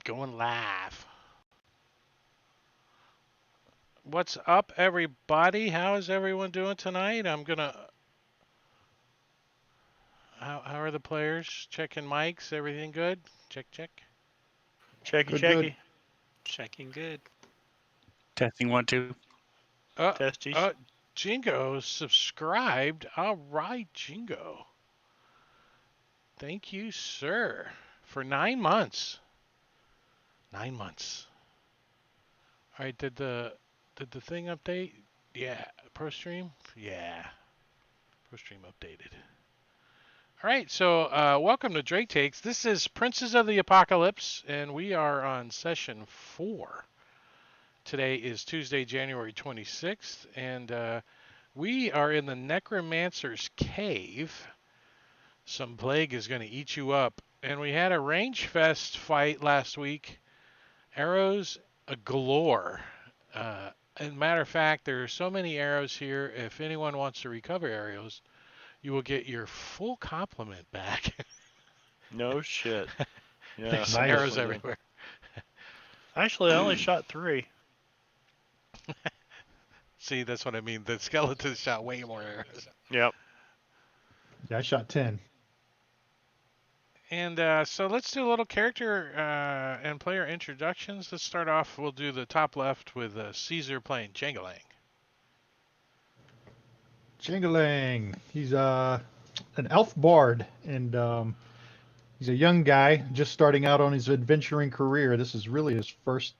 Going live. What's up, everybody? How is everyone doing tonight? How are the players? Checking mics. Everything good? Check, check. Checky, Good, checky. good. Checking good. Testing 1, 2. Uh, Testies. Jingo subscribed. All right, Jingo. Thank you, sir, for 9 months. 9 months. All right, did the thing update? Yeah, ProStream. Yeah, ProStream updated. All right, so welcome to Drake Takes. This is Princes of the Apocalypse, and we are on session 4. Today is Tuesday, January 26th, and we are in the Necromancer's Cave. Some plague is going to eat you up. And we had a range fest fight last week. Arrows galore. As a matter of fact, there are so many arrows here. If anyone wants to recover arrows, you will get your full complement back. No shit. Yeah, There's Nice. arrows definitely did. everywhere. Actually, I only shot 3. See, that's what I mean. The skeleton shot way more arrows. Yep. Yeah, I shot 10. And so let's do a little character and player introductions. Let's start off. We'll do the top left with Caesar playing Jangalang. Jingling. He's an elf bard, and he's a young guy just starting out on his adventuring career. This is really his first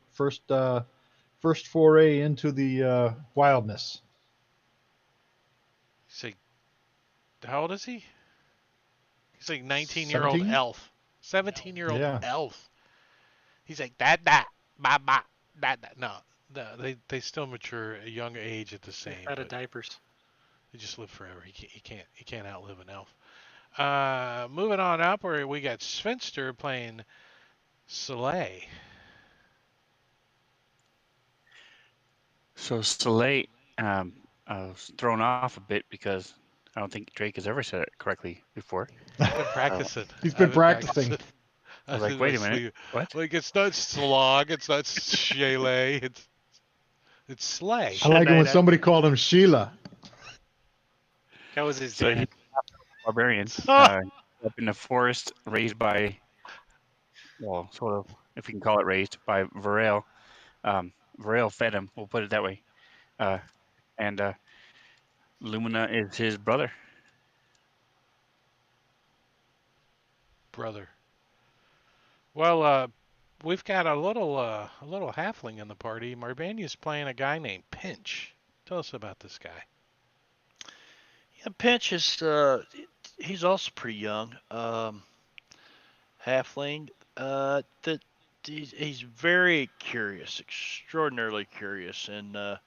foray into the wildness. Say, how old is he? He's like 19-year-old 17? elf. 17-year-old Yeah. elf. He's like that, ba, that. No, they still mature at a young age at the same. Out of But diapers. they just live forever. He can't outlive an elf. Moving on up, where we got Svenster playing Soleil. So Soleil, I was thrown off a bit because I don't think Drake has ever said it correctly before. I've been practicing. He's been I've practicing. I was like, wait a minute, what? Like, it's not slog, it's not Shayla, it's sleigh. I like it when Shania. somebody called him Sheila. That was his So dad. he's a barbarian, Ah! up in the forest, raised by, well, sort of, if you can call it raised, by Varel. Varel fed him, we'll put it that way. And Lumina is his brother. Brother. Well, we've got a little halfling in the party. Marbania's playing a guy named Pinch. Tell us about this guy. Yeah, Pinch is he's also pretty young. Halfling. That he's very curious, extraordinarily curious, and uh,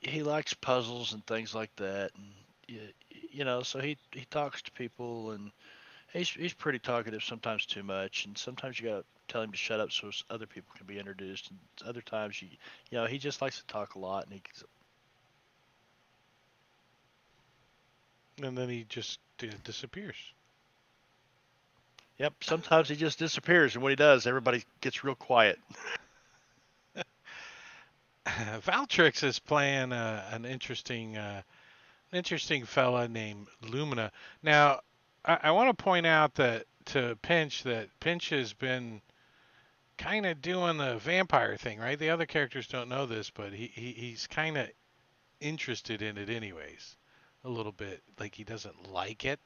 he likes puzzles and things like that. And so he talks to people, and he's pretty talkative. Sometimes too much, and sometimes you gotta tell him to shut up so other people can be introduced. And other times he just likes to talk a lot, and And then he just disappears. yep. Sometimes he just disappears, and when he does, everybody gets real quiet. Valtrix is playing an interesting fella named Lumina. Now, I want to point out that Pinch has been kind of doing the vampire thing, right? The other characters don't know this, but he's kind of interested in it anyways, a little bit. Like, he doesn't like it.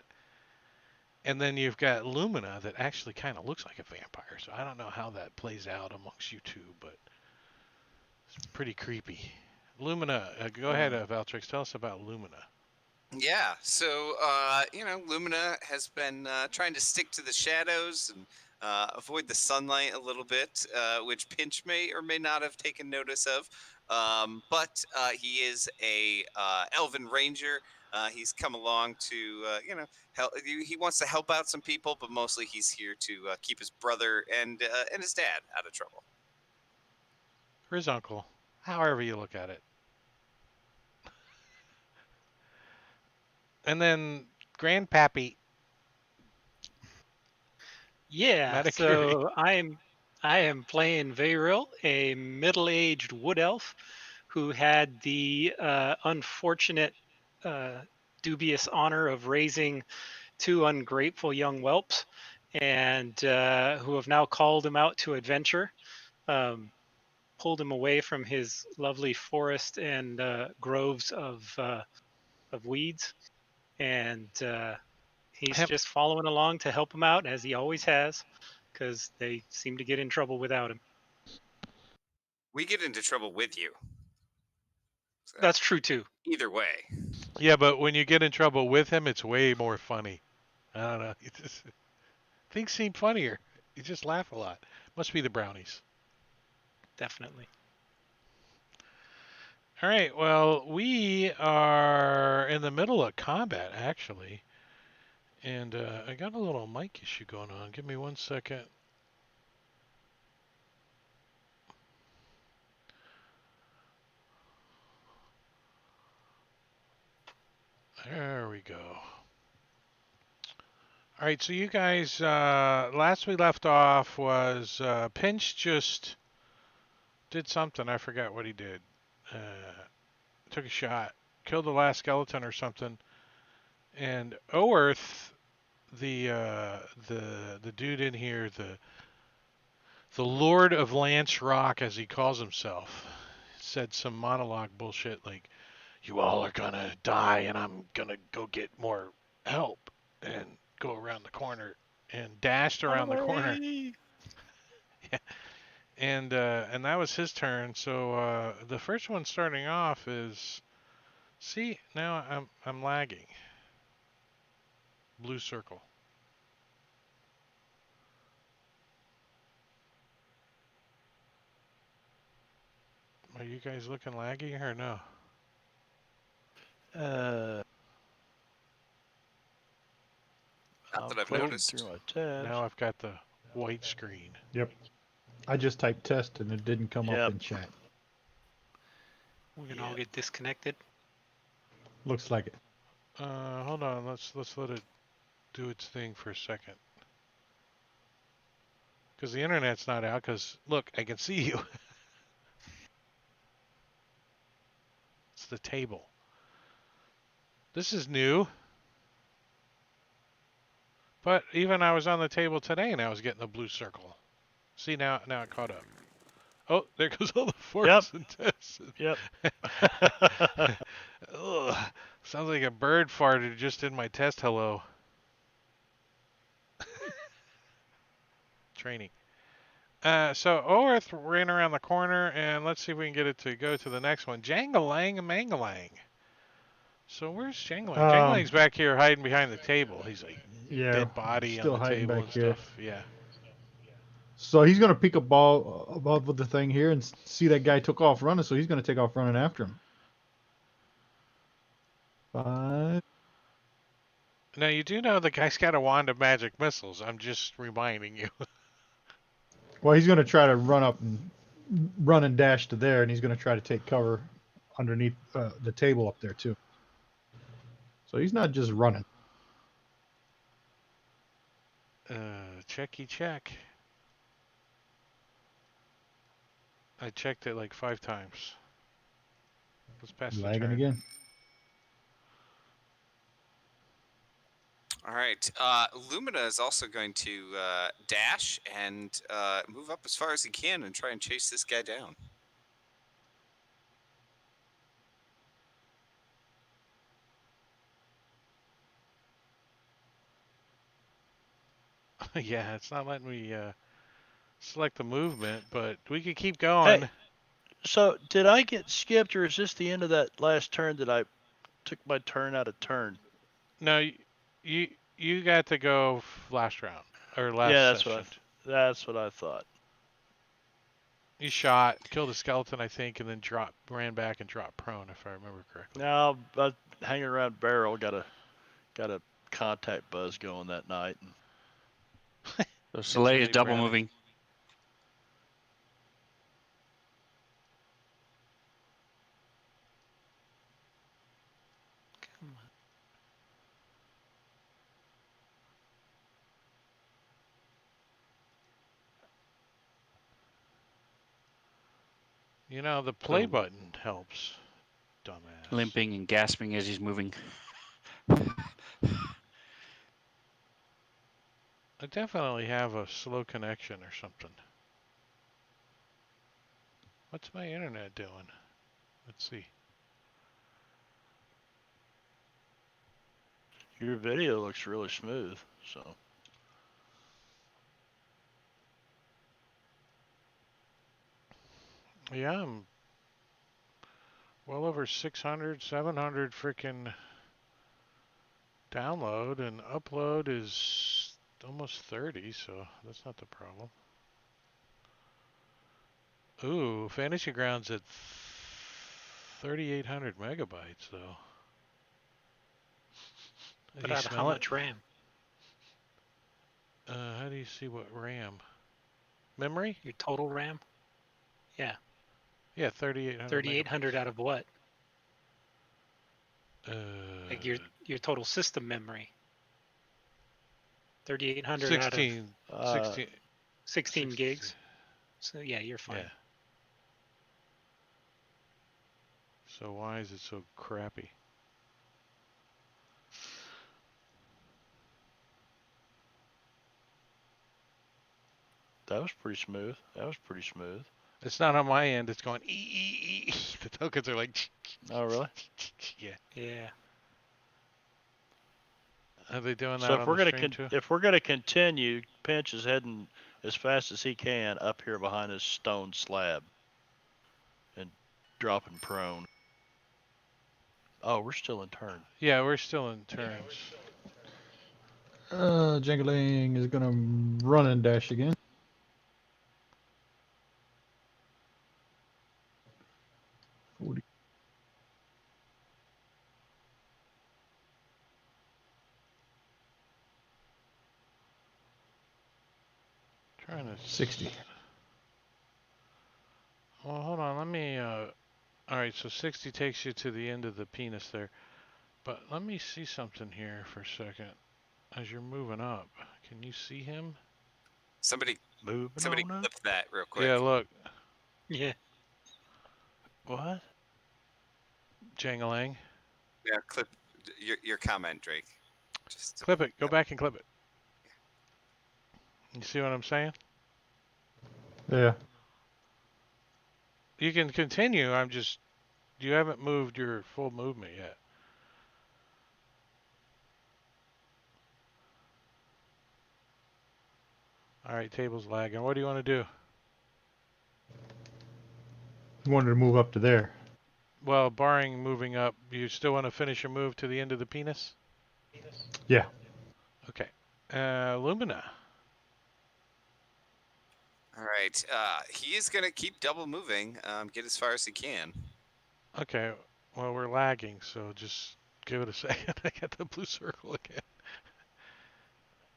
And then you've got Lumina that actually kind of looks like a vampire. So I don't know how that plays out amongst you two, but it's pretty creepy. Lumina, go ahead, Valtrix. Tell us about Lumina. Yeah, so Lumina has been trying to stick to the shadows and avoid the sunlight a little bit, which Pinch may or may not have taken notice of. But he is a elven ranger. He's come along to help. He wants to help out some people, but mostly he's here to keep his brother and his dad out of trouble. Or his uncle, however you look at it. And then Grandpappy. Yeah, Manicure. so I am playing Veyril, a middle-aged wood elf who had the unfortunate, uh, dubious honor of raising two ungrateful young whelps, and who have now called him out to adventure, um, pulled him away from his lovely forest and groves of weeds, and he's Have, just following along to help him out as he always has, because they seem to get in trouble without him. We get into trouble with you. So, That's true too. either way. yeah, but when you get in trouble with him, it's way more funny. I don't know. Things seem funnier. You just laugh a lot. Must be the brownies. Definitely. All right. Well, we are in the middle of combat, actually. And I got a little mic issue going on. Give me 1 second. There we go. All right, so you guys, last we left off was Pinch just did something. I forgot what he did. Uh, took a shot, killed the last skeleton or something, and Oerth, the dude in here, the Lord of Lance Rock, as he calls himself, said some monologue bullshit like, "You all are gonna die, and I'm gonna go get more help," and go around the corner and dashed around the corner. And that was his turn. So the first one starting off is, see, now I'm lagging. Blue circle. Are you guys looking laggy or no? Not I'm that I've flipping noticed. through my tabs. Now I've got the white screen. Yep. I just typed test and it didn't come up Yep. in chat. We're gonna all get disconnected. Looks like it. Hold on. Let's let it do its thing for a second. Because the internet's not out. Because look, I can see you. It's the table. This is new. But even I was on the table today and I was getting the blue circle. See, now it caught up. Oh, there goes all the forks and tests. Yep. Ugh, sounds like a bird farted just in my test hello. Training. So Oerth ran around the corner, and let's see if we can get it to go to the next one. Jangalang Mangalang. So where's Jangalang? Jangalang's back here hiding behind the table. He's like Yeah, dead body on still the hiding table back and here. stuff. Yeah. So he's gonna peek a ball above the thing here and see that guy took off running. So he's gonna take off running after him. 5. Now you do know the guy's got a wand of magic missiles. I'm just reminding you. Well, he's gonna try to run and dash to there, and he's gonna try to take cover underneath the table up there too. So he's not just running. Checky check. I checked it like 5 times. Let's pass the Lagging turn. again. All right. Lumina is also going to dash and move up as far as he can and try and chase this guy down. Yeah, it's not letting me select the movement, but we could keep going. Hey, so did I get skipped, or is this the end of that last turn that I took my turn out of turn? No, you got to go last round or last Yeah, session. that's what I thought. You shot, killed a skeleton, I think, and then ran back and dropped prone, if I remember correctly. Now, hanging around Barrel, got a contact buzz going that night. So Soleil is Hey, double Brownie. moving. You know, the play So- button helps. Dumbass. Limping and gasping as he's moving. I definitely have a slow connection or something. What's my internet doing? Let's see. Your video looks really smooth. So Yeah, I'm well over 600, 700 freaking download, and upload is almost 30, so that's not the problem. Ooh, Fantasy Grounds at 3,800 megabytes, though. But You out of how smell it? much RAM? How do you see what RAM? Memory? Your total RAM? Yeah. Yeah, 3,800 3,800 out of what? megabytes. Like your total system memory. 3,800 out of 16 gigs. So yeah, you're fine. Yeah. So why is it so crappy? that was pretty smooth. It's not on my end. It's going ee. The tokens are like. Oh, really? Yeah. Yeah. Are they doing that So on the stream too? if we're gonna continue, Pinch is heading as fast as he can up here behind this stone slab and dropping prone. Oh, we're still in turn. Yeah, we're still in turns. Jingling is gonna run and dash again. Trying to 60. Well, hold on. Let me. All right, so 60 takes you to the end of the penis there. But let me see something here for a second. As you're moving up, can you see him? Somebody Moving on up. clip that real quick. Yeah, look, Yeah. What? Jangalang. Yeah, clip your comment, Drake. Just Clip it. Go back and clip it. You see what I'm saying? Yeah. You can continue. You haven't moved your full movement yet. All right, table's lagging. What do you want to do? He wanted to move up to there. Well, barring moving up, you still want to finish your move to the end of the penis? Yeah. Okay. Lumina. all right. He is gonna keep double moving. Get as far as he can. Okay. Well, we're lagging, so just give it a second. I got the blue circle again.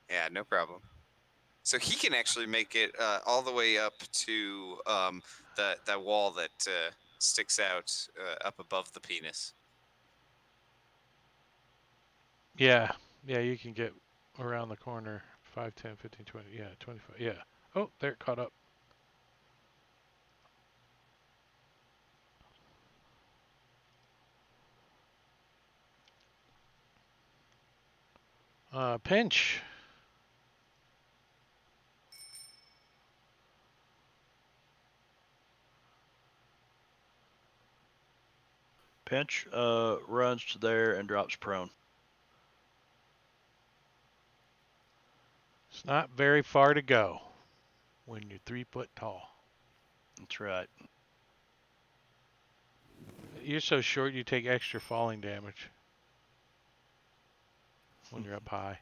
Yeah, no problem. So he can actually make it all the way up to that wall that sticks out up above the penis. Yeah. Yeah, you can get around the corner. 5, 10, 15, 20. Yeah, 25. Yeah. Oh, there, caught up. Pinch. Pinch runs to there and drops prone. It's not very far to go when you're 3 foot tall. That's right. You're so short, you take extra falling damage when you're up high.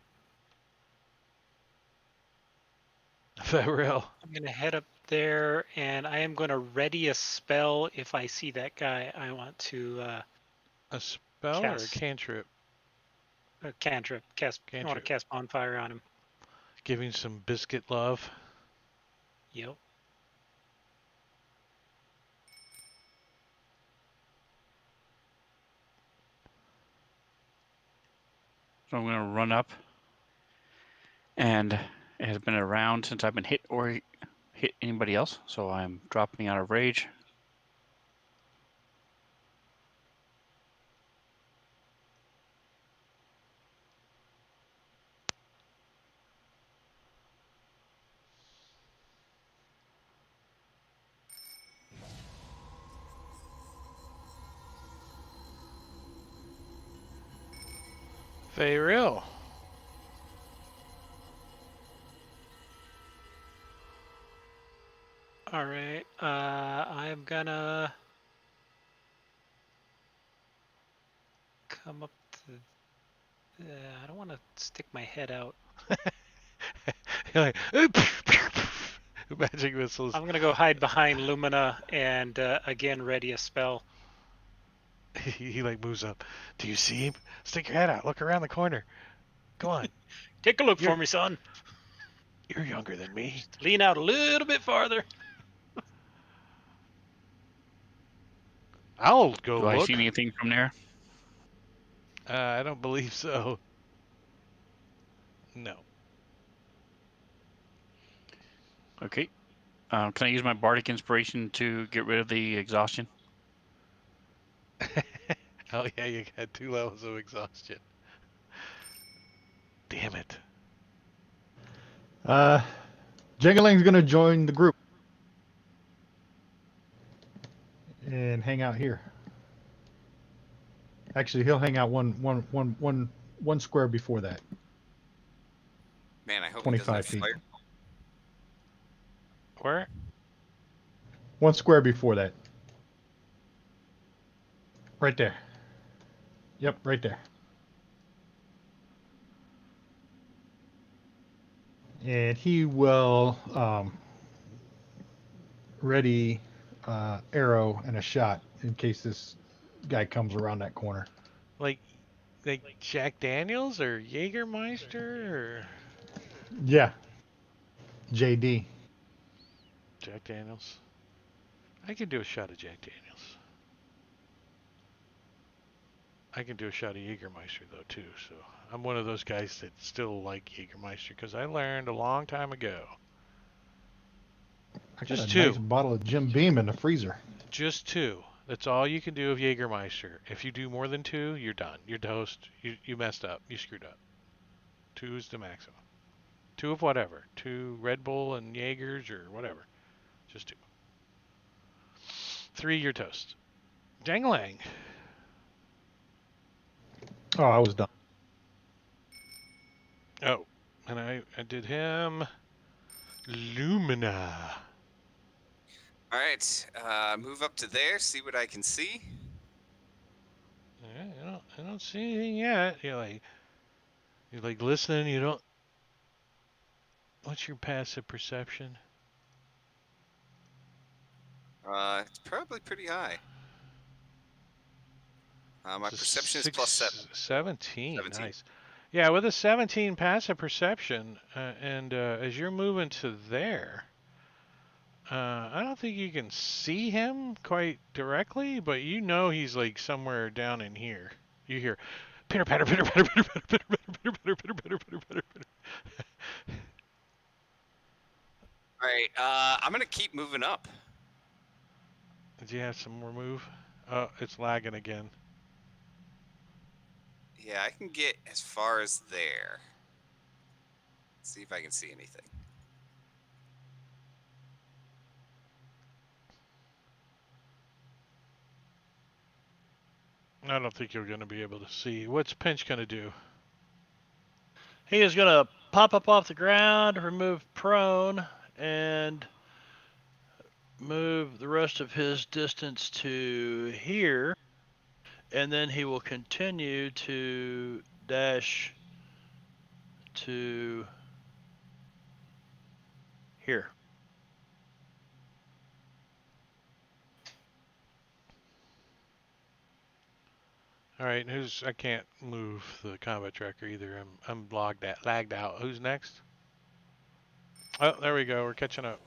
Is that real? I'm going to head up there and I am going to ready a spell if I see that guy. I want to A spell or a Cast. cantrip? a cantrip. I want to Cantrip. cast bonfire on him. Giving some biscuit love. Yep. So I'm going to run up. And it has been a round since I've been hit or hit anybody else. So I'm dropping out of rage. Real. All right. I'm gonna come up to. I don't want to stick my head out. You're like, magic missiles. I'm gonna go hide behind Lumina and again ready a spell. He like moves up. Do you see him? Stick your head out. Look around the corner. Go on. Take a look You're- for me, son. You're younger than me. Just lean out a little bit farther. I'll go Do I look. see anything from there? I don't believe so. No. Okay. Can I use my bardic inspiration to get rid of the exhaustion? Oh yeah, you got 2 levels of exhaustion. Damn it. Jingling's gonna join the group and hang out here. Actually, he'll hang out one square before that. Man, I hope he doesn't 25 have feet. fire. Where? One square before that. Right there. Yep, right there. And he will ready arrow and a shot in case this guy comes around that corner. Like Jack Daniels or Jägermeister or Yeah, JD. Jack Daniels? I can do a shot of Jack Daniels. I can do a shot of Jägermeister though too. So I'm one of those guys that still like Jägermeister because I learned a long time ago. I got Just a 2. nice bottle of Jim Beam in the freezer. Just 2. That's all you can do of Jägermeister. If you do more than 2, you're done. You're toast. You messed up. You screwed up. 2 is the maximum. 2 of whatever. 2 Red Bull and Jaegers or whatever. Just 2. 3, you're toast. Jangling. Oh, I was done. Oh, and I did him Lumina. All right, move up to there, see what I can see. Yeah, I don't see anything yet. You're like listening. You don't. What's your passive perception? It's probably pretty high. My It's a perception is +7. 17. 17. Nice. Yeah, with a 17 passive perception, and as you're moving to there, I don't think you can see him quite directly, but you know he's like somewhere down in here. You hear pitter patter, pitter patter, pitter patter, pitter patter, pitter patter, pitter patter, pitter patter, pitter. All right, I'm gonna keep moving up. Did you have some more move? Oh, it's lagging again. Yeah, I can get as far as there. See if I can see anything. I don't think you're going to be able to see. What's Pinch going to do? He is going to pop up off the ground, remove prone, and move the rest of his distance to here. And then he will continue to dash to here. All right, I can't move the combat tracker either. I'm lagged out. Who's next? Oh, there we go. We're catching up.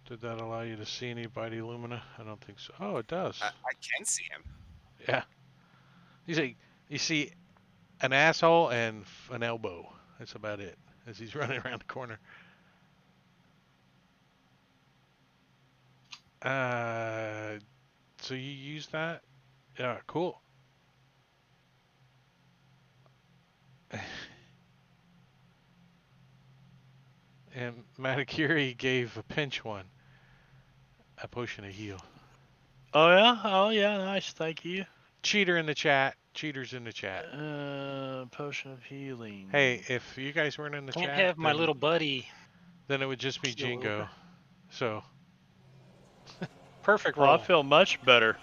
Did that allow you to see anybody, Lumina? I don't think so. Oh, it does. I can see him. Yeah. You see an asshole and an elbow. That's about it. As he's running around the corner. So you use that? Yeah, cool. And Matakiri gave a pinch one. a potion of heal. Oh yeah. Oh yeah. Nice. Thank you. Cheater in the chat. Cheaters in the chat. Potion of healing. Hey, if you guys weren't in the Can't chat, have my then, little buddy then it would just be keel Jingo. over. So, Perfect Oh, I roll. feel much better.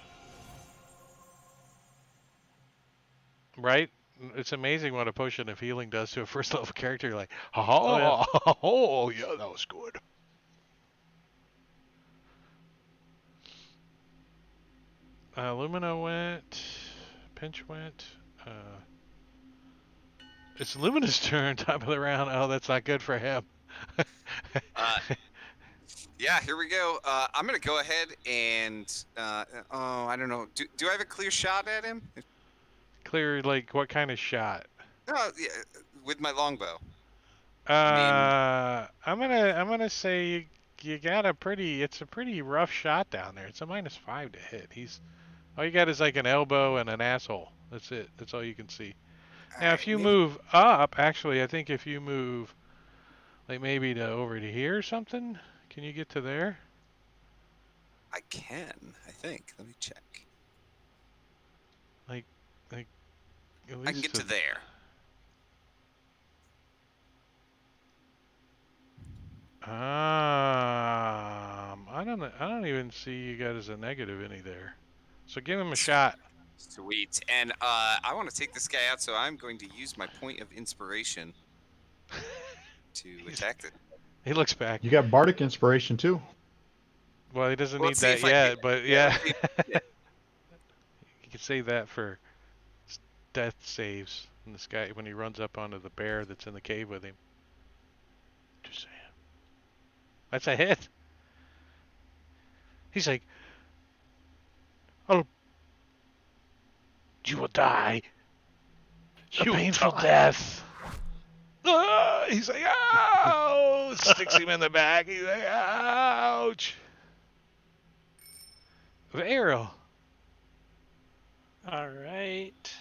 right? It's amazing what a potion of healing does to a first level character. You're like, Oh yeah. oh, yeah, that was good. Lumina went. Pinch went. It's Lumina's turn, top of the round. Oh, that's not good for him. Uh, yeah, here we go. I'm gonna go ahead and oh, I don't know. Do I have a clear shot at him? Clear, like, what kind of shot? Oh, yeah, with my longbow. I'm gonna say you got it's a pretty rough shot down there. It's a -5 to hit. All you got is like an elbow and an asshole. That's it. That's all you can see. All Now, if right, you maybe move up, actually, I think if you move, like maybe to over to here or something, can you get to there? I can. I think. Let me check. Like at I can least get to there. I don't even see you got as a negative any there. So give him a shot. Sweet. And I want to take this guy out, so I'm going to use my point of inspiration to attack it. He looks back. You got bardic inspiration too. Well, he doesn't Well, need let's see that if I can. yet, but Yeah, yeah. let's see if I can get it. You can save that for death saves. And this guy, when he runs up onto the bear that's in the cave with him. Just saying. That's a hit. He's like, oh, you will die a You painful die. death. Ah! He's like, ow! Sticks him in the back. He's like, ouch. Ariel. All right.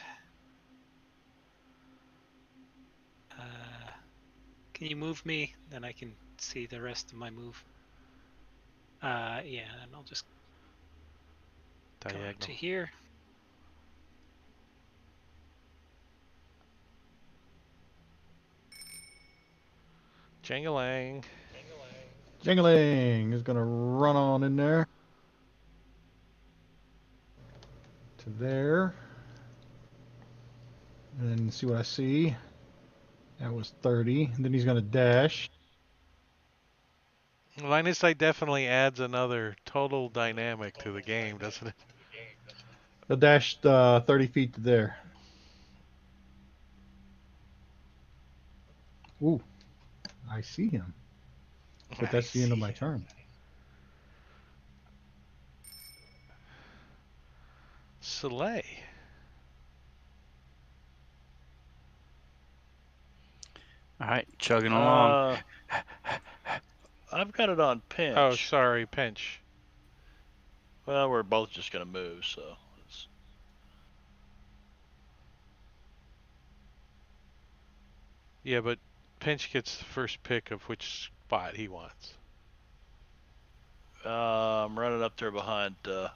Can you move me? Then I can see the rest of my move. Yeah, and I'll just come Diagonal. up to here. Jangalang. Jingling is gonna run on in there to there, and then see what I see. That was 30. And then he's gonna dash. Line of sight definitely adds another total dynamic to the game, doesn't it? He'll dash 30 feet to there. Ooh, I see him. But that's the end of my turn. Soleil. All right, chugging along. I've got it on pinch. Oh, sorry, pinch. Well, we're both just gonna move, so it's... Yeah, but pinch gets the first pick of which spot he wants. I'm running up there behind the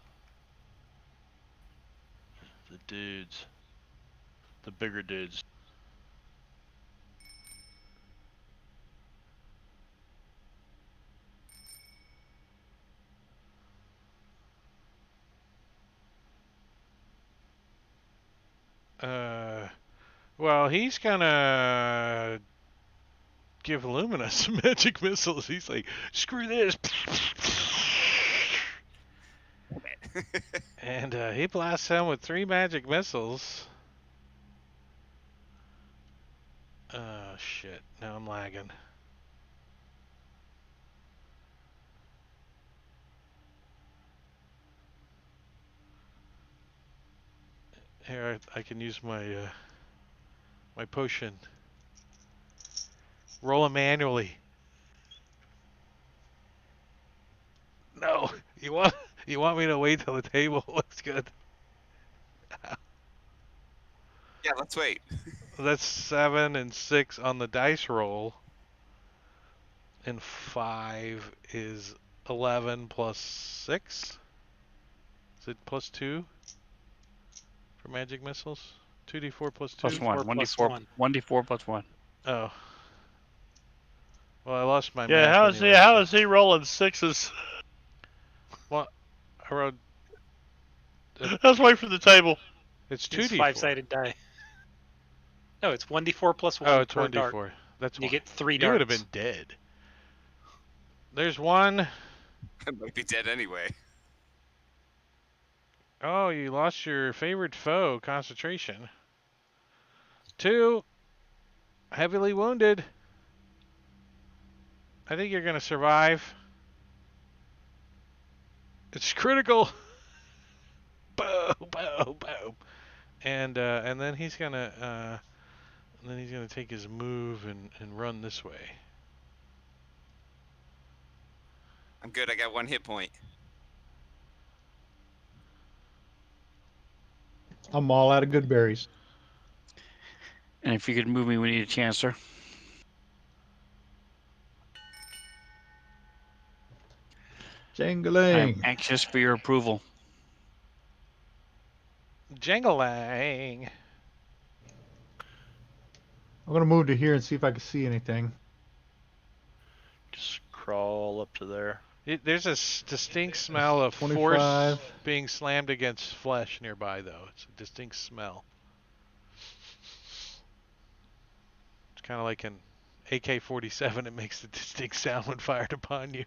dudes, the bigger dudes. Well, he's gonna give Lumina some magic missiles. He's like, screw this. And he blasts him with 3 magic missiles. Oh, shit. Now I'm lagging. Here, I can use my my potion. Roll them manually. No, you want me to wait till the table looks good? Yeah, let's wait. That's 7 and 6 on the dice roll, and 5 is 11 plus 6. Is it plus 2 for magic missiles? 2d4 plus 2? Plus 1. 4 plus 1d4. 1. 1d4 plus 1. Oh. Well, I lost my Yeah, math how is anyway. how is he rolling sixes? Well, I wrote Let's wait for the table. it's It's 2d4. 5-sided die. No, it's 1d4 plus 1 Oh, it's per dart. 1d4. That's You why. get 3 You darts. would have been dead. There's 1. I might be dead anyway. Oh, you lost your favorite foe, concentration. 2. Heavily wounded. I think you're going to survive. It's critical. Boom, boom, boom. And then he's going to take his move and run this way. I'm good. I got 1 hit point. I'm all out of good berries. And if you could move me, we need a chance, sir. I'm Jangling. anxious for your approval. Jangling. I'm gonna move to here and see if I can see anything. Just crawl up to there. There's a distinct smell of 25. force being slammed against flesh nearby, though. It's a distinct smell. It's kind of like an AK-47. It makes a distinct sound when fired upon you.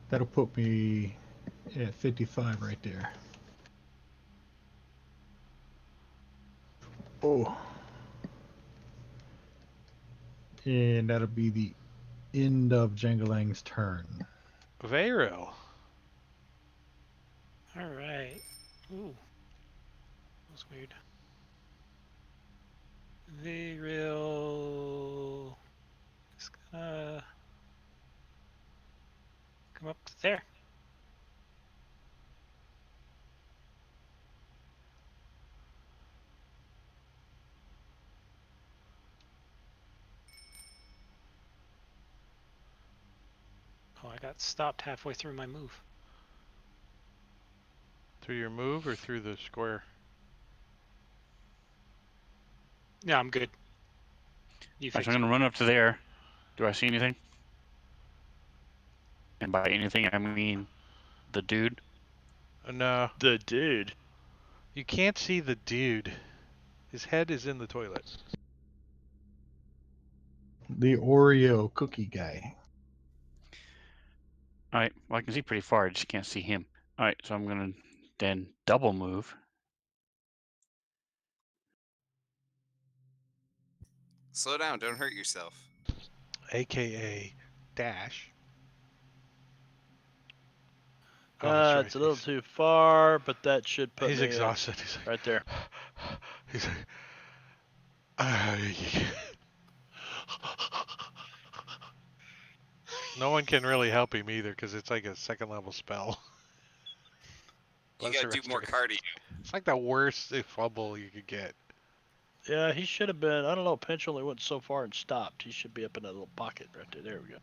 That'll put me at 55 right there. Oh. And that'll be the end of Janglang's turn. Veyro. Alright. Ooh. That was weird. Veyrill is gonna come up to there. Oh, I got stopped halfway through my move. Through your move or through the square? Yeah, I'm good. You Right, fix so I'm going to run up to there. Do I see anything? And by anything, I mean the dude. No. The dude. You can't see the dude. His head is in the toilet. The Oreo cookie guy. All right. Well, I can see pretty far. I just can't see him. All right. So I'm going to then double move. Slow down. Don't hurt yourself. AKA dash. Oh, that's right. It's a little too far, but that should put He's me exhausted. He's like, right there. He's like, no one can really help him either because it's like a second level spell. You gotta do more cardio. It's like the worst fumble you could get. Yeah, he should have been. I don't know. Pinch only went so far and stopped. He should be up in that little pocket right there. There we go.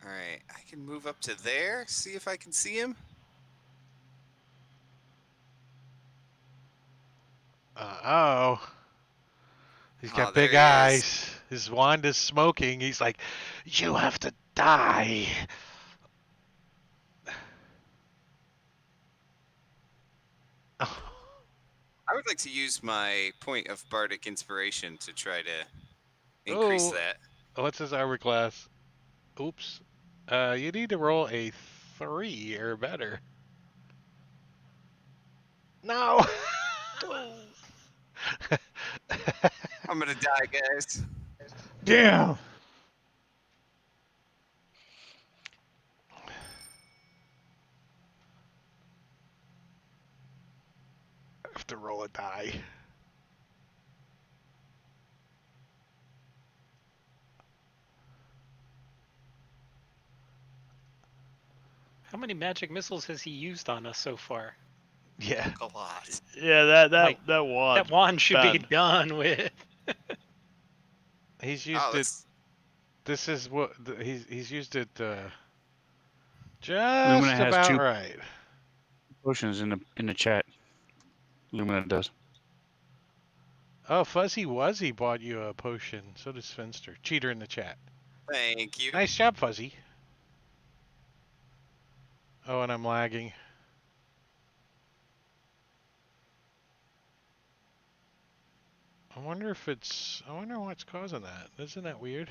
All right, I can move up to there. See if I can see him. Oh. He's got there big he is. eyes. His wand is smoking. He's like, you have to die. I would like to use my point of bardic inspiration to try to increase that. What's his armor class? Oops. You need to roll a 3 or better. No. I'm gonna die, guys. Damn. I have to roll a die. How many magic missiles has he used on us so far? Yeah. A lot. Yeah, that Like, wand. that wand should be bad. done with. He's Oh, used it. that's This is what he's used it Lumina just has about 2 right. potions in the chat. Lumina does. Oh, Fuzzy Wuzzy bought you a potion. So does Finster. Cheater in the chat. thank you. Nice job, Fuzzy. Oh, and I'm lagging. I wonder if it's. I wonder what's causing that. Isn't that weird?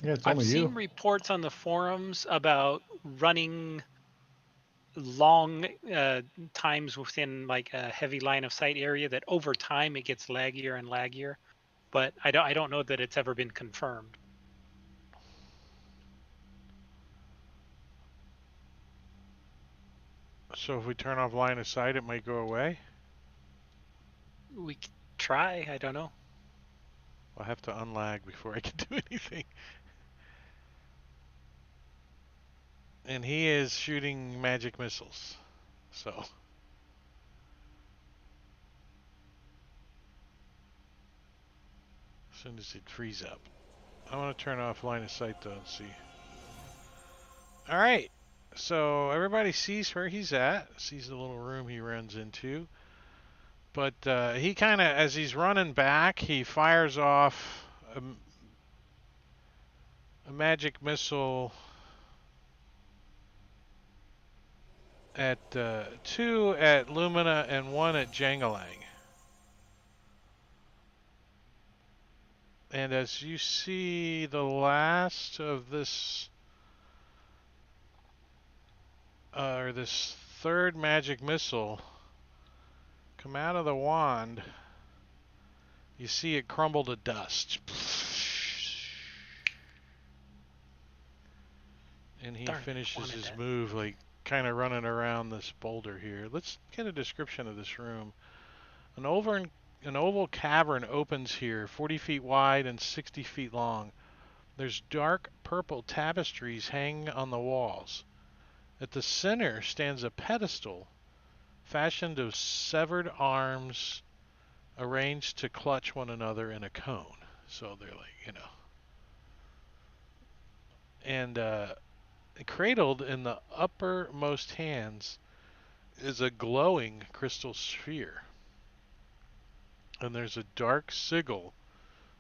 Yeah, it's I've only seen you. reports on the forums about running long times within like a heavy line of sight area that over time it gets laggier and laggier, but I don't know that it's ever been confirmed. So if we turn off line of sight, it might go away. We could try. I don't know. I'll have to unlag before I can do anything. And he is shooting magic missiles. So. As soon as it frees up. I want to turn off line of sight though and see. Alright. So everybody sees where he's at. Sees the little room he runs into. But he kind of, as he's running back, he fires off a magic missile at 2 at Lumina and 1 at Jangalang. And as you see the last of this, or this third magic missile come out of the wand, you see it crumble to dust. And he Darn it, finishes wanted his that. move like kind of running around this boulder here. Let's get a description of this room. An oval cavern opens here, 40 feet wide and 60 feet long. There's dark purple tapestries hanging on the walls. At the center stands a pedestal fashioned of severed arms arranged to clutch one another in a cone. So they're like, And cradled in the uppermost hands is a glowing crystal sphere. And there's a dark sigil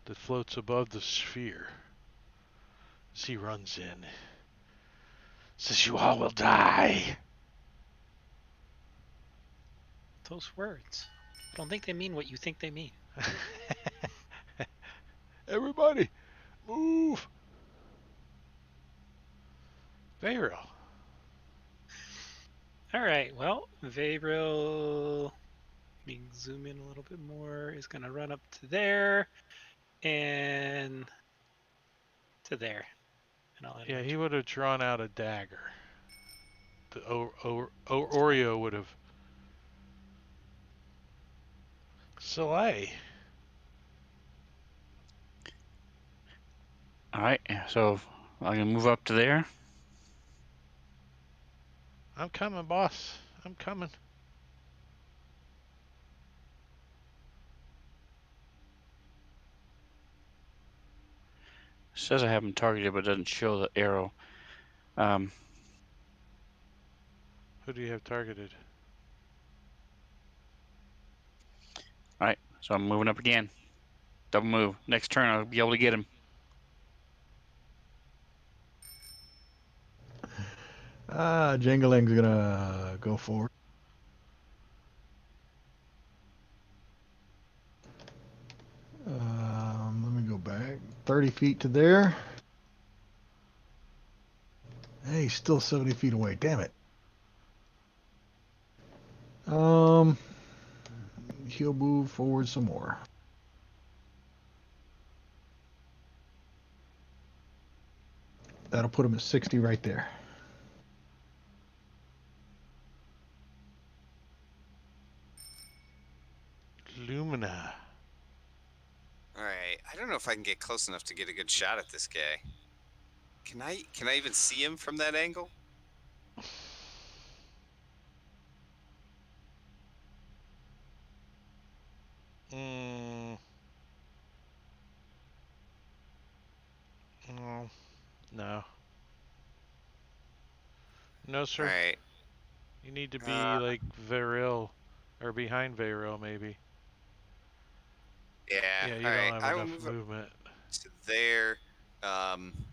that floats above the sphere. As he runs in, says, "You all will die." Those words. I don't think they mean what you think they mean. Everybody, move. Vero. All right. Well, Vayril, let me zoom in a little bit more, is going to run up to there and to there. And I'll Yeah, end he would have drawn out a dagger. The Oreo would have. Soleil. All right, so I'm gonna move up to there. I'm coming, boss. I'm coming. It says I have him targeted, but it doesn't show the arrow. Who do you have targeted? All right, so I'm moving up again. Double move. Next turn, I'll be able to get him. Jangaling's gonna go forward. Let me go back 30 feet to there. Hey, he's still 70 feet away. Damn it. He'll move forward some more. That'll put him at 60 right there. Lumina. All right. I don't know if I can get close enough to get a good shot at this guy. Can I even see him from that angle? Mm, no. No. No, All sir. right. You need to be Uh, like Varil or behind Varil, maybe. yeah. Yeah, All you don't right. have I will enough move up movement. to there. Um,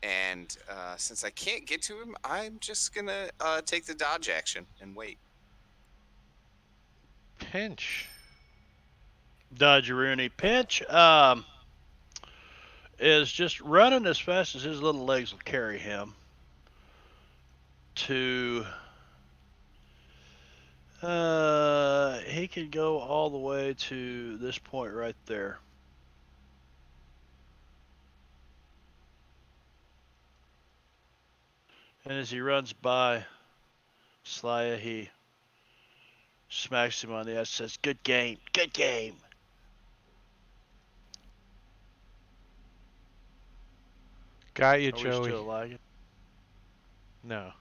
and since I can't get to him, I'm just gonna take the dodge action and wait. Pinch. Dodge Rooney. Pinch is just running as fast as his little legs will carry him to. He could go all the way to this point right there. And as he runs by Slaya, he smacks him on the ass, says, "Good game, good game." Got you, Are we Joey. still lagging? No.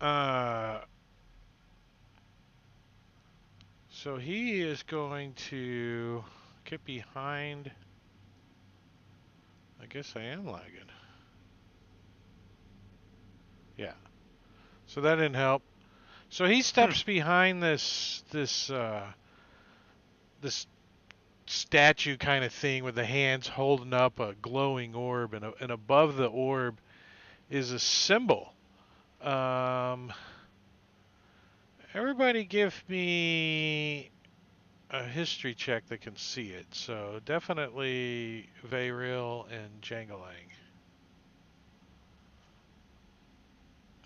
Uh. So he is going to get behind. I guess I am lagging. Yeah. So that didn't help. So he steps behind this statue kind of thing with the hands holding up a glowing orb, and above the orb is a symbol. Um, everybody give me a history check that can see it. So definitely Vayril and Jangalang.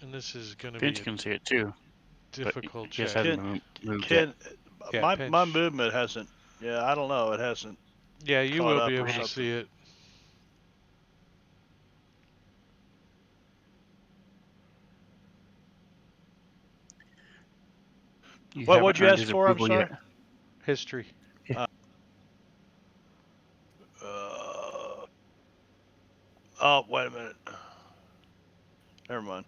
And this is going to be Pinch a can see it too, but he difficult just check. hasn't Can moved yet. can Yeah, my pinch. movement hasn't? Yeah, I don't know. It hasn't Yeah, you caught will be up or able to something. see it. You What haven't would you earned ask his for? I'm approval yet. sorry. History. Uh, oh, wait a minute. Never mind.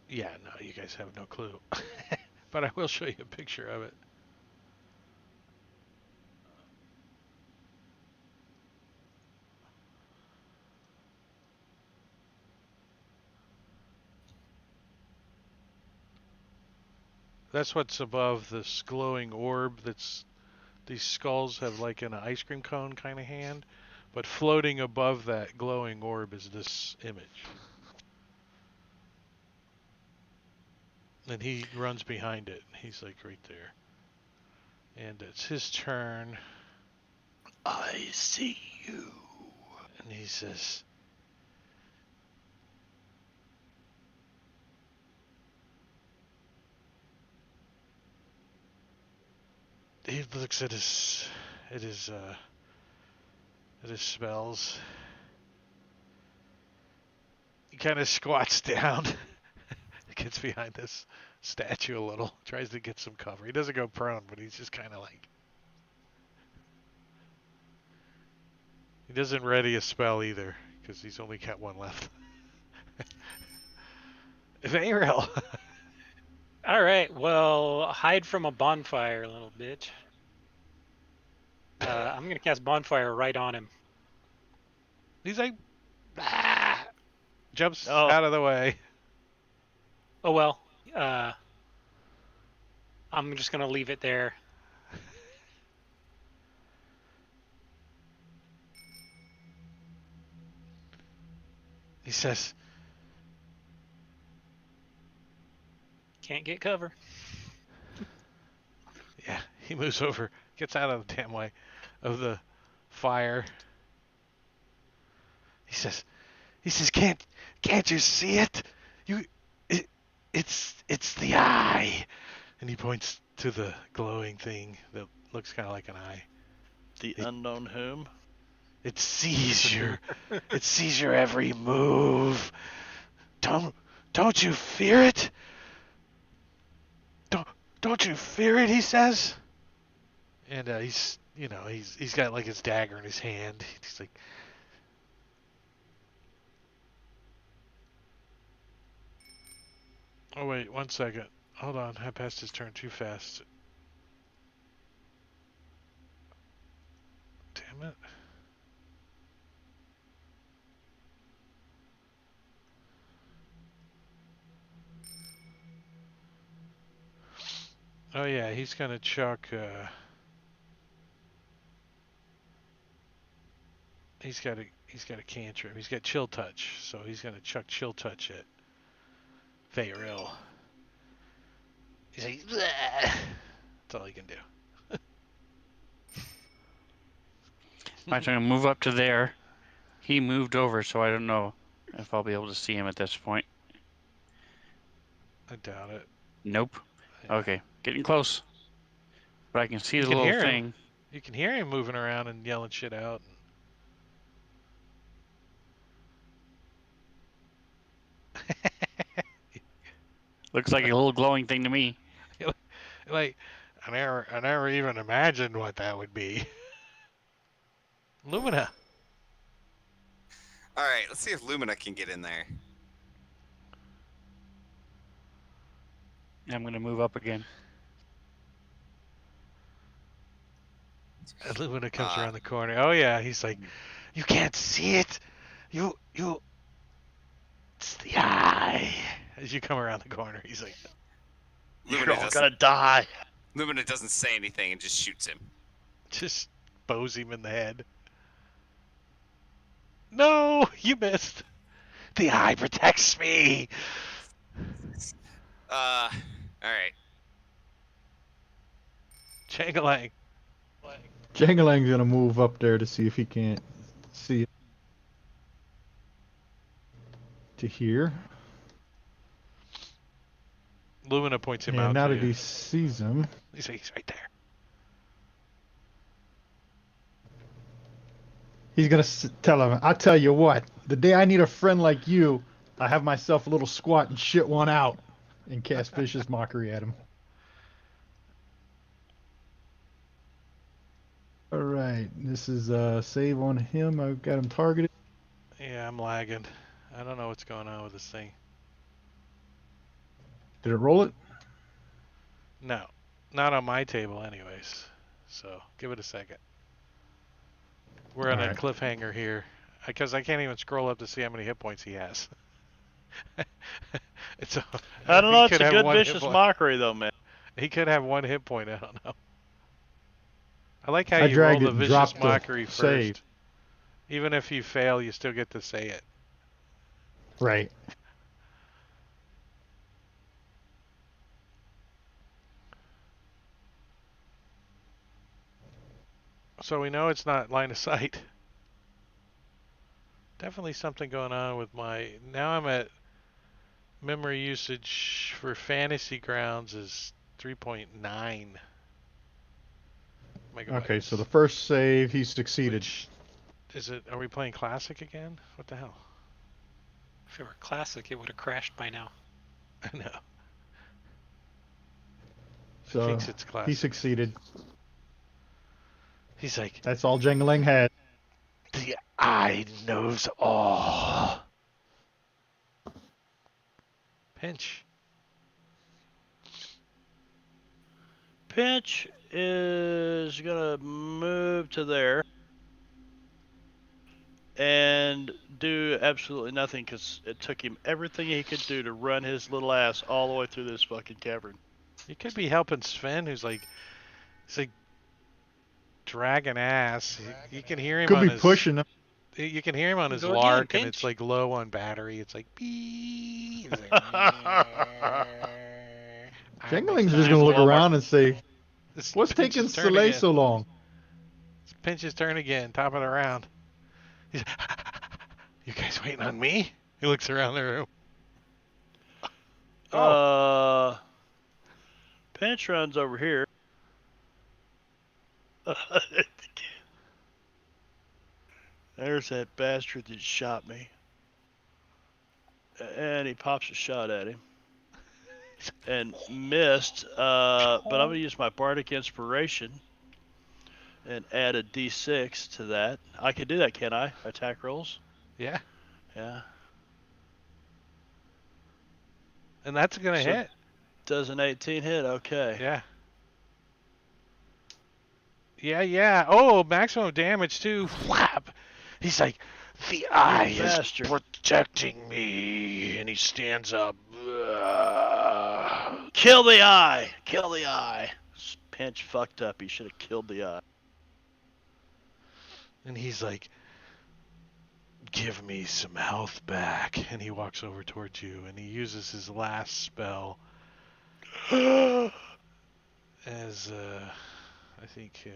Yeah, no, you guys have no clue. But I will show you a picture of it. That's what's above this glowing orb. That's these skulls have like an ice cream cone kind of hand, but floating above that glowing orb is this image. And he runs behind it. He's like right there. And it's his turn. I see you. And he says, he looks at his at his spells. He kind of squats down, gets behind this statue a little, tries to get some cover. He doesn't go prone, but he's just kind of like, he doesn't ready a spell either because he's only got one left. Ariel. All right. Well, hide from a bonfire, little bitch. I'm gonna cast bonfire right on him. He's like, ah! Jumps Oh, out of the way. Oh well. Uh, I'm just gonna leave it there. He says, Can't get cover. yeah, he moves over, gets out of the damn way of the fire. He says, can't you see it? You, it, it's the eye. And he points to the glowing thing that looks kind of like an eye. the unknown whom? It sees your every move. Don't you fear it? Don't, don't you fear it? He says. And he's got like his dagger in his hand. He's like, Oh wait, 1 second. Hold on, I passed his turn too fast. Damn it. Oh yeah, he's gonna chuck. He's got a cantrip. He's got chill touch, so he's gonna chuck chill touch at Faeril. He's like, "Bleh." That's all he can do. I'm going to move up to there. He moved over, so I don't know if I'll be able to see him at this point. I doubt it. Nope. Yeah. Okay, getting close. But I can see You the can little hear him. thing. You can hear him moving around and yelling shit out. Looks like a little glowing thing to me. Like, I never even imagined what that would be. Lumina. All right, let's see if Lumina can get in there. I'm going to move up again. And Lumina comes around the corner. Oh yeah, he's like, you can't see it. You. It's the eye. As you come around the corner, he's like, You're all gonna die. Lumina doesn't say anything and just shoots him. just bows him in the head. No, you missed. The eye protects me. All right. Changeling. Jangalang's gonna move up there to see if he can't see it. To here. Lumina points him And out now to that you. he sees him, He's right there. he's gonna tell him, I tell you what, the day I need a friend like you, I have myself a little squat and shit one out. And cast vicious mockery at him. Alright, this is a save on him. I've got him targeted. Yeah, I'm lagging. I don't know what's going on with this thing. Did it roll it? No, not on my table anyways. So, give it a second. We're on a Alright. cliffhanger here. Because I can't even scroll up to see how many hit points he has. It's I don't know. he It's could a have good one hit vicious point. mockery, though, man. He could have 1 hit point. I don't know. I like how I you roll dragged it the and vicious dropped the mockery save. first. Even if you fail, you still get to say it. Right. So we know it's not line of sight. Definitely something going on with my... Now I'm at memory usage for Fantasy Grounds is 3.9 megabytes. Okay, so the first save, he succeeded. Which, is it... Are we playing Classic again? What the hell? If it were classic, it would have crashed by now. I know. So He thinks it's Classic. he succeeded. He's like, That's all Jangalang had. the eye knows all. Pinch. Pinch is gonna move to there and do absolutely nothing because it took him everything he could do to run his little ass all the way through this fucking cavern. You could be helping Sven, who's like, he's like dragging ass. You can hear him Could on be his. pushing him. You can hear him on his Go again, lark, and Pinch. it's like low on battery. It's like beep. It's like, Jangalang's just gonna look around and say, This "What's taking Pinch's turn Soleil again. so long?" It's Pinch's turn again, top of the round. He's, you guys waiting on me? He looks around the room. Oh, Pinch runs over here. There's that bastard that shot me. And he pops a shot at him. And missed. But I'm going to use my Bardic Inspiration and add a d6 to that. I can do that, can I? Attack rolls? yeah. Yeah. And that's going to So- hit. Does an 18 hit? Okay. Yeah. Yeah. Oh, maximum damage too. Flap. He's like, the eye is bastard. protecting me. And he stands up. Kill the eye! Kill the eye! Pinch fucked up. He should have killed the eye. And he's like, give me some health back. And he walks over towards you and he uses his last spell as, I think,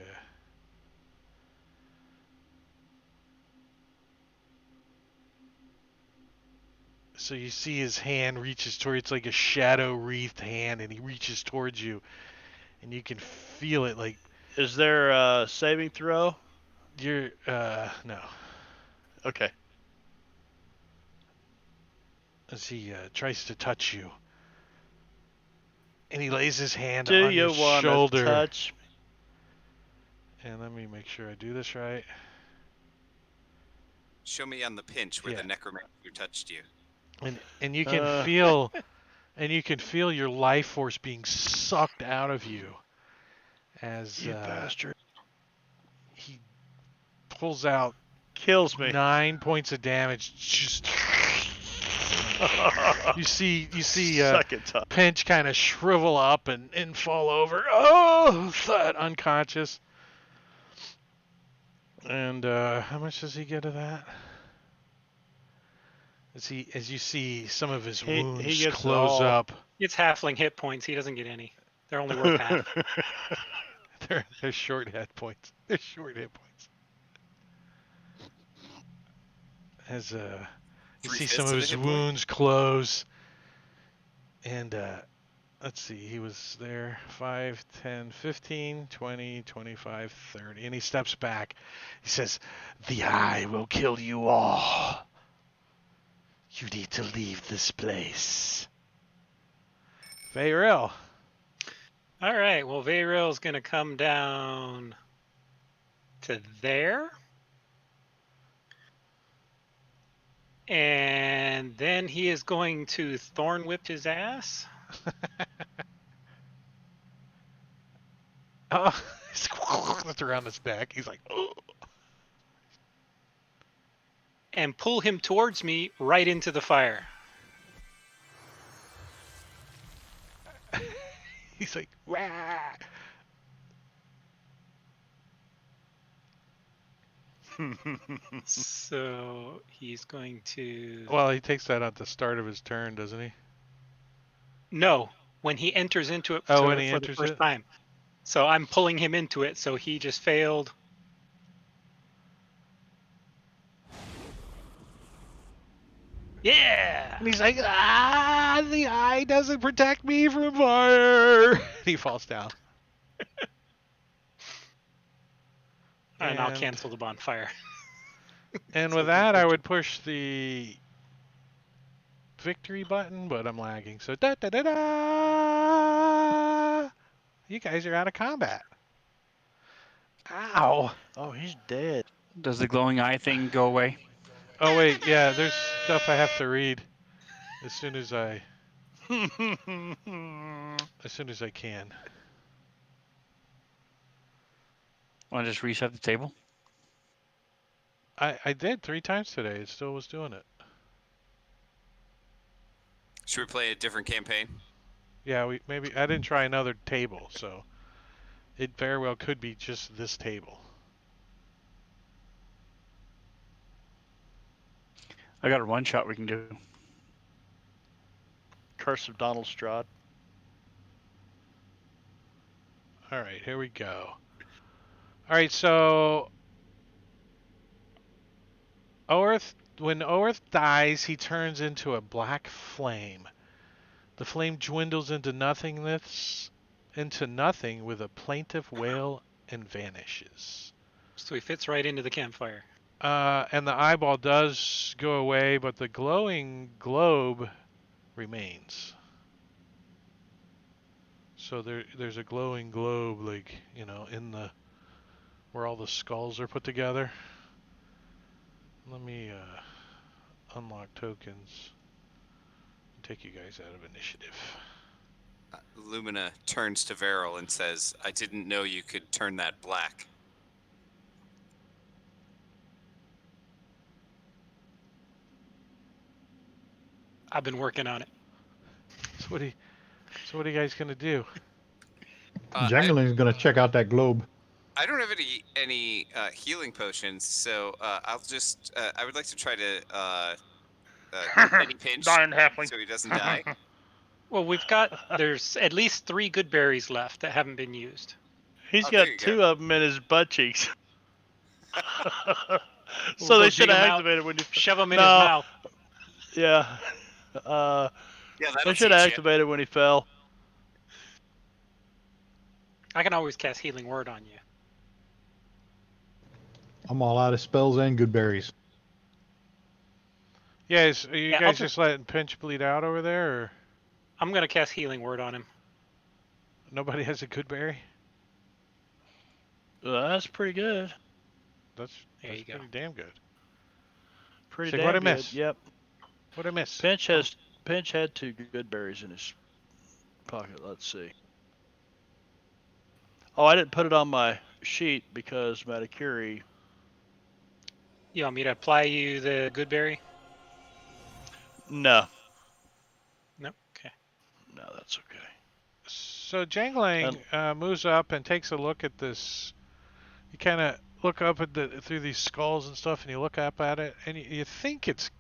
so you see his hand reaches toward, it's like a shadow wreathed hand, and he reaches towards you, and you can feel it like Is there a saving throw? you're, no. Okay. As he tries to touch you. And he lays his hand Do on you your want to shoulder. touch? And let me make sure I do this right. Show me on the pinch where Yeah. the necromancer touched you. And you can feel your life force being sucked out of you as You bastard. he pulls out Kills me. 9 points of damage. Just you see Suck it, Tom. Pinch kind of shrivel up and fall over. Oh, thud, unconscious. And how much does he get of that? As you see some of his He wounds gets it close all. up. It's halfling hit points. He doesn't get any. They're only worth half. They're short hit points. They're short hit points. As you see some of his wounds close. And let's see, he was there 5, 10, 15, 20, 25, 30. And he steps back. He says, the eye will kill you all. You need to leave this place. Vayril. All right. Well, Vayril's going to come down to there. And then he is going to thorn whip his ass. Oh, it's around his neck. He's like, oh. And pull him towards me right into the fire. He's like, wah. So he's going to... Well, he takes that at the start of his turn, doesn't he? No, when he enters into it Oh, for when he the enters first it? time. So I'm pulling him into it, so he just failed. Yeah! And he's like, the eye doesn't protect me from fire. He falls down. And I'll cancel the bonfire. And So with he can that, I push would push the victory button, but I'm lagging. So da da da da. You guys are out of combat. Ow. Oh, he's dead. Does the glowing eye thing go away? Oh wait, yeah. There's stuff I have to read as soon as I can. Want to just reset the table? I did 3 times today. It still was doing it. Should we play a different campaign? Yeah, I didn't try another table, so it very well could be just this table. I got a one shot we can do. Curse of Donald Strahd. All right, here we go. All right, so when Orth dies, he turns into a black flame. The flame dwindles into nothing with a plaintive wail and vanishes. So he fits right into the campfire. And the eyeball does go away, but the glowing globe remains. So there's a glowing globe, like, in the where all the skulls are put together. Let me unlock tokens. take you guys out of initiative. Lumina turns to Veril and says, "I didn't know you could turn that black." I've been working on it. So what are you guys gonna do? Jangling's gonna check out that globe. I don't have any healing potions, so I'll just I would like to try to mini pinch Dying halfling. so he doesn't die. Well, there's at least 3 good berries left that haven't been used. He's Oh, there got you 2 go. of them in his butt cheeks. We'll So go they should dig 'em have out, activated when you. shove them in his No. mouth. Yeah. Yeah, They that'll should teach have you. activated when he fell. I can always cast Healing Word on you. I'm all out of spells and good berries. Yeah, are you Yeah, guys just letting Pinch bleed out over there, or I'm gonna cast Healing Word on him. nobody has a good berry? That's pretty good. That's There you go. pretty damn good. Pretty So damn what'd I good. miss? Yep. What'd I miss? Pinch had 2 good berries in his pocket. Let's see. Oh, I didn't put it on my sheet because Matakiri. You want me to apply you the good berry? No. No. Okay. No, that's okay. So Jangling moves up and takes a look at this. You kind of look up at through these skulls and stuff, and you look up at it, and you think it's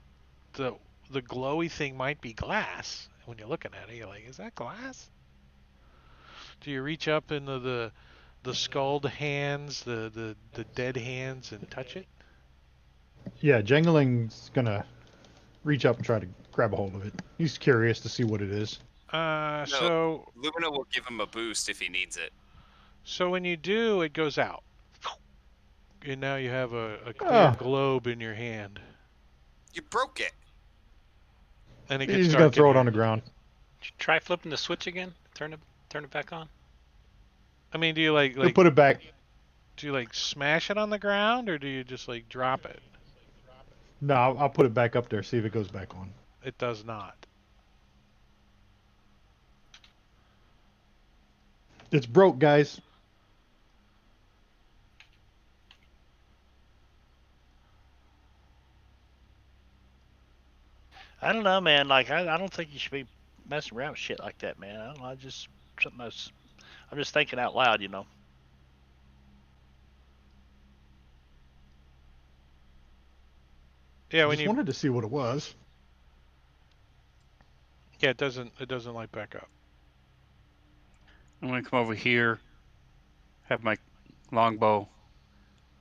the glowy thing might be glass. When you're looking at it, you're like, "Is that glass?" Do you reach up into the skulled hands, the dead hands, and touch it? Yeah, Jangling's gonna reach up and try to grab a hold of it. He's curious to see what it is. So Lumina will give him a boost if he needs it. So when you do, it goes out. And now you have a clear globe in your hand. You broke it. And it gets He's dark gonna in throw it here. on the ground. Try flipping the switch again. Turn it back on. I mean, do you He'll put it back. do you like smash it on the ground, or do you just like drop it? No, I'll put it back up there. See if it goes back on. It does not. It's broke, guys. I don't know, man. Like, I don't think you should be messing around with shit like that, man. I don't know. I'm just thinking out loud, you know. Yeah, I when just you wanted to see what it was. yeah, it doesn't light back up. I'm gonna come over here, have my longbow,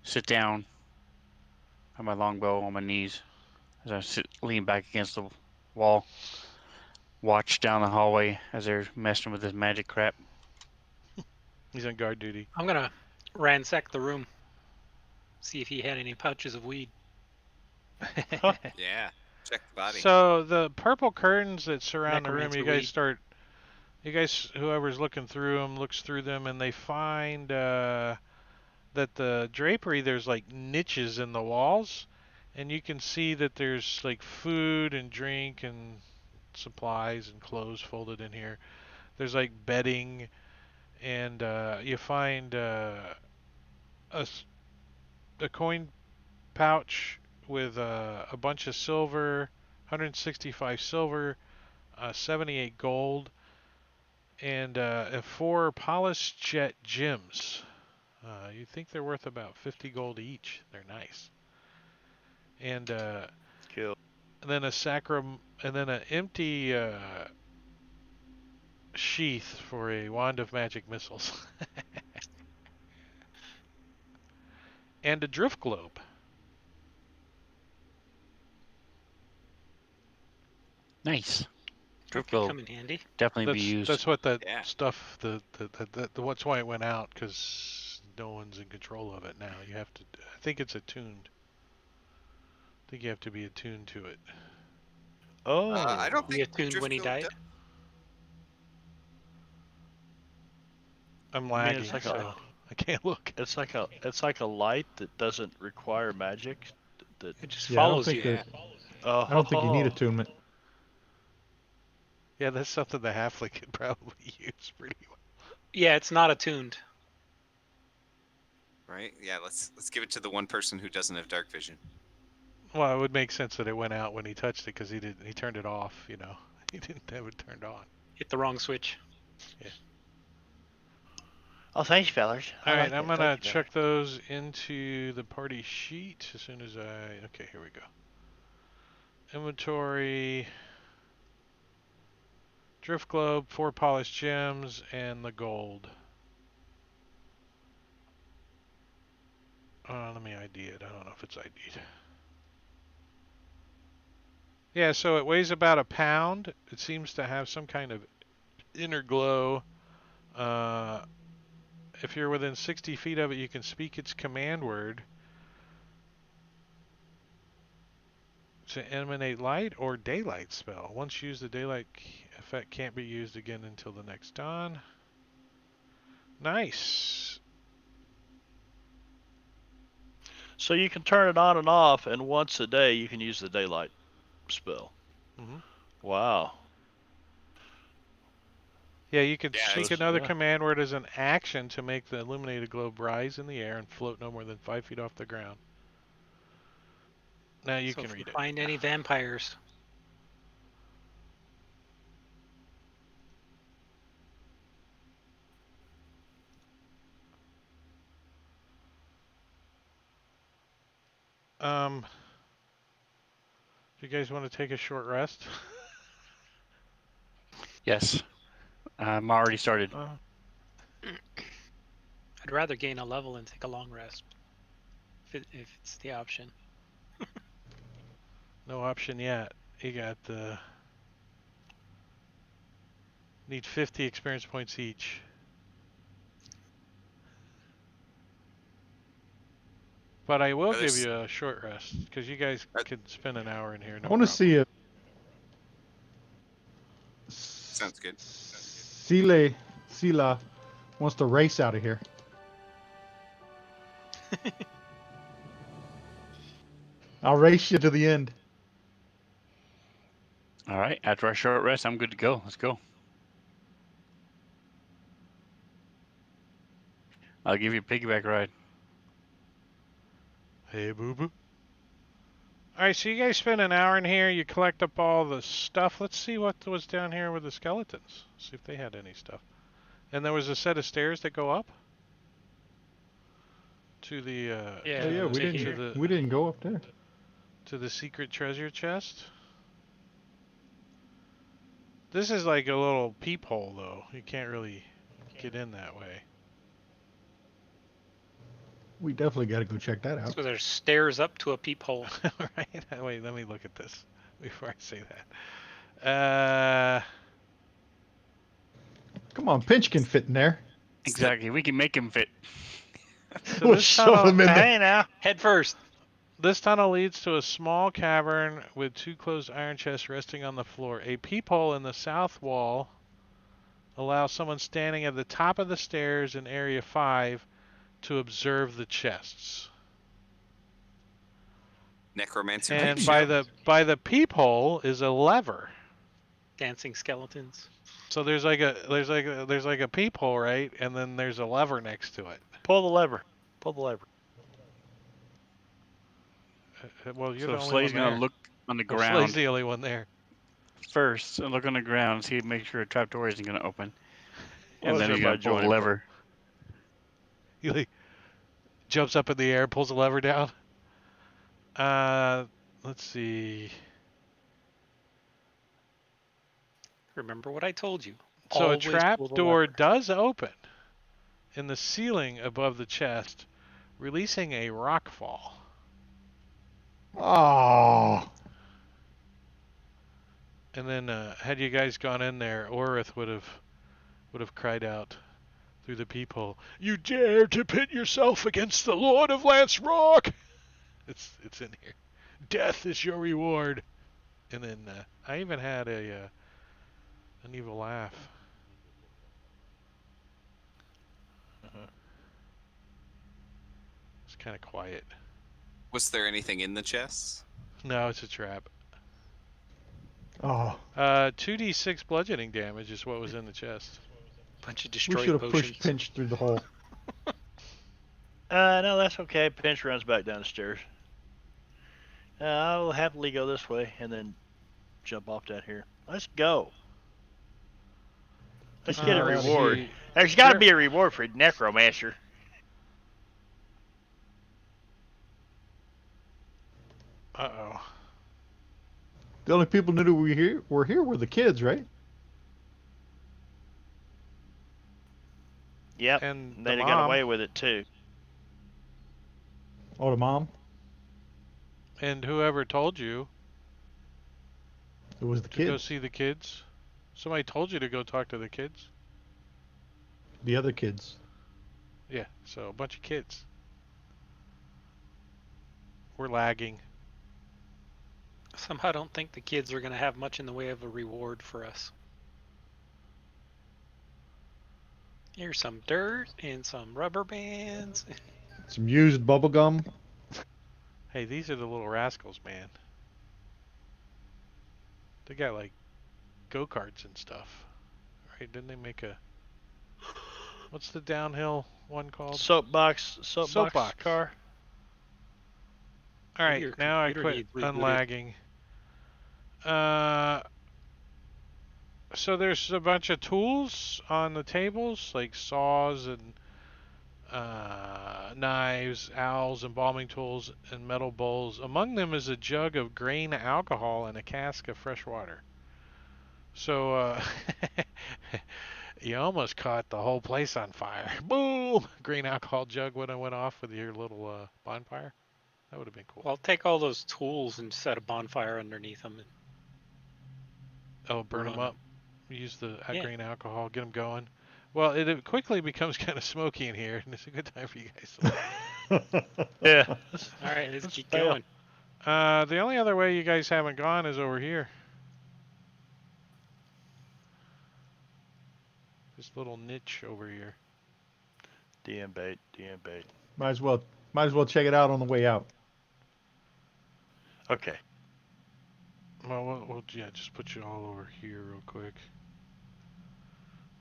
sit down, have my longbow on my knees as I lean back against the wall, watch down the hallway as they're messing with this magic crap. He's on guard duty. I'm gonna ransack the room. See if he had any pouches of weed. Yeah. Check the body. So the purple curtains that surround the room, Necromancer you guys, whoever's looking through them, looks through them, and they find that the drapery, there's like niches in the walls, and you can see that there's like food and drink and supplies and clothes folded in here. There's like bedding, and you find a coin pouch with a bunch of silver, 165 silver, 78 gold, and 4 polished jet gems. You think they're worth about 50 gold each. They're nice. And Cool. and then and then an empty sheath for a wand of magic missiles. And a drift globe. Nice. Drift Could globe come in handy. definitely be used. That's what that Yeah. stuff. What's why it went out, because no one's in control of it now. You have to. I think it's attuned. I think you have to be attuned to it. Oh. I don't He think attuned when he Driftglobe died. I'm I mean, lagging, it's like so I can't look. It's like a light that doesn't require magic. That It just Yeah, I don't follows think you. Yeah. I don't think you need attunement. Yeah, that's something the halfling could probably use pretty well. Yeah, it's not attuned. Right? Yeah, let's give it to the one person who doesn't have dark vision. Well, it would make sense that it went out when he touched it because he turned it off. You know, he didn't have it turned on. Hit the wrong switch. Oh, thanks, fellas. All I right, like I'm that. gonna Thank you, check those into the party sheet as soon as I. Okay, here we go. Inventory, drift globe, 4 polished gems, and the gold. Let me ID it. I don't know if it's ID'd. Yeah, so it weighs about a pound. It seems to have some kind of inner glow. If you're within 60 feet of it, you can speak its command word to emanate light or daylight spell. Once used, the daylight effect can't be used again until the next dawn. Nice. So you can turn it on and off, and once a day you can use the daylight spell. Mm-hmm. Wow. Yeah, you can Yeah, speak So, another yeah. command word as an action to make the illuminated globe rise in the air and float no more than 5 feet off the ground. Now you So can if we read it. find any vampires, Do you guys want to take a short rest? Yes. I'm already started. I'd rather gain a level and take a long rest. If it's the option. No option yet. You got need 50 experience points each. But I will give you a short rest because you guys could spend an hour in here. No I want to problem. see if Sounds good. Sila wants to race out of here. I'll race you to the end. All right. After our short rest, I'm good to go. Let's go. I'll give you a piggyback ride. Hey, boo boo. All right, so you guys spend an hour in here. You collect up all the stuff. Let's see what was down here with the skeletons. See if they had any stuff. And there was a set of stairs that go up to the Yeah, Oh yeah, to here. we didn't go up there. to the secret treasure chest. This is like a little peephole, though. You can't really get in that way. We definitely got to go check that out. So there's stairs up to a peephole. Right? Wait, let me look at this before I say that. Come on, Pinch can fit in there. Exactly. We can make him fit. So We'll this shove tunnel, him in there. Hey now. Head first. this tunnel leads to a small cavern with 2 closed iron chests resting on the floor. A peephole in the south wall allows someone standing at the top of the stairs in Area 5 to observe the chests. Necromancer And peep by show. the peephole is a lever. Dancing skeletons. So there's like a peephole, right? And then there's a lever next to it. Pull the lever. Pull the lever. Well, you're So the only one Slay's gonna there. look on the Well, Slay's ground the only one there. first and look on the ground, see, make sure a trapdoor isn't gonna open, Well, and then he's gonna everybody pull the join him. lever. He like, jumps up in the air, pulls the lever down. Let's see. Remember what I told you. So a Always trap pull the door lever. does open in the ceiling above the chest, releasing a rock fall. Oh, And then, had you guys gone in there, Orith would have cried out through the peephole, "You dare to pit yourself against the Lord of Lance Rock!" It's in here. Death is your reward. And then I even had an evil laugh. It's kind of quiet. Was there anything in the chests? No, it's a trap. Oh, 2d6 bludgeoning damage is what was in the chest. Bunch of we destroyed should have potions. pushed Pinch through the hole. No, that's okay. Pinch runs back down the stairs. I'll happily go this way and then jump off down here. Let's go. Let's Get get the a hell outta reward. See, There's got to there- be a reward for Necromancer. Uh-oh. The only people who knew were here were the kids, right? Yep. And the They'd have got mom. away with it too. Oh, the mom. And whoever told you It was the to go kids. see the kids. Somebody told you to go talk to the kids. The other kids. Yeah, so a bunch of kids. We're lagging. Somehow, I don't think the kids are going to have much in the way of a reward for us. Here's some dirt and some rubber bands. Some used bubble gum. Hey, these are the little rascals, man. They got like go-karts and stuff. Right? Didn't they make a... What's the downhill one called? Soapbox Soapbox. car. All right, Your now I computer quit needs rebooted. unlagging. So there's a bunch of tools on the tables, like saws and knives, owls, embalming tools, and metal bowls. Among them is a jug of grain alcohol and a cask of fresh water. So you almost caught the whole place on fire. Boom! Grain alcohol jug would have went off with your little bonfire. That would have been cool. Well, take all those tools and set a bonfire underneath them. Oh, burn them run. up. Use the Yeah. grain alcohol, get them going. Well, it quickly becomes kind of smoky in here, and it's a good time for you guys to leave. Yeah. All right, let's keep fail. going. The only other way you guys haven't gone is over here. This little niche over here. DM bait. Might as well check it out on the way out. Okay. Well, yeah, just put you all over here real quick.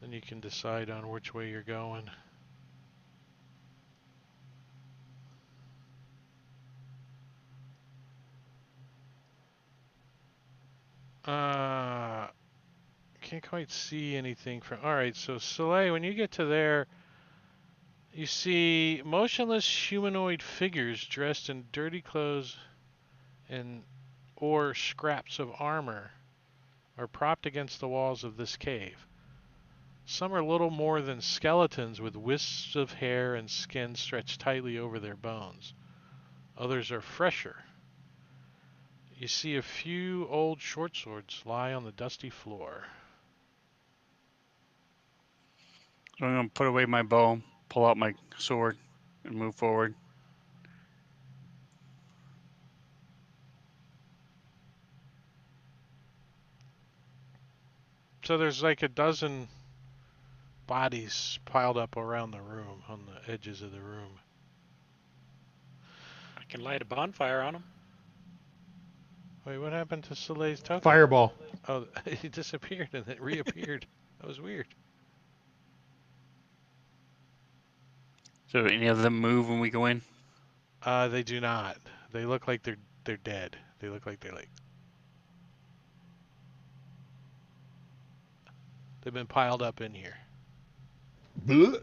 Then you can decide on which way you're going. Can't quite see anything from... Alright, so Soleil, when you get to there, you see motionless humanoid figures dressed in dirty clothes and or scraps of armor are propped against the walls of this cave. Some are little more than skeletons with wisps of hair and skin stretched tightly over their bones. Others are fresher. You see a few old short swords lie on the dusty floor. So I'm gonna put away my bow, pull out my sword, and move forward. So there's like a dozen bodies piled up around the room, on the edges of the room. I can light a bonfire on them. Wait, what happened to Soleil's token? Fireball. Oh, it disappeared and it reappeared. That was weird. So any of them move when we go in? They do not. They look like they're dead. They look like they've been piled up in here. Blech.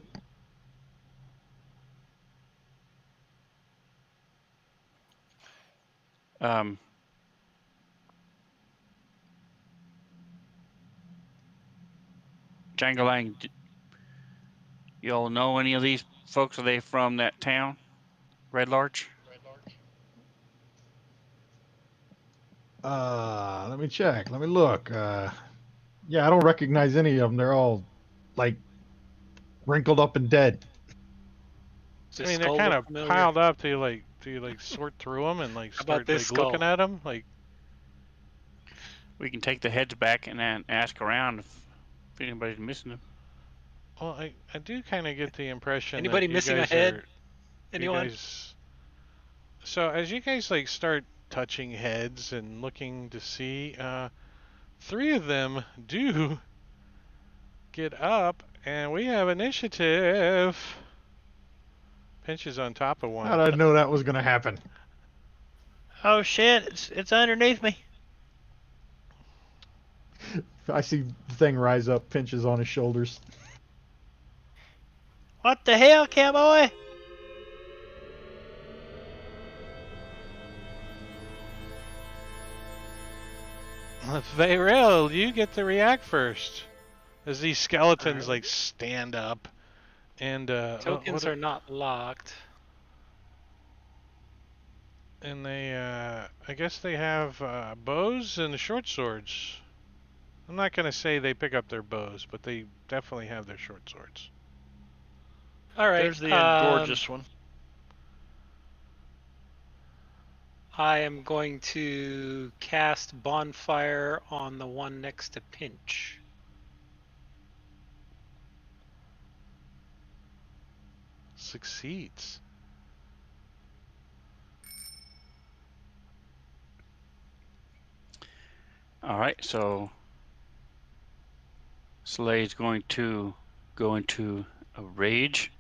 Jangalang, you all know any of these folks? Are they from that town, Red Larch? Let me check. Let me look. Yeah, I don't recognize any of them. They're all like wrinkled up and dead. Does I this mean, they're skull kind look of familiar? piled up. Do you like sort through them and like How about start this like skull? looking at them? Like, We can take the heads back and then ask around if anybody's missing them. well, I do kind of get the impression Anybody that missing you a guys head? are, Anyone? You guys, so as you guys like start touching heads and looking to see, 3 of them do get up, and we have initiative. Pinch is on top of How one. did I know that was going to happen? Oh shit! It's underneath me. I see the thing rise up, pinches on his shoulders. What the hell, cowboy? Veyrail, you get to react first. As these skeletons Alright. like stand up, and Tokens are not locked. and they I guess they have bows and short swords. I'm not gonna say they pick up their bows, but they definitely have their short swords. All right. There's the gorgeous one. I am going to cast Bonfire on the one next to Pinch. Succeeds. All right, so Slade's going to go into a rage.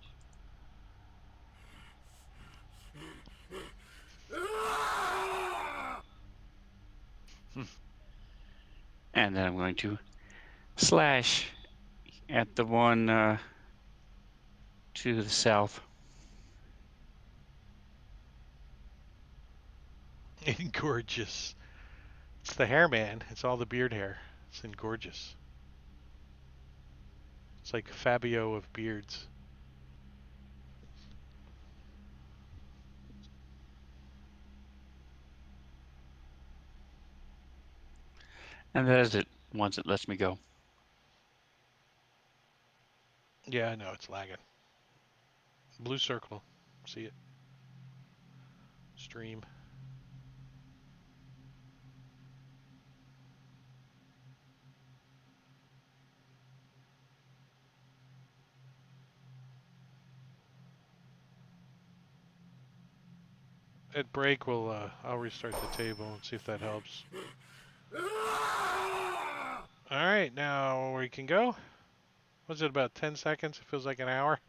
And then I'm going to slash at the one to the south. Gorgeous. It's the hair man. It's all the beard hair. It's in gorgeous. It's like Fabio of beards. And that is it once it lets me go. Yeah, I know it's lagging. Blue circle. See it? Stream. At break, I'll restart the table and see if that helps. All right, now we can go. Was it about 10 seconds? It feels like an hour.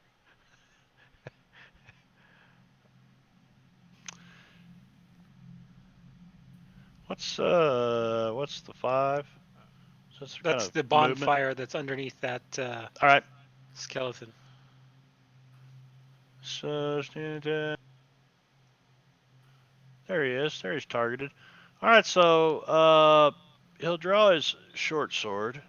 What's the 5? So that's That's kind of the movement. bonfire that's underneath that All right. skeleton. So there he is. There he's targeted. All right. So he'll draw his short sword.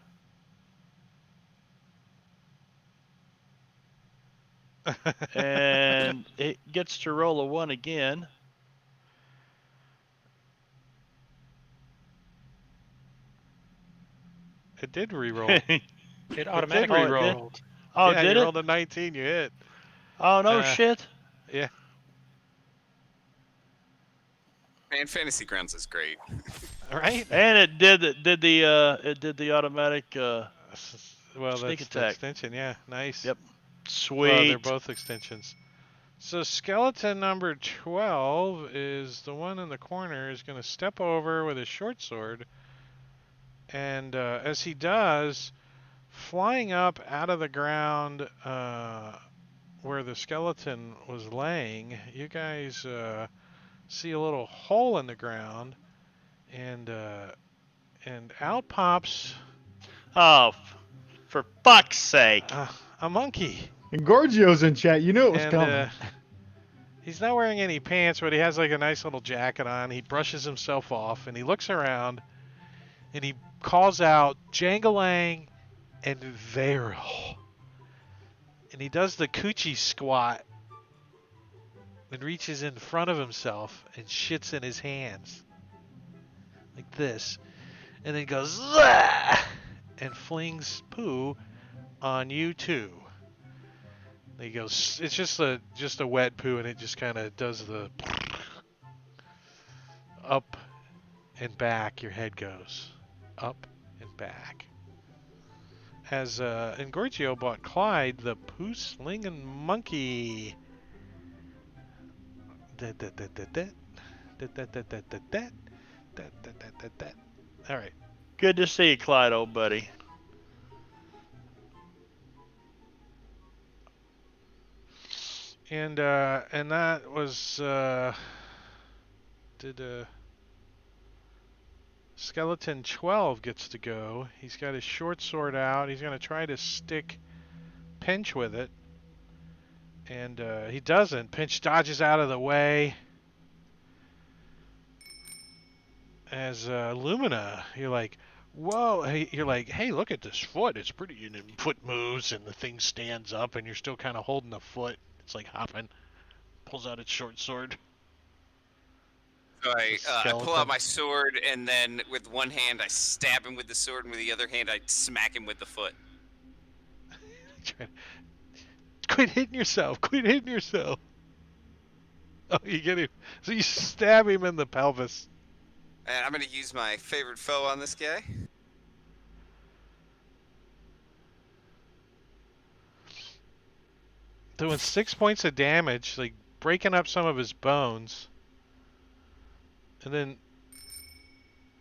And it gets to roll a 1 again. It did re-roll. It automatically re-roll. re-rolled. Oh, Yeah, did you it? rolled a 19, you hit. Oh, no shit. Yeah. Man, Fantasy Grounds is great. All right. And it did the automatic Well, sneak that's the attack. extension. Yeah, nice. Yep. Sweet. Well, they're both extensions. So skeleton number 12 is the one in the corner is going to step over with his short sword. And as he does, flying up out of the ground where the skeleton was laying, you guys see a little hole in the ground. And out pops Oh, for fuck's sake. a monkey. And Gorgio's in chat. You knew it was And coming. he's not wearing any pants, but he has like a nice little jacket on. He brushes himself off and he looks around and he calls out Jangalang and Varil. And he does the coochie squat and reaches in front of himself and shits in his hands. Like this. And then goes Zah! And flings poo on you too. He goes, it's just a wet poo, and it just kind of does the up and back. Your head goes up and back. As Engorgio bought Clyde the poo slinging monkey. All right. Good to see you, Clyde, old buddy. And that was Skeleton 12 gets to go. He's got his short sword out. He's going to try to stick Pinch with it. And he doesn't. Pinch dodges out of the way. As Lumina, you're like, whoa. You're like, hey, look at this foot. It's pretty. And the foot moves and the thing stands up and you're still kind of holding the foot. It's like hopping. Pulls out its short sword. So I pull skeleton. out my sword, and then with one hand I stab him with the sword, and with the other hand I smack him with the foot. Quit hitting yourself. Quit hitting yourself. Oh, you get him. So you stab him in the pelvis. And I'm going to use my favorite foe on this guy. Doing 6 points of damage, like breaking up some of his bones. And then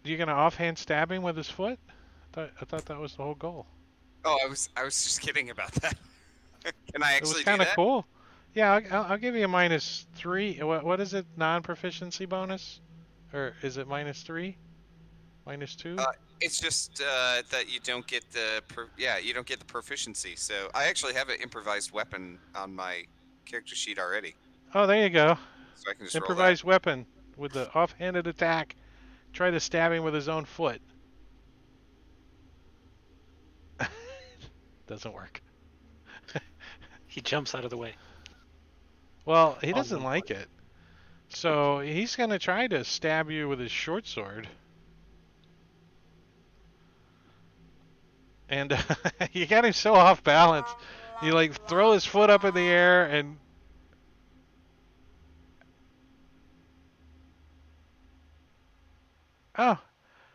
you're going to offhand stab him with his foot? I thought that was the whole goal. Oh, I was just kidding about that. Can I It was actually do kind of that? cool. Yeah, I'll give you a -3. What is it? Non-proficiency bonus? Or is it -3? -2? It's just that you don't get the you don't get the proficiency. So I actually have an improvised weapon on my character sheet already, Oh, there you go. so I can just Improvised weapon with the offhanded attack. Try to stab him with his own foot. Doesn't work. He jumps out of the way. Well, he On doesn't one like it. So he's going to try to stab you with his short sword. And you got him so off balance. You like throw his foot up in the air and oh,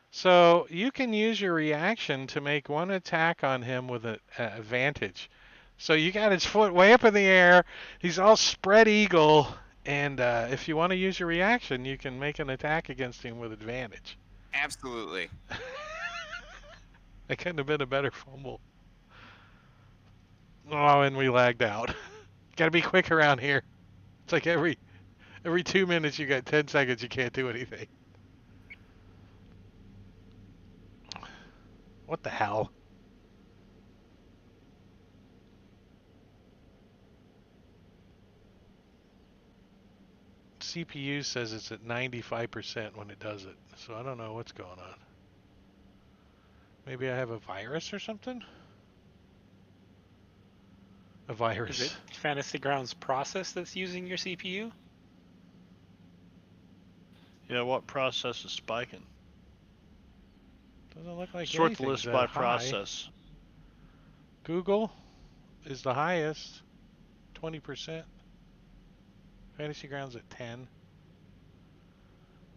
so you can use your reaction to make one attack on him with an advantage. So you got his foot way up in the air. He's all spread eagle. And if you want to use your reaction, you can make an attack against him with advantage. Absolutely. That couldn't have been a better fumble. Oh, and we lagged out. Gotta be quick around here. It's like every 2 minutes you got 10 seconds you can't do anything. What the hell? CPU says it's at 95% when it does it, so I don't know what's going on. Maybe I have a virus or something? A virus. Is it Fantasy Grounds process that's using your CPU? Yeah, what process is spiking? Doesn't look like Sort the anything's list by that high. process. Google is the highest, 20%. Fantasy Grounds at 10.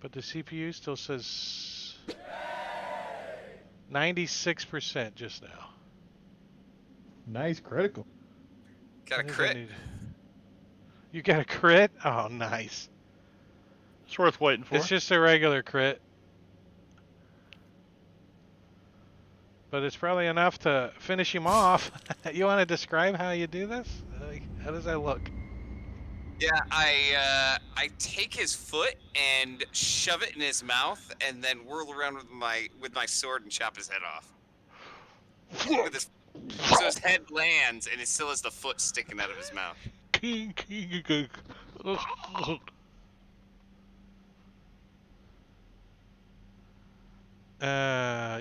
But the CPU still says 96% just now. Nice critical. Got a What does that crit. need? You got a crit? Oh, nice. It's worth waiting for. It's just a regular crit. But it's probably enough to finish him off. You want to describe how you do this? Like, how does that look? Yeah, I take his foot and shove it in his mouth, and then whirl around with my sword and chop his head off. So his head lands, and it still has the foot sticking out of his mouth.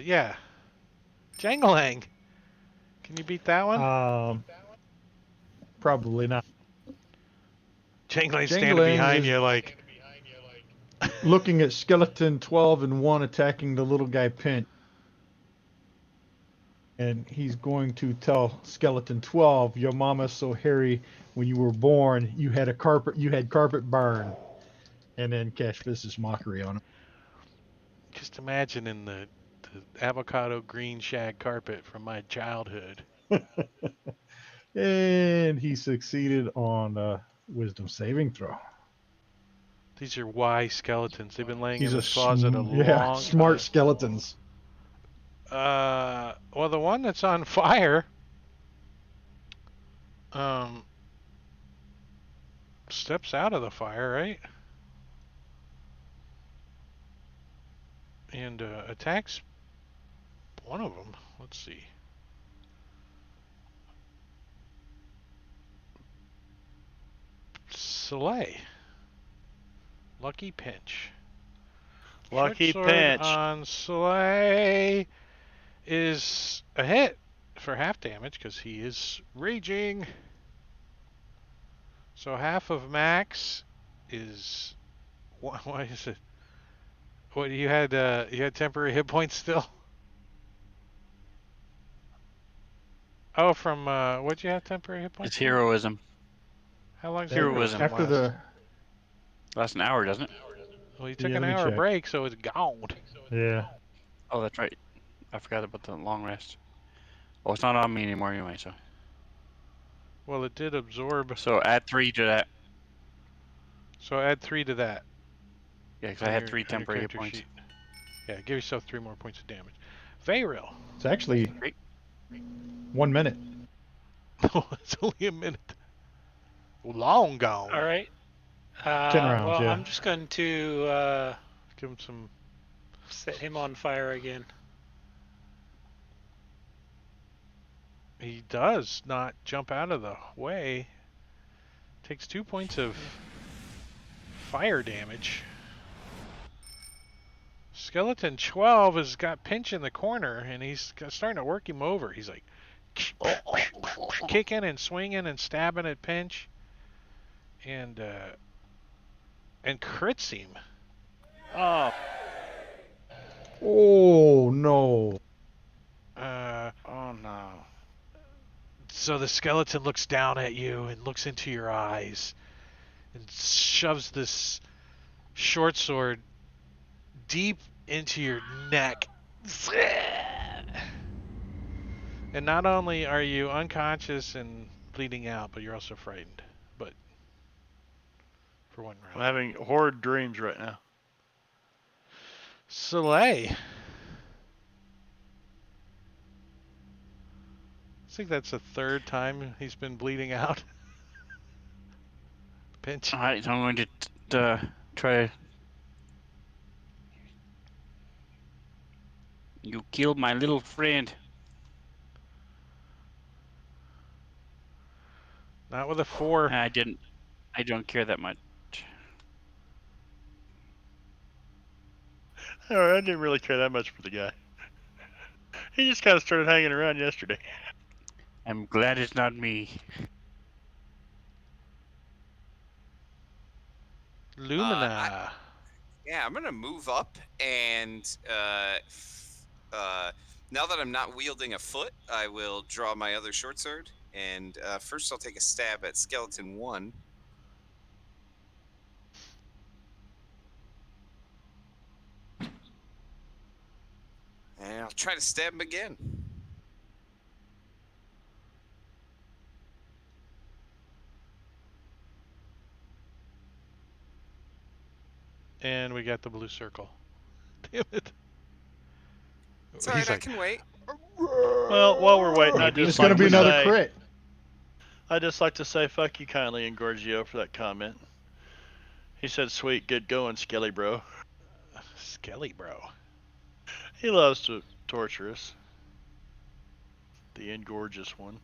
Yeah. Jangling. Can you beat that one? Probably not. Jangling's standing Jangling behind is- you like... Looking at Skeleton 12 and 1 attacking the little guy Pinch. And he's going to tell Skeleton 12, your mama's so hairy when you were born, you had carpet burn. And then cash vicious mockery on him. Just imagining the avocado green shag carpet from my childhood. And he succeeded on a wisdom saving throw. These are wise skeletons. They've been laying He's in this closet a long smart time. skeletons. Well, the one that's on fire, steps out of the fire, right? And attacks one of them. Let's see. Soleil. Lucky pinch. Lucky Short sword pinch. on Soleil is a hit for half damage because he is raging. So half of max is why is it? What you had temporary hit points still? Oh, from what'd you have temporary hit points? It's from? heroism. How long does Heroism. After last? the Lasts an hour, doesn't it? Well, you took Yeah, an let me hour check. break, so it's gone. yeah, Oh, that's right. I forgot about the long rest. Oh, it's not on me anymore anyway. Well, it did absorb. So add 3 to that. So add 3 to that. Yeah, because I had 3 on your temporary hit character points. sheet. Yeah, give yourself 3 more points of damage. Veyril. it's actually Great. 1 minute. It's only a minute. Long gone. All right. 10 rounds, Well, yeah. I'm just going to Give him some. set him on fire again. He does not jump out of the way. Takes 2 points of fire damage. Skeleton 12 has got Pinch in the corner, and he's starting to work him over. He's like kicking and swinging and stabbing at Pinch, and crits him. Oh, Oh no. oh no. So the skeleton looks down at you and looks into your eyes and shoves this short sword deep into your neck. And not only are you unconscious and bleeding out, but you're also frightened. But for 1 round. I'm having horrid dreams right now. Soleil. I think that's the 3rd time he's been bleeding out. Pinch. All right, so I'm going to try. You killed my little friend. Not with a 4. I didn't. I don't care that much. Alright, I didn't really care that much for the guy. He just kind of started hanging around yesterday. I'm glad it's not me. Lumina. Yeah, I'm gonna move up and now that I'm not wielding a foot, I will draw my other short sword. And first, I'll take a stab at Skeleton 1. And I'll try to stab him again. And we got the blue circle. Damn it. It's alright, He's I like, can wait. Well, while we're waiting, I'd It's just gonna like be to another say, crit. I'd just like to say fuck you kindly, Engorgio, for that comment. He said, "Sweet, good going, Skelly bro." Skelly, bro. He loves to torture us. The Engorgeous one.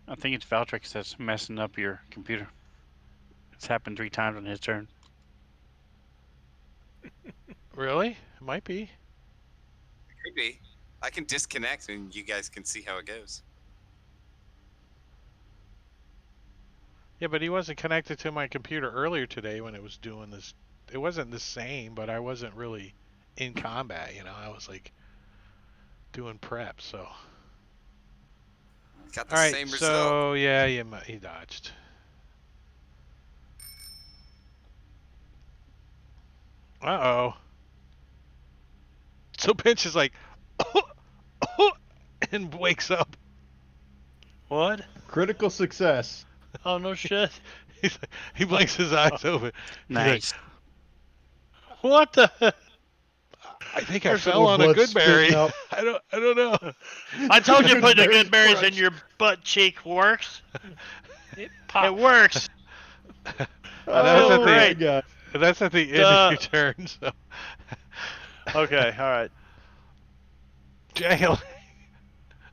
I think it's Valtrix that's messing up your computer. It's happened 3 times on his turn. Really? It might be. Could be. I can disconnect and you guys can see how it goes. Yeah, but he wasn't connected to my computer earlier today when it was doing this. It wasn't the same, but I wasn't really in combat, you know. I was like doing prep, so. Got the All right, same result. so yeah, he dodged. Uh-oh. So Pinch is like, and wakes up. What? Critical success. Oh, no shit. He blinks his eyes open. He's like, Nice. What the? I think I There's a fell little on a blood good berry. spitting out. I don't know. I told you There's putting the berries good berries in crushed. your butt cheek works. It It popped. works. That's Feels at Oh my the great. god. that's at the end of Duh. your turn. So, Okay, all right. Jail.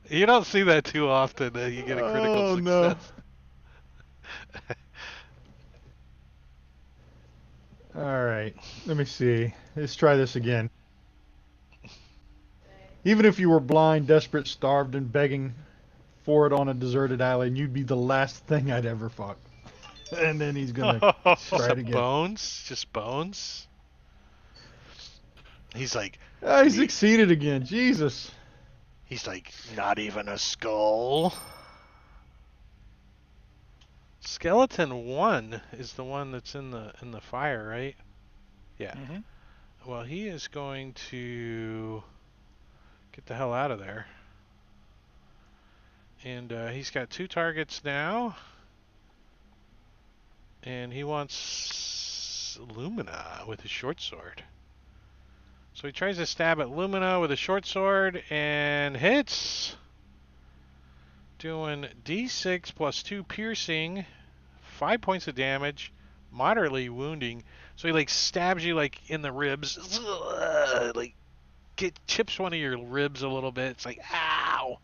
You don't see that too often. You get a critical Oh no. success. All right. Let me see. Let's try this again. Even if you were blind, desperate, starved, and begging for it on a deserted island, you'd be the last thing I'd ever fuck. And then he's gonna It's just try a it again. bones, just bones. He's like, Oh, he "Ne- succeeded again. Jesus. he's like, not even a skull. Skeleton 1 is the one that's in the fire, right? Yeah. Mhm. Well, he is going to get the hell out of there. And he's got 2 targets now. And he wants Lumina with his short sword. So he tries to stab at Lumina with a short sword and hits. Doing d6 plus 2 piercing, 5 points of damage, moderately wounding. So he like stabs you like in the ribs, like chips one of your ribs a little bit. It's like ow.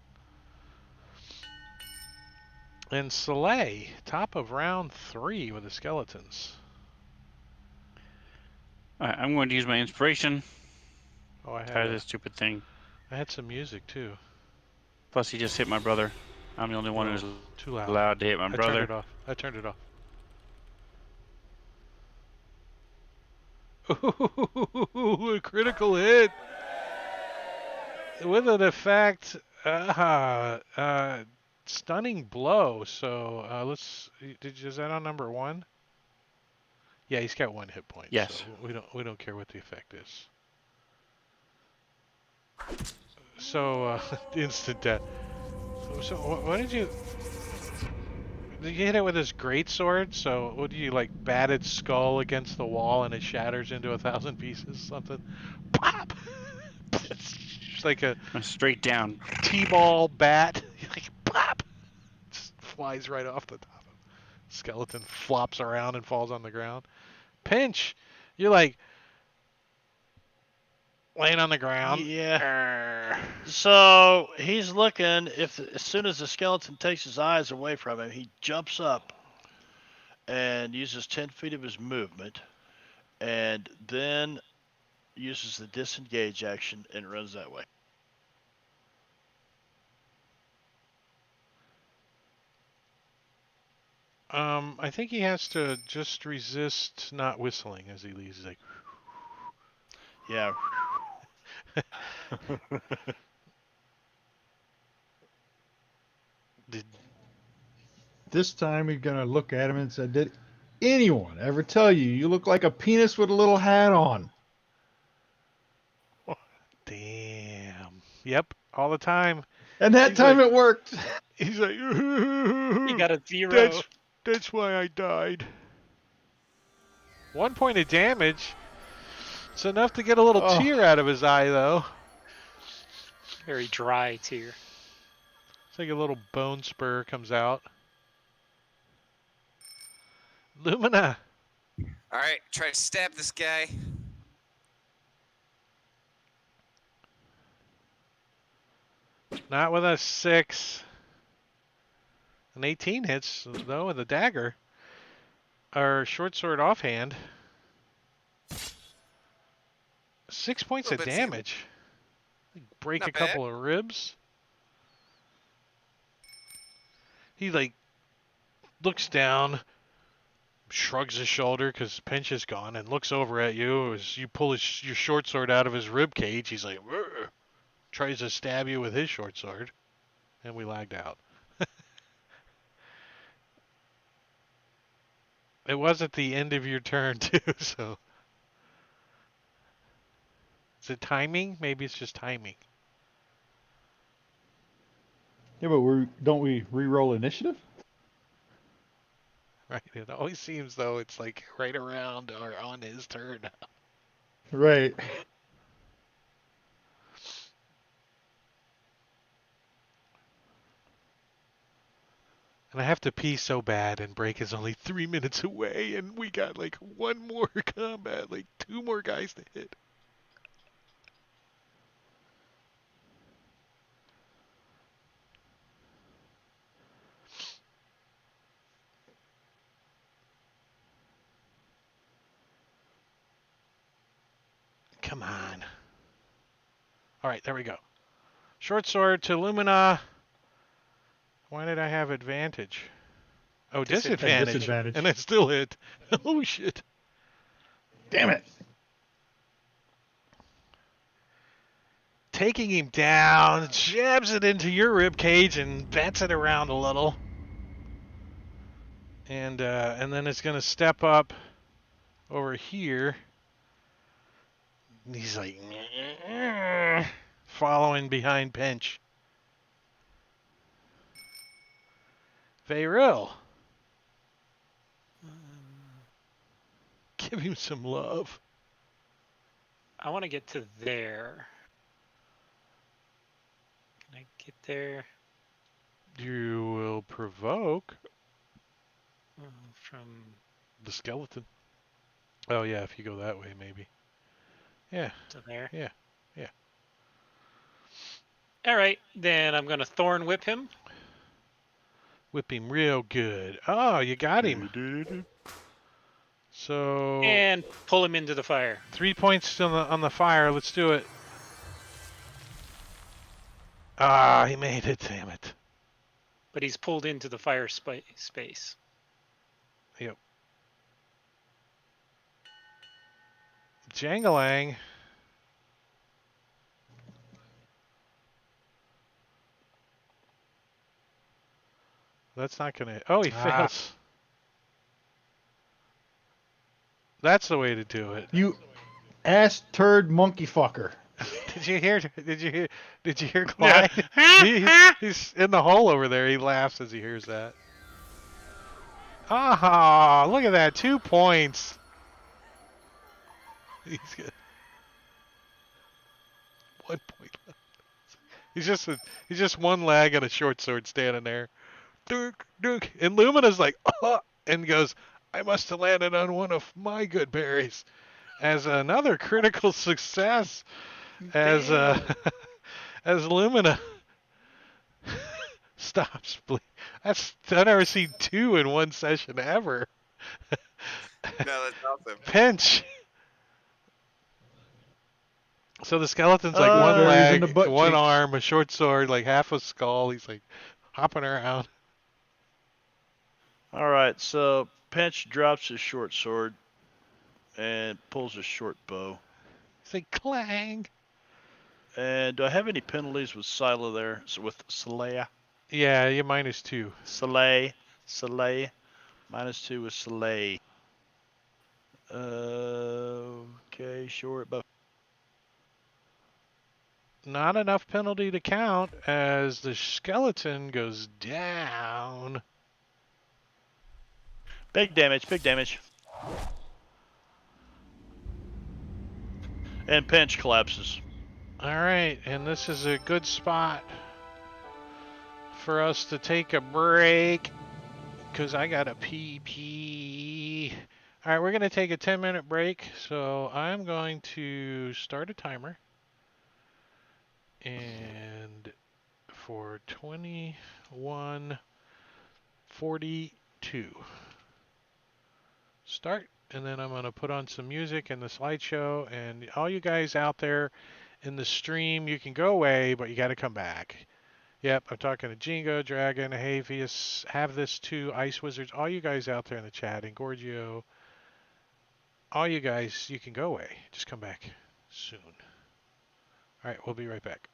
And Soleil, top of round 3 with the skeletons. All right, I'm going to use my inspiration. Oh, Tired of this stupid thing. I had some music too. Plus, he just hit my brother. I'm the only one Whoa, who's too loud. allowed to hit my I turned brother. it off. I turned it off. Ooh, a critical hit with an effect. Stunning blow. So let's. Is that on number 1? Yeah, he's got 1 hit point. So Yes. we don't care what the effect is. So instant death. So what did you? Did you hit it with his great sword? So what do you like? Bat its skull against the wall and it shatters into 1,000 pieces. Something. Pop. It's like a Straight down. T-ball bat. Like pop. Just flies right off the top of him. Skeleton flops around and falls on the ground. Pinch. You're like laying on the ground. Yeah. Arr. So he's looking. As soon as the skeleton takes his eyes away from him, he jumps up and uses 10 feet of his movement, and then uses the disengage action and runs that way. I think he has to just resist not whistling as he leaves. He's like, Yeah. did This time he's gonna look at him and say, "Did anyone ever tell you you look like a penis with a little hat on?" damn. Yep, all the time. And that He's time like, it worked. he's like, He got a 0. that's why I died. 1 point of damage. It's enough to get a little Oh, tear out of his eye, though. Very dry tear. It's like a little bone spur comes out. Lumina. All right, try to stab this guy. Not with a 6. An 18 hits, though, with a dagger. Or short sword offhand. 6 points of Little bit damage. Break Not a bad. couple of ribs. He, like, looks down, shrugs his shoulder because Pinch is gone, and looks over at you as you pull your short sword out of his rib cage. He's like, "Rrr." Tries to stab you with his short sword, and we lagged out. It was at the end of your turn too, so is it timing? Maybe it's just timing. yeah, but don't we re-roll initiative? Right? It always seems though it's like right around or on his turn. Right. And I have to pee so bad, and break is only 3 minutes away, and we got like one more combat, like 2 more guys to hit. Come on. All right, there we go. Short sword to Lumina. Why did I have advantage? Oh, Disadvantage. disadvantage. And I still hit. Oh, shit. Damn it. Taking him down, jabs it into your rib cage and bats it around a little. And then it's going to step up over here. And he's like following behind Pinch. Veyril. Give him some love. I want to get to there. Can I get there? You will provoke From the skeleton. Oh, yeah, if you go that way, maybe. Yeah. to there? Yeah. All right, then I'm going to Thorn Whip him. Whip him real good. Oh, you got him. So And pull him into the fire. 3 points on the fire. Let's do it. Ah, he made it. Damn it. But he's pulled into the fire space. Yep. Jangalang. That's not gonna. Oh, he fails. That's the way to do it. You ass turd monkey fucker. Did you hear? Did you hear Clyde? He's in the hole over there. He laughs as he hears that. Ah, look at that! 2 points. He's good. 1 point left. He's just one leg and a short sword standing there. Dunk, dunk. And Lumina's like, oh, and goes, I must have landed on one of my good berries. As another critical success, as as Lumina stops. I've never seen 2 in one session ever. No, that's awesome. Pinch. So the skeleton's like one Berries in leg, the butt one cheeks. arm, a short sword, like half a skull. He's like hopping around. All right, so Pinch drops his short sword and pulls his short bow. He's like clang. And do I have any penalties with Scylla there? So with Saleya? Yeah, you -2. Soleil. -2 with Soleil. Okay, short bow. Not enough penalty to count as the skeleton goes down. Big damage. And Pinch collapses. All right, and this is a good spot for us to take a break because I got a pee. All right, we're going to take a 10-minute break, so I'm going to start a timer. And for 21:42, start. And then I'm going to put on some music and the slideshow. And all you guys out there in the stream, you can go away, but you got to come back. Yep, I'm talking to Jingo, Dragon, Havius, Have This Too, Ice Wizards, all you guys out there in the chat, and Gorgio. All you guys, you can go away. Just come back soon. All right, we'll be right back.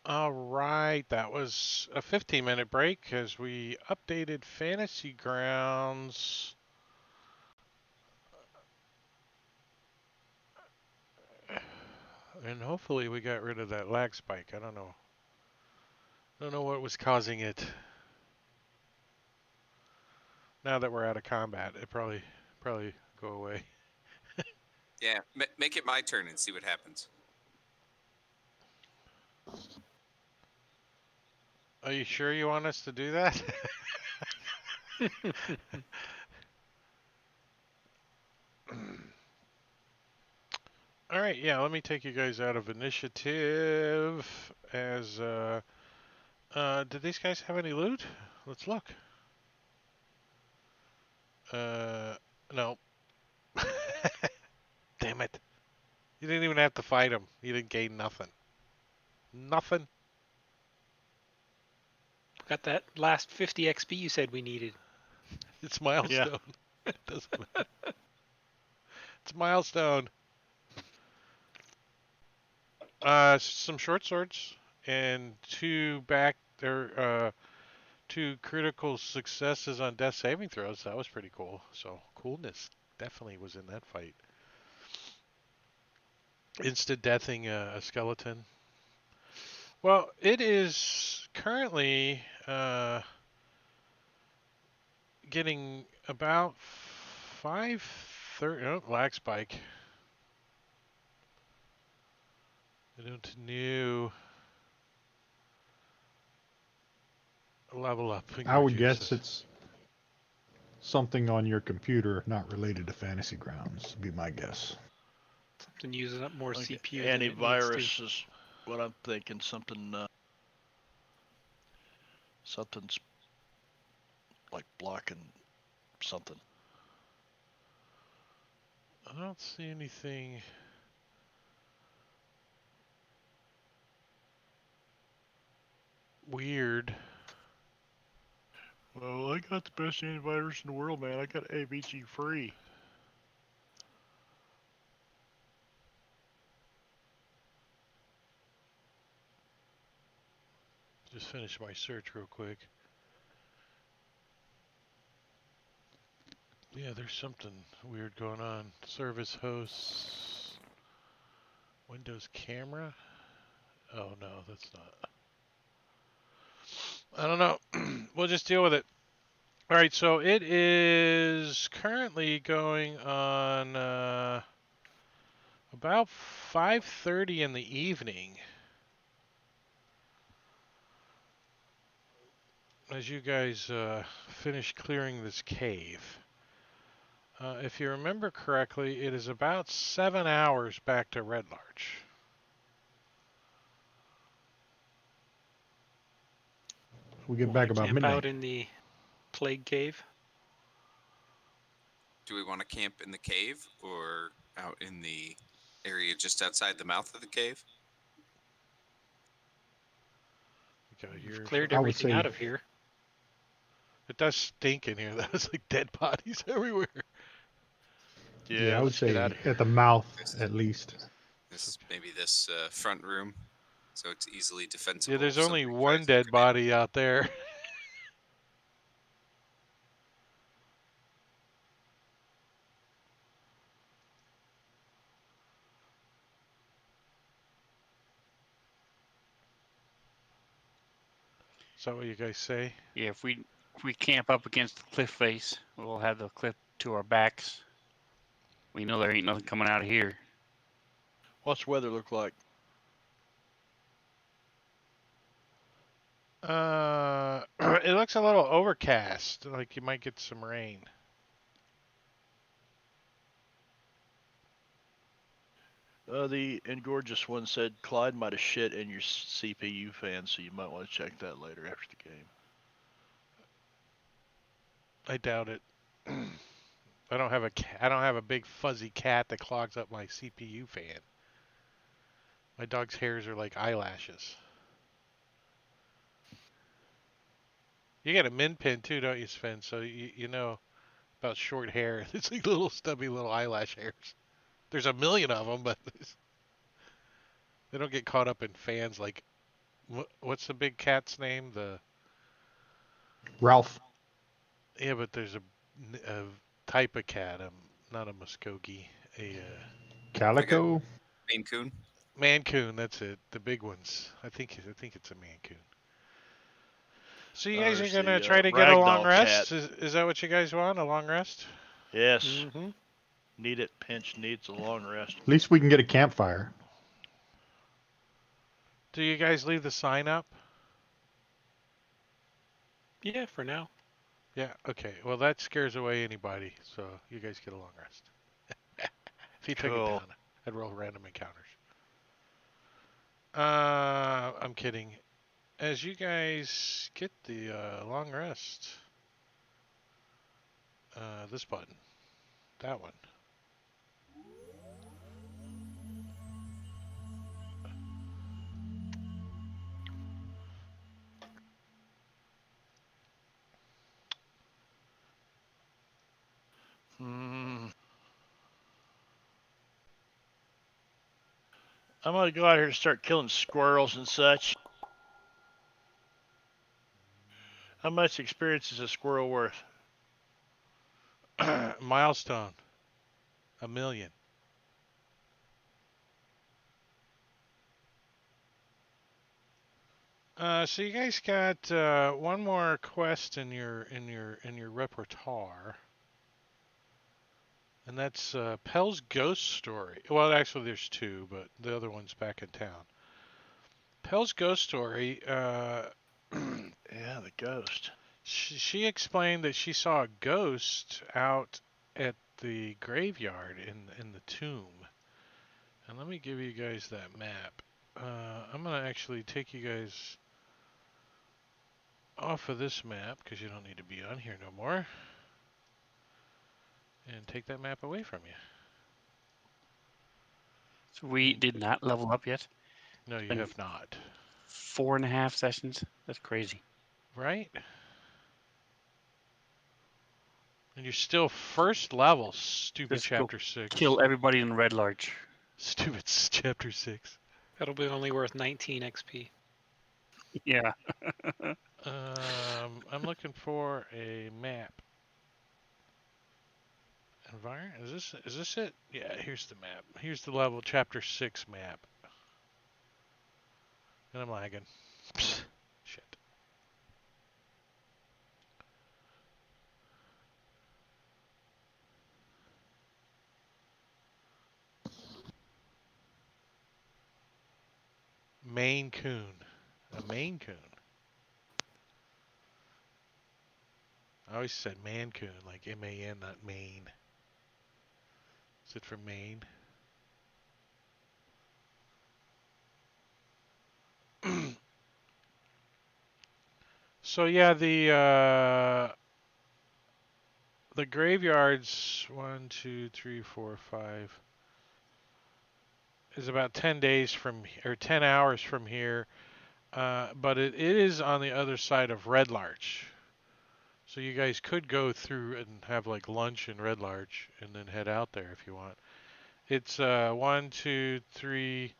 All right, that was a 15-minute break as we updated Fantasy Grounds. And hopefully we got rid of that lag spike. I don't know. Don't know what was causing it. Now that we're out of combat, it probably go away. Yeah, make it my turn and see what happens. Are you sure you want us to do that? All right, yeah, let me take you guys out of initiative as did these guys have any loot? Let's look. No. Damn it. You didn't even have to fight him. You didn't gain nothing. Nothing. Got that last 50 XP you said we needed. It's milestone. It doesn't matter. It's milestone. Some short swords and two critical successes on death saving throws. That was pretty cool. So coolness definitely was in that fight. Instant deathing a skeleton. Well, it is currently getting about 5:30. Oh, lag spike. Into new level up. I would guess it's something on your computer not related to Fantasy Grounds, would be my guess. Something using up more Like CPU than it needs to. antivirus is what I'm thinking. Something's like blocking something. I don't see anything. Weird. Well, I got the best antivirus in the world, man. I got AVG free. Just finish my search real quick. Yeah, there's something weird going on. Service hosts. Windows camera. Oh no, that's not. I don't know. We'll just deal with it. All right, so it is currently going on about 5:30 in the evening. As you guys finish clearing this cave. If you remember correctly, it is about 7 hours back to Red Larch. We get back about Camp midnight. out in the plague cave. Do we want to camp in the cave or out in the area just outside the mouth of the cave? We've cleared I would everything say- out of here. It does stink in here. There's like dead bodies everywhere. Yeah, I would let's get say out of here. at the mouth at least. This front room, so it's easily defensible. Yeah, there's if only somebody one tries to dead come in. body out there. Is that what you guys say? Yeah, if we camp up against the cliff face, we'll have the cliff to our backs. We know there ain't nothing coming out of here. What's the weather look like? It looks a little overcast, like you might get some rain. The Ingorgeous one said Clyde might have shit in your CPU fan, so you might want to check that later after the game. I doubt it. I don't have a big fuzzy cat that clogs up my CPU fan. My dog's hairs are like eyelashes. You get a min pin too, don't you, Sven? So you know about short hair. It's like little stubby little eyelash hairs. There's a million of them, but they don't get caught up in fans like What's the big cat's name? Ralph. Yeah, but there's a type of cat. Not a Muskogee. Calico. Maine Coon. Mancoon. That's it. The big ones. I think it's a Mancoon. So you guys are There's gonna the try to get a long ragdoll cat. rest? Is that what you guys want? A long rest? Yes. Mm-hmm. Need it. Pinch needs a long rest. At least we can get a campfire. Do you guys leave the sign up? Yeah, for now. Yeah. Okay. Well, that scares away anybody. So you guys get a long rest. If you took it Cool. down, I'd roll random encounters. I'm kidding. As you guys get the long rest, this button, that one. I'm gonna go out here and start killing squirrels and such. How much experience is a squirrel worth? Milestone, 1,000,000. So you guys got one more quest in your repertoire, and that's Pell's ghost story. Well, actually, there's two, but the other one's back in town. Pell's ghost story. Yeah, the ghost. She explained that she saw a ghost out at the graveyard in the tomb. And let me give you guys that map. I'm gonna actually take you guys off of this map because you don't need to be on here no more, and take that map away from you. So we did not level up yet. No, you been have not. 4.5 sessions. That's crazy. Right? And you're still first level, stupid Just go chapter 6. kill everybody in Red Larch. Stupid chapter 6. That'll be only worth 19 XP. Yeah. I'm looking for a map. Environment? Is this it? Yeah, here's the map. Here's the level chapter 6 map. And I'm lagging. Psst. Shit. Maine Coon. A Maine Coon. I always said Mancoon, like M-A-N, not Maine. Is it from Maine? So yeah, the graveyards 1, 2, 3, 4, 5 is about 10 days from or 10 hours from here, but it is on the other side of Red Larch. So you guys could go through and have like lunch in Red Larch and then head out there if you want. It's 1, 2, 3.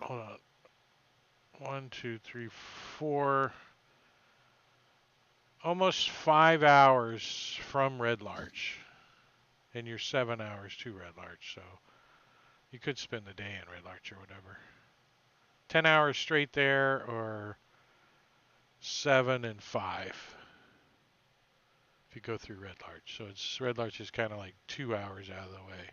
Hold on. 1, 2, 3, 4. Almost 5 hours from Red Larch, and you're 7 hours to Red Larch. So you could spend the day in Red Larch or whatever. 10 hours straight there, or 7 and 5 if you go through Red Larch. So Red Larch is kind of like 2 hours out of the way.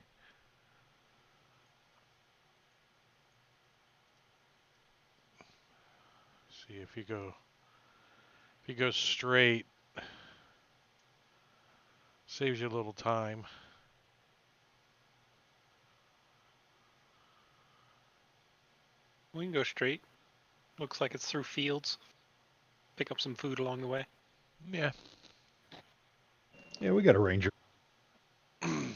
See if you go straight, saves you a little time. We can go straight. Looks like it's through fields. Pick up some food along the way. Yeah. Yeah, we got a ranger. We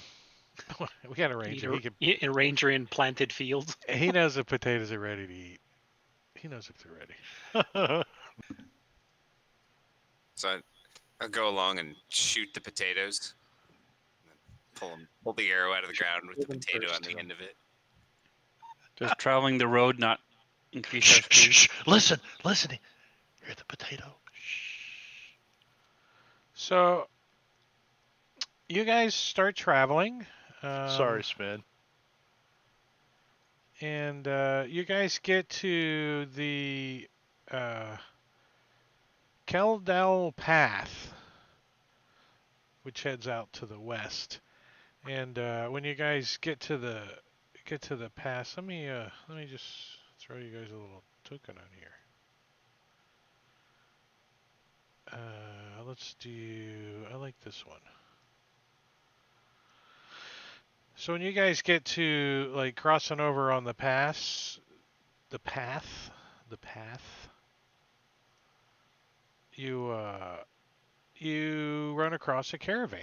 got a ranger. A ranger in planted fields. He knows the potatoes are ready to eat. He knows if they're ready. So I'll go along and shoot the potatoes. Pull the arrow out of the ground with the potato on the end of it. Just traveling the road, not increase our Shh, shh, speed. shh. Listen. Hear the potato. Shh. So you guys start traveling. Sorry, Sven. And you guys get to the uh, Keldell Path, which heads out to the west. And when you guys get to the pass, let me just throw you guys a little token on here. Let's do. I like this one. So when you guys get to like crossing over on the pass, the path, you run across a caravan.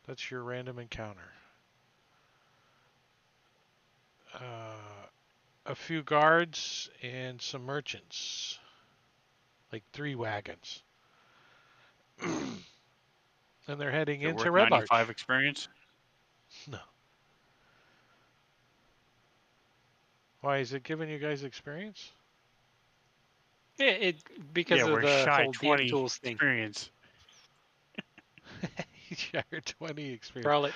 That's your random encounter. A few guards and some merchants, like 3 wagons, and they're heading Is it into worth Red Larch. 95 experience? No. Why is it giving you guys experience? It because Yeah, of we're the shy whole DM 20 tools thing. experience. You share 20 experience. We're all at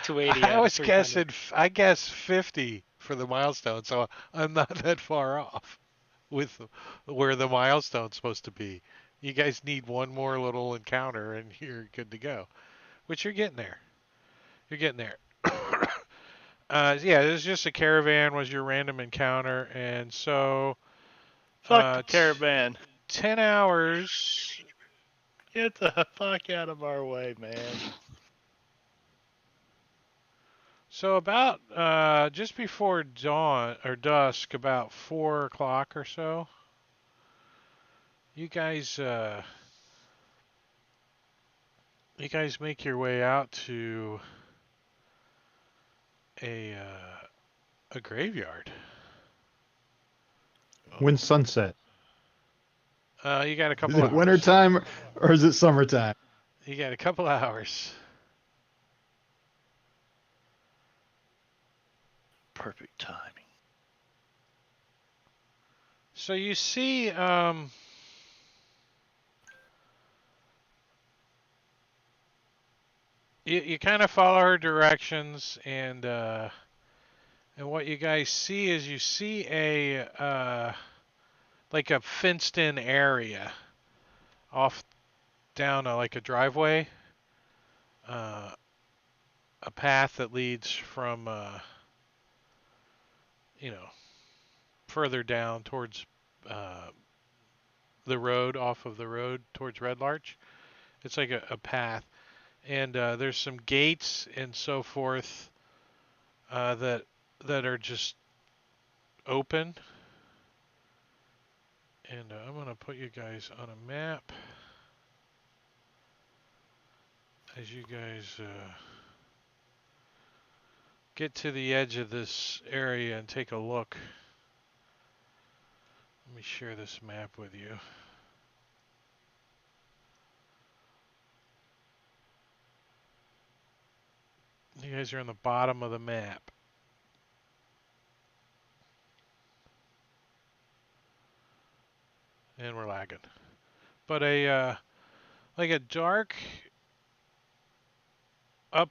280 I out of was 300. guessing. I guess 50 for the milestone, so I'm not that far off with where the milestone's supposed to be. You guys need one more little encounter, and you're good to go. Which you're getting there. You're getting there. Yeah, it was just a caravan was your random encounter, and so Fuck the caravan. 10 hours. Get the fuck out of our way, man. So about just before dawn or dusk, about 4 o'clock or so, you guys make your way out to a graveyard. When sunset? You got a Is couple it hours. wintertime or is it summertime? You got a couple hours. Perfect timing. So you see, you kind of follow her directions, and what you guys see is you see a like a fenced-in area off down like a driveway, uh, a path that leads from you know further down towards uh, the road, off of the road towards Red Larch. It's like a path, and there's some gates and so forth that are just open. And I'm gonna put you guys on a map as you guys get to the edge of this area and take a look. Let me share this map with you. You guys are on the bottom of the map. And we're lagging. But like a dark up.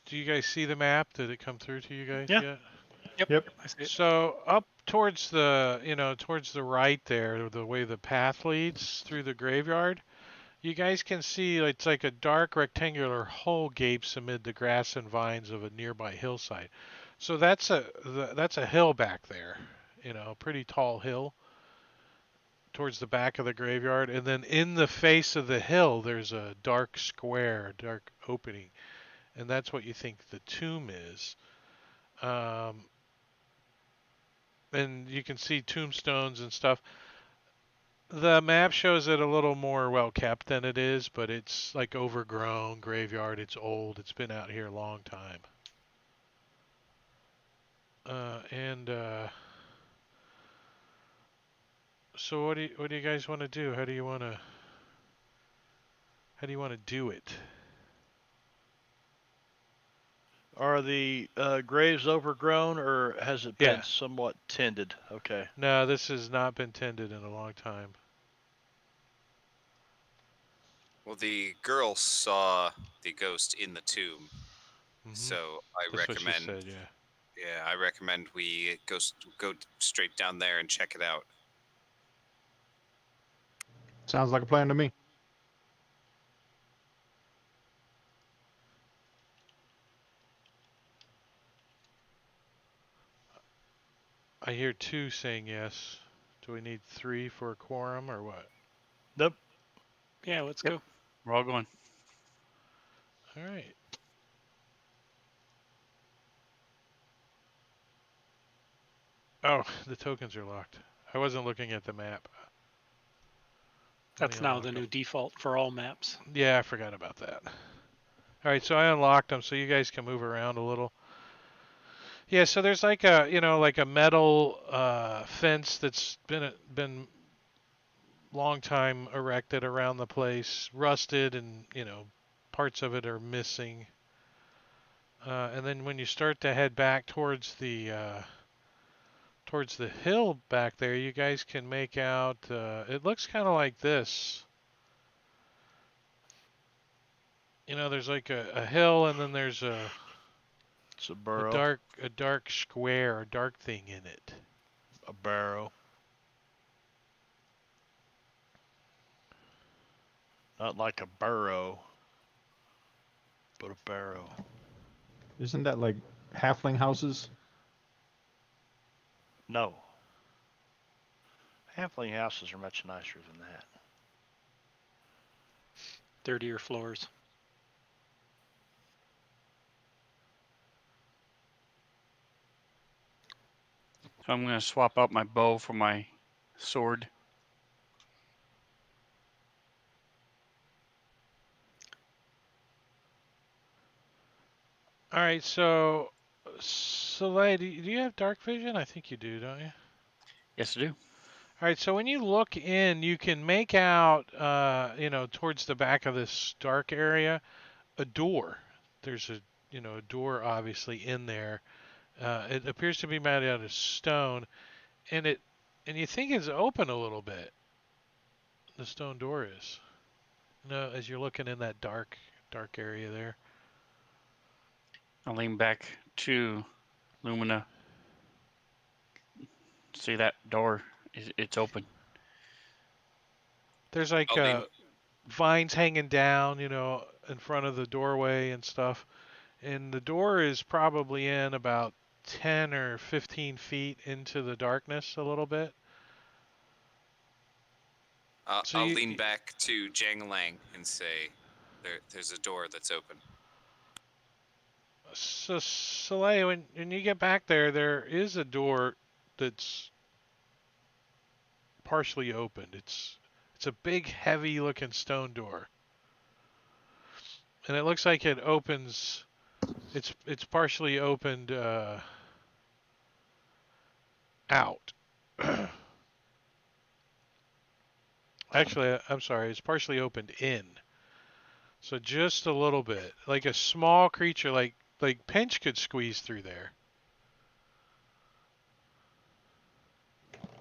Do you guys see the map? Did it come through to you guys Yeah. yet? Yep. I see it. So up towards the towards the right there, the way the path leads through the graveyard, you guys can see it's like a dark rectangular hole gapes amid the grass and vines of a nearby hillside. So that's a hill back there, a pretty tall hill towards the back of the graveyard, and then in the face of the hill there's a dark square, dark opening, and that's what you think the tomb is. Um, and you can see tombstones and stuff. The map shows it a little more well kept than it is, but it's like overgrown graveyard. It's old. It's been out here a long time. And so what do you guys want to do? How do you want to do it? Are the graves overgrown, or has it been Yeah. somewhat tended? Okay. No, this has not been tended in a long time. Well, the girl saw the ghost in the tomb, so I That's what she recommend. said. Yeah. Yeah, I recommend we go straight down there and check it out. Sounds like a plan to me. I hear 2 saying yes. Do we need 3 for a quorum or what? Nope. Yeah, let's Yep. go. We're all going. All right. Oh, the tokens are locked. I wasn't looking at the map. That's now the new default for all maps. Yeah, I forgot about that. All right, so I unlocked them so you guys can move around a little. Yeah, so there's like a, like a metal fence that's been long time erected around the place, rusted, and parts of it are missing. And then when you start to head back towards the hill back there, you guys can make out. It looks kind of like this. There's like a hill, and then there's It's a a burrow. dark square, a dark thing in it. A barrow. Not like a burrow, but a barrow. Isn't that like halfling houses? No. Halfling houses are much nicer than that. Dirtier floors. So I'm going to swap out my bow for my sword. All right, so Soleil, do you have dark vision? I think you do, don't you? Yes, I do. All right, so when you look in, you can make out, towards the back of this dark area, a door. There's a door obviously in there. It appears to be made out of stone, and you think it's open a little bit. The stone door is. As you're looking in that dark area there. I'll lean back to Lumina. See that door? It's open. There's like I'll lean. vines hanging down, in front of the doorway and stuff. And the door is probably in about 10 or 15 feet into the darkness a little bit. So I'll lean back to Jang Lang and say, "There's a door that's open." So Soleil, when you get back there is a door that's partially opened. It's a big, heavy-looking stone door, and it looks like it opens. It's partially opened out. Actually, I'm sorry. It's partially opened in. So just a little bit, like a small creature, like Pinch could squeeze through there.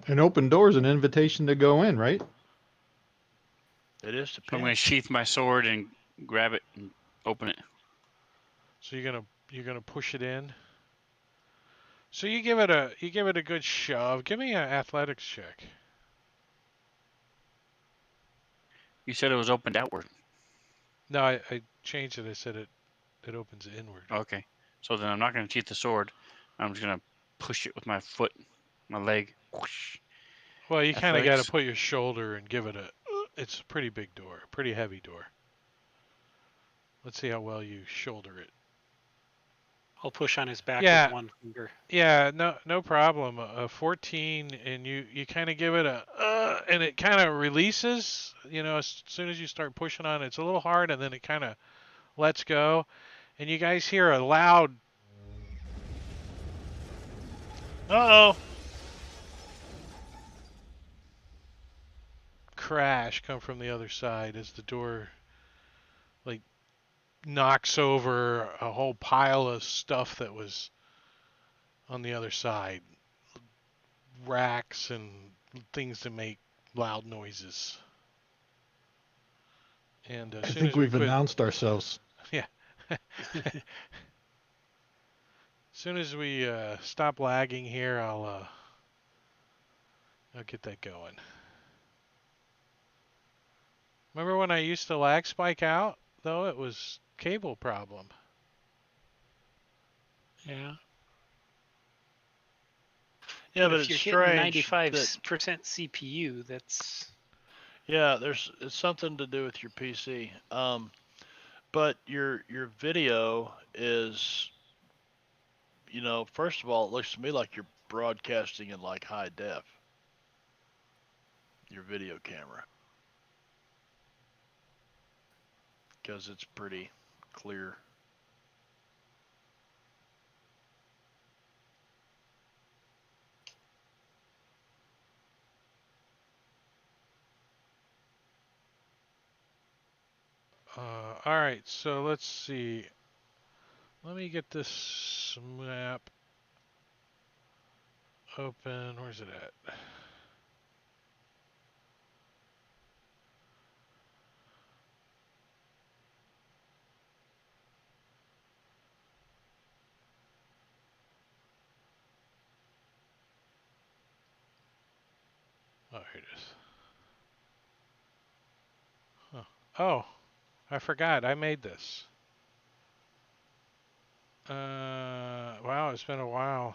An open door is an invitation to go in, right? It is to So I'm going to pinch. sheath my sword and grab it and open it. So you're gonna push it in. So you give it a good shove. Give me an athletics check. You said it was opened outward. No, I changed it. I said it opens inward. Okay. So then I'm not going to sheath the sword. I'm just going to push it with my foot, my leg. Whoosh. Well, you kind of got to Athletics. put your shoulder and give it a. It's a pretty big door, pretty heavy door. Let's see how well you shoulder it. I'll push on his back Yeah. with one finger. Yeah, no problem. A 14, and you kind of give it a, and it kind of releases. As soon as you start pushing on it, it's a little hard, and then it kind of lets go, and you guys hear a loud Uh-oh. crash come from the other side as the door, like, knocks over a whole pile of stuff that was on the other side, racks and things that make loud noises. And as I soon think as we we've quit, announced ourselves. yeah, as soon as we stop lagging here, I'll get that going. Remember when I used to lag spike out? Though it was cable problem. Yeah. Yeah, but if it's you're hitting strange 95% that CPU, that's it's something to do with your PC. But your video is, first of all, it looks to me like you're broadcasting in like high def. Your video camera, because it's pretty clear. All right, so let's see. Let me get this map open. Where's it at? Oh, here it is. Huh. Oh, I forgot. I made this. Wow, it's been a while.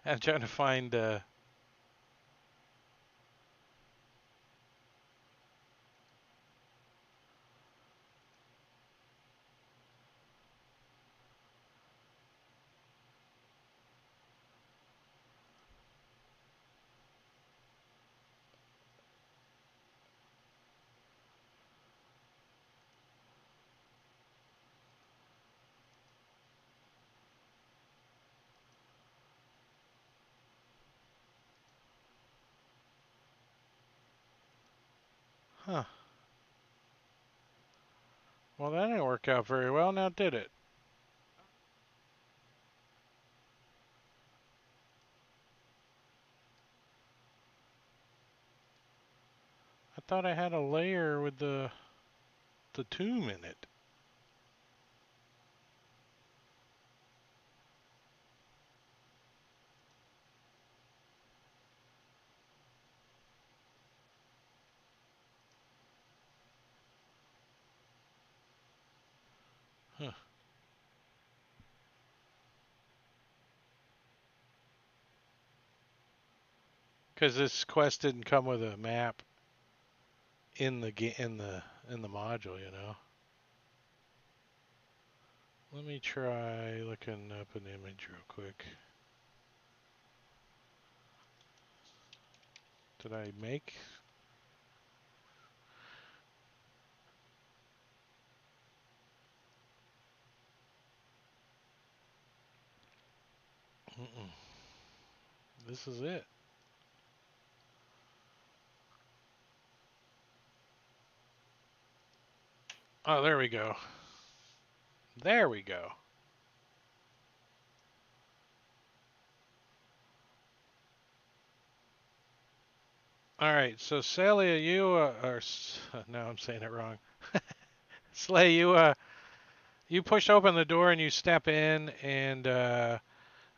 I'm trying to find. Huh. Well, that didn't work out very well, now did it? I thought I had a layer with the tomb in it. Huh. Because this quest didn't come with a map in the module, you know. Let me try looking up an image real quick. Did I make? Mm-mm. This is it. Oh, there we go. There we go. All right, so Celia, you or now I'm saying it wrong. Slay, you push open the door and you step in, and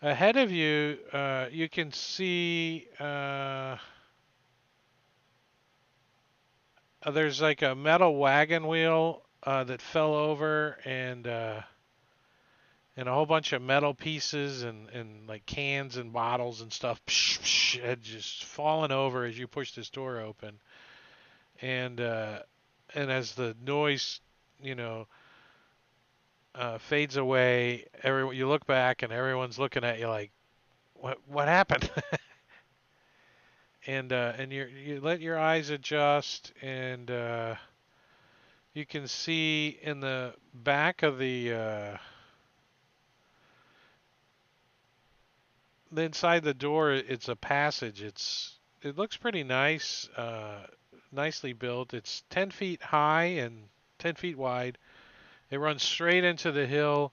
ahead of you, you can see there's like a metal wagon wheel that fell over, and a whole bunch of metal pieces and like cans and bottles and stuff had just fallen over as you push this door open, and as the noise, you know, fades away, you look back and everyone's looking at you like, what happened? And you let your eyes adjust, and you can see in the back of the inside the door, it's a passage. It looks pretty nice, nicely built. It's 10 feet high and 10 feet wide. It runs straight into the hill,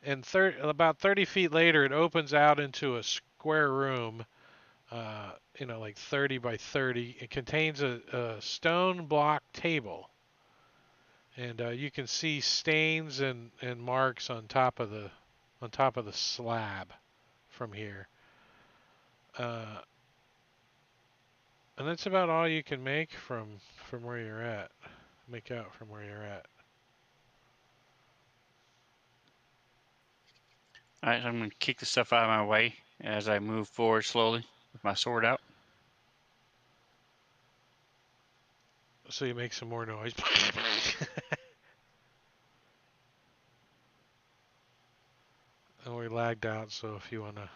and about 30 feet later, it opens out into a square room, like 30 by 30. It contains a stone block table, and you can see stains and marks on top of the slab from here. And that's about all you can make from where you're at. Make out from where you're at. All right, I'm going to kick the stuff out of my way as I move forward slowly with my sword out. So you make some more noise. And we lagged out, so if you want to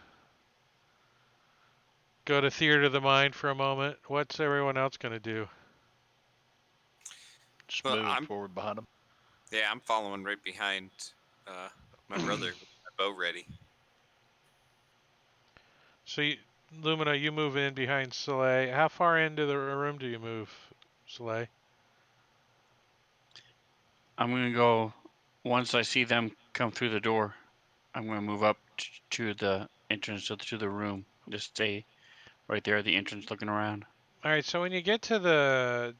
go to Theater of the Mind for a moment, what's everyone else going to do? Just Well, moving forward behind him. Yeah, I'm following right behind my brother with my bow ready. So, Lumina, you move in behind Soleil. How far into the room do you move, Soleil? I'm going to go, once I see them come through the door, I'm going to move up to the entrance to the room. Just stay right there at the entrance looking around. All right, so when you get to the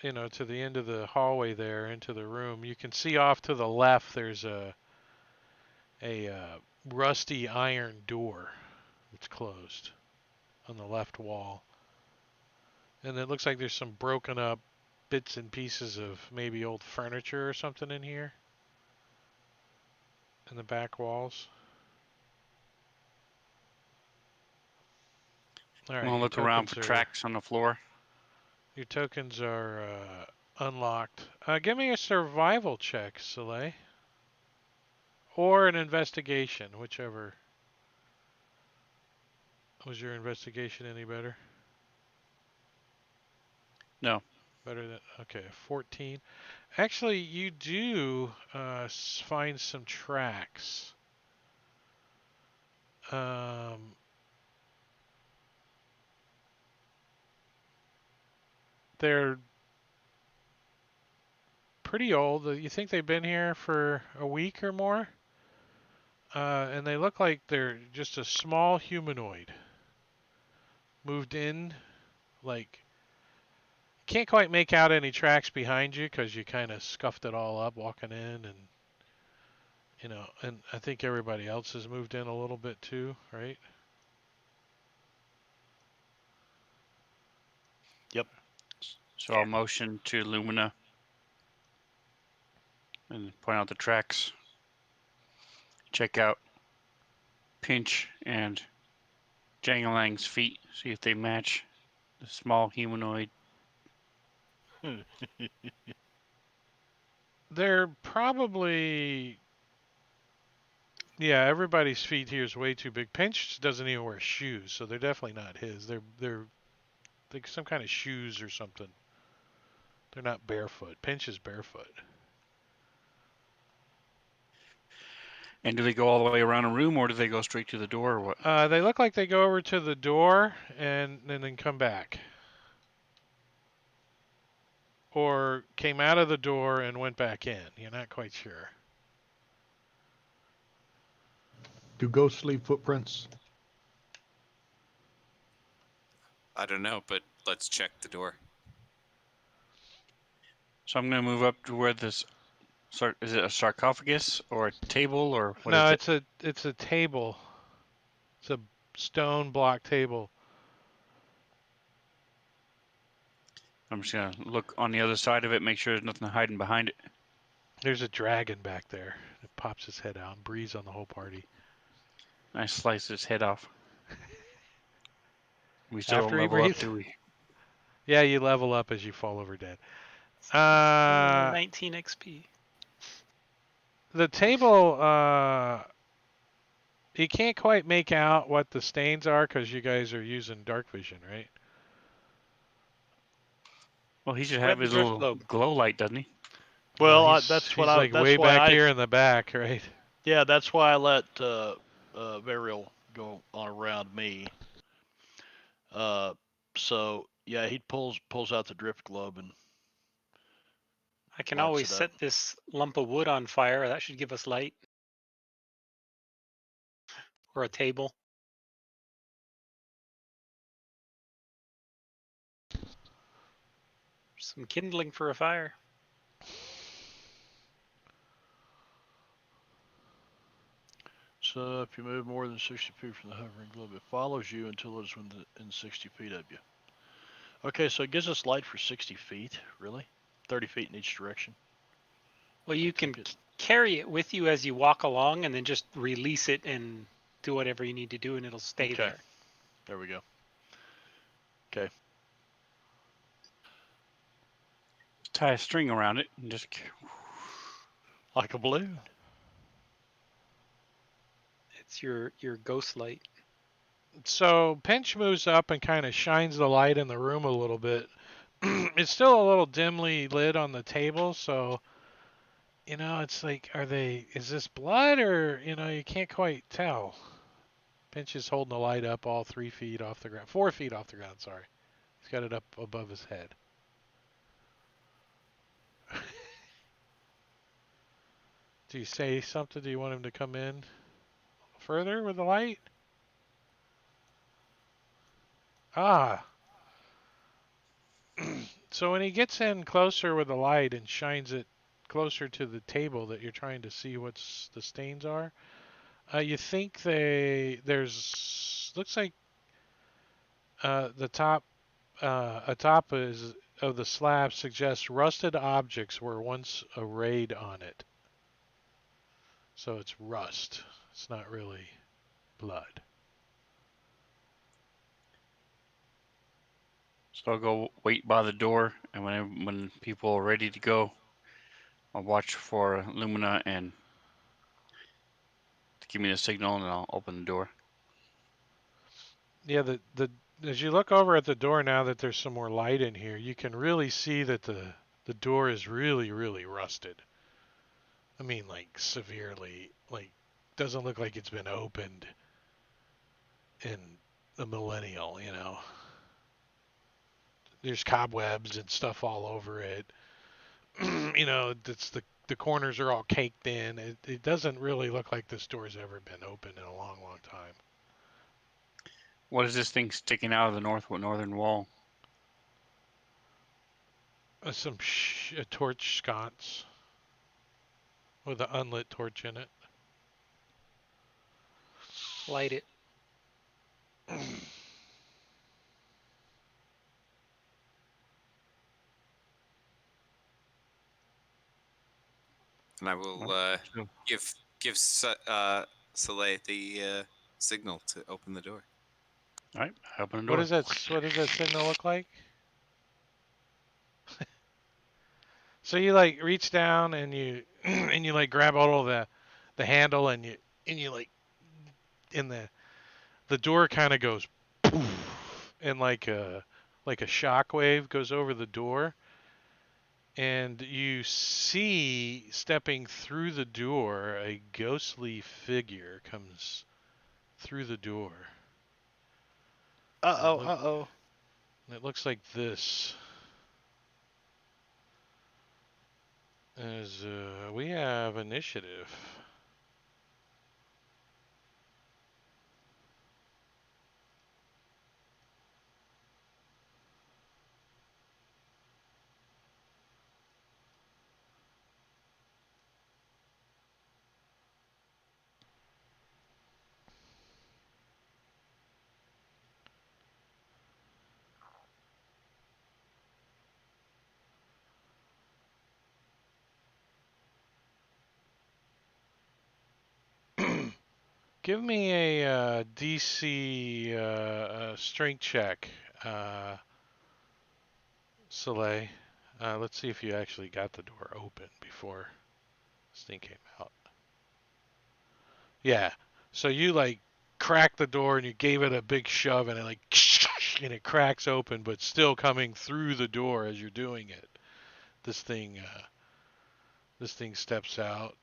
end of the hallway there into the room, you can see off to the left there's a rusty iron door. It's closed on the left wall. And it looks like there's some broken up bits and pieces of maybe old furniture or something in here. In the back walls. All right, I'm going to look around for tracks on the floor. Your tokens are unlocked. Give me a survival check, Soleil. Or an investigation, whichever. Was your investigation any better? No. Better than, okay, 14. Actually, you do find some tracks. They're pretty old. You think they've been here for a week or more? And they look like they're just a small humanoid. Moved in, like, can't quite make out any tracks behind you because you kind of scuffed it all up walking in, and I think everybody else has moved in a little bit too, right? Yep. So I'll motion to Lumina and point out the tracks. Check out Pinch and Jangalang's feet, see if they match the small humanoid. They're probably, yeah, everybody's feet here is way too big. Pinch doesn't even wear shoes, so they're definitely not his. They're like some kind of shoes or something. They're not barefoot. Pinch is barefoot. And do they go all the way around a room, or do they go straight to the door, or what? They look like they go over to the door and then come back. Or came out of the door and went back in. You're not quite sure. Do ghosts leave footprints? I don't know, but let's check the door. So I'm going to move up to where this, is it a sarcophagus or a table, or what No, is it? it's a table. It's a stone block table. I'm just going to look on the other side of it, make sure there's nothing hiding behind it. There's a dragon back there. It pops his head out and breathes on the whole party. I slice its head off. We still After don't he level up, breathes? do we? Yeah, you level up as you fall over dead. 19 XP. The table, you can't quite make out what the stains are because you guys are using dark vision, right? Well, he should Spread have the his drift little globe. glow light, doesn't he? Well, he's that's he's like way why back here in the back, right? yeah, that's why I let Varial go on around me. So yeah, he pulls out the drift globe and I can lights always it up. set this lump of wood on fire. That should give us light. Or a table. Some kindling for a fire. So if you move more than 60 feet from the hovering globe, it follows you until it is within 60 feet of you. Okay, so it gives us light for 60 feet, really? 30 feet in each direction. Well, you can carry it with you as you walk along and then just release it and do whatever you need to do and it'll stay there. There we go. Okay. Tie a string around it and just. Like a balloon. It's your ghost light. So Pinch moves up and kind of shines the light in the room a little bit. It's still a little dimly lit on the table, so it's like, is this blood or you can't quite tell. Pinch is holding the light up all 3 feet off the ground, 4 feet off the ground. Sorry, he's got it up above his head. Do you say something? Do you want him to come in further with the light? Ah. So when he gets in closer with the light and shines it closer to the table that you're trying to see what the stains are, you think looks like the top atop of the slab suggests rusted objects were once arrayed on it. So it's rust. It's not really blood. So I'll go wait by the door, and when people are ready to go, I'll watch for Lumina and to give me the signal, and I'll open the door. Yeah, as you look over at the door now that there's some more light in here, you can really see that the door is really, really rusted. I mean, like severely, like doesn't look like it's been opened in a millennial. There's cobwebs and stuff all over it. It's the corners are all caked in. It doesn't really look like this door's ever been opened in a long, long time. What is this thing sticking out of the northern wall? A torch sconce with an unlit torch in it. Light it. And I will give Soleil the signal to open the door. All right, I open the door. What does that signal look like? So you like reach down and you and you like grab hold of the handle and you like in the door kind of goes poof, and like a shock wave goes over the door, and you see stepping through the door a ghostly figure comes through the door. It looks like this. As we have initiative. Give me a DC strength check, Soleil. Let's see if you actually got the door open before this thing came out. Yeah. So you like cracked the door and you gave it a big shove and it like and it cracks open, but still coming through the door as you're doing it. This thing This thing steps out.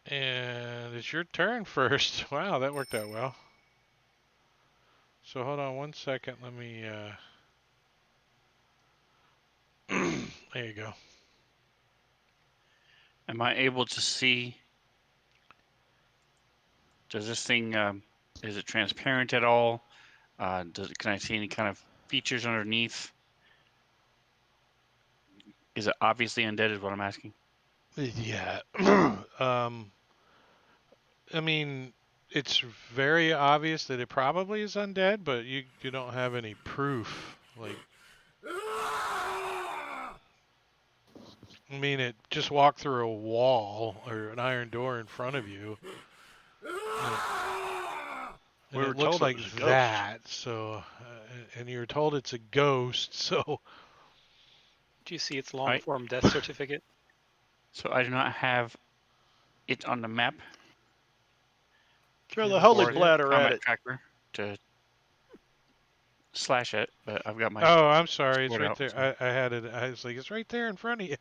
And it's your turn first. Wow, that worked out well. So hold on 1 second. Let me. There you go. Am I able to see? Does this thing? Is it transparent at all? Can I see any kind of features underneath? Is it obviously undead? Is what I'm asking. Yeah. I mean, it's very obvious that it probably is undead, but you don't have any proof. Like, I mean, it just walked through a wall or an iron door in front of you. And We were it looks told it like was a ghost. that. So, and you're told it's a ghost. So, Do you see its long form death certificate? So I do not have it on the map. Throw the holy or bladder at combat it. tracker to slash it, but I've got my. oh, I'm sorry, it's sword right out, there. so- I had it. I was like, it's right there in front of you.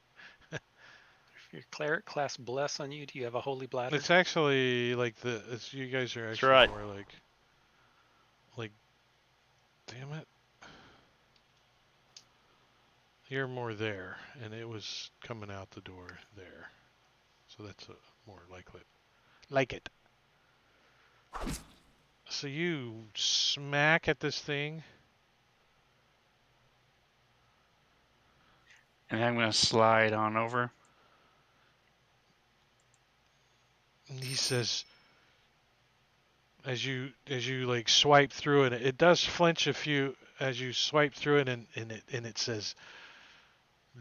If your cleric class bless on you, do you have a holy bladder? It's actually like you guys are That's actually right. more like, damn it. You're more there, and it was coming out the door there. So that's more likely. Like it. So you smack at this thing. And I'm going to slide on over. And he says, as you like swipe through it, it does flinch a few as you swipe through it, and it says,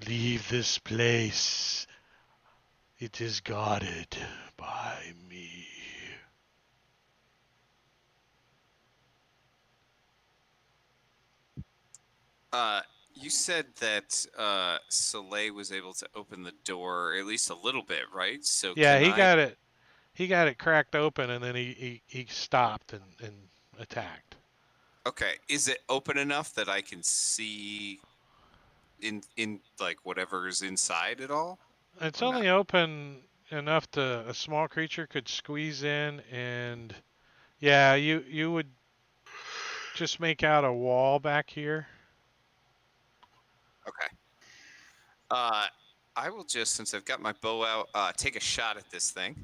"Leave this place. It is guarded by me." You said that Soleil was able to open the door at least a little bit, right? So Yeah, can he I? got it. He got it cracked open, and then he stopped and attacked. Okay, is it open enough that I can see in like whatever's inside at all, It's or not? only open enough to a small creature could squeeze in, and yeah, you would just make out a wall back here. Okay. I will just, since I've got my bow out, take a shot at this thing.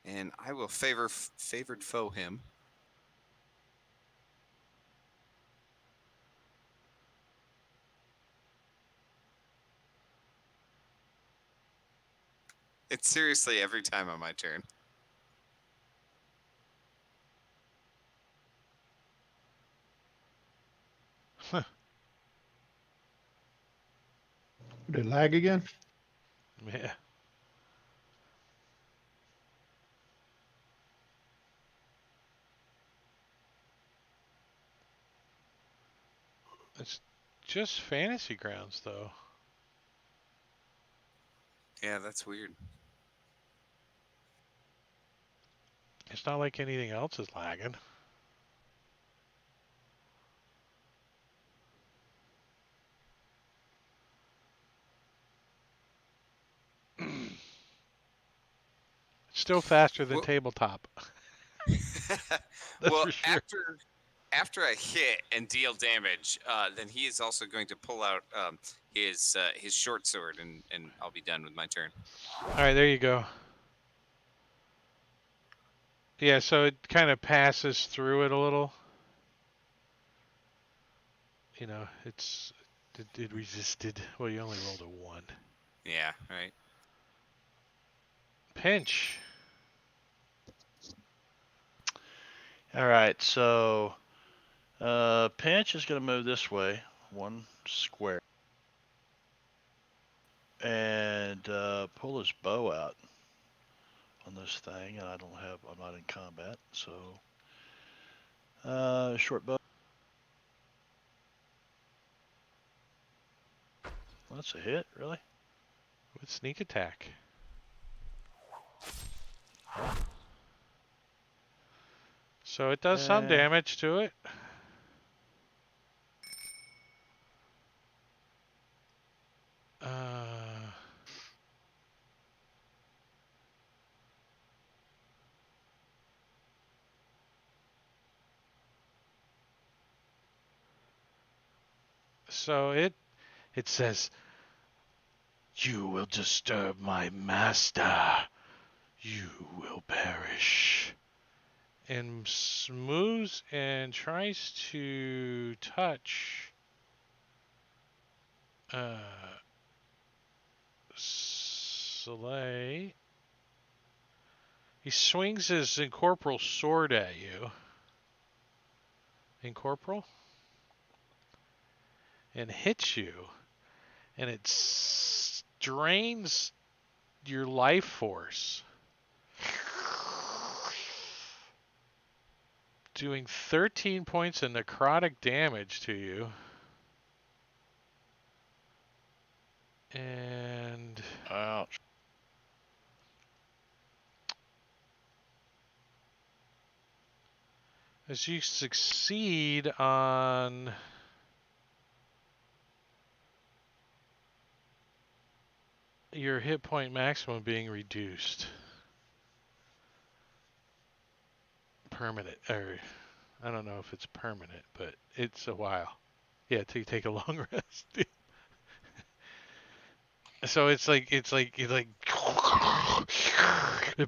And I will favored foe him. It's seriously every time on my turn. Did it lag again? Yeah. It's just fantasy grounds, though. Yeah, that's weird. It's not like anything else is lagging. Still faster than Well, tabletop. That's well, for sure. after I hit and deal damage, then he is also going to pull out his short sword, and I'll be done with my turn. All right, there you go. Yeah, so it kind of passes through it a little. You know, it resisted. Well, you only rolled a 1. Yeah, right. Pinch. All right, so Pinch is going to move this way, 1 square, and pull his bow out on this thing. And I'm not in combat, so short bow. That's a hit, really? with sneak attack. So it does some damage to it. So it says, "You will disturb my master. You will perish." And moves and tries to touch Soleil. He swings his incorporeal sword at you. Incorporeal? And hits you. And it drains your life force. Doing 13 points of necrotic damage to you. And Ouch. as you succeed on your hit point maximum being reduced. Permanent, or I don't know if it's permanent, but it's a while. Yeah, till you take a long rest. So it's like it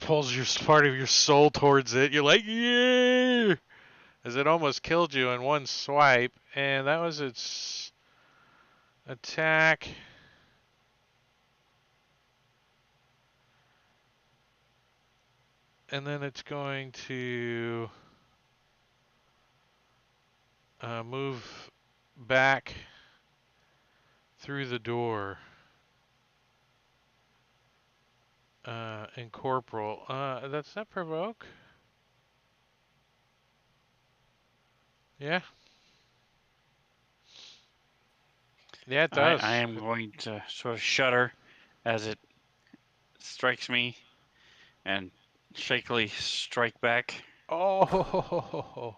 pulls your part of your soul towards it. You're like, yeah, as it almost killed you in one swipe, and that was its attack. And then it's going to move back through the door. Incorporeal. That's that provoke? Yeah. Yeah, it does. I am going to sort of shudder as it strikes me and shakily strike back. Oh.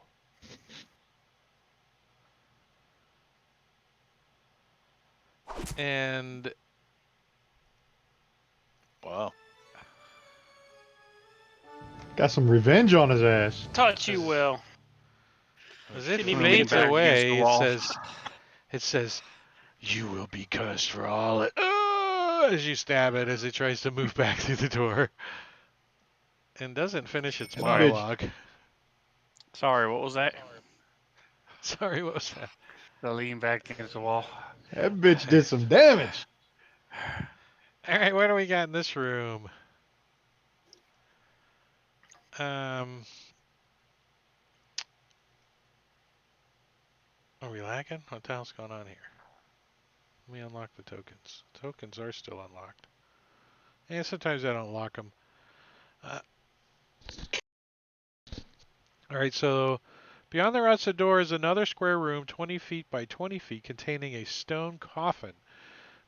And Wow. Got some revenge on his ass. Thought you will. as it Didn't even Lean get fades back to. against the away, wall. it says, "You will be cursed for all it." As you stab it, as it tries to move back through the door, and doesn't finish its That Sorry. bitch, monologue. Sorry, what was that? Sorry, what was that? The lean back against the wall. that bitch did some damage. All right, what do we got in this room? Are we lagging? What the hell's going on here? Let me unlock the tokens. Tokens are still unlocked. And sometimes I don't lock them. All right, so beyond the rusted door is another square room 20 feet by 20 feet containing a stone coffin.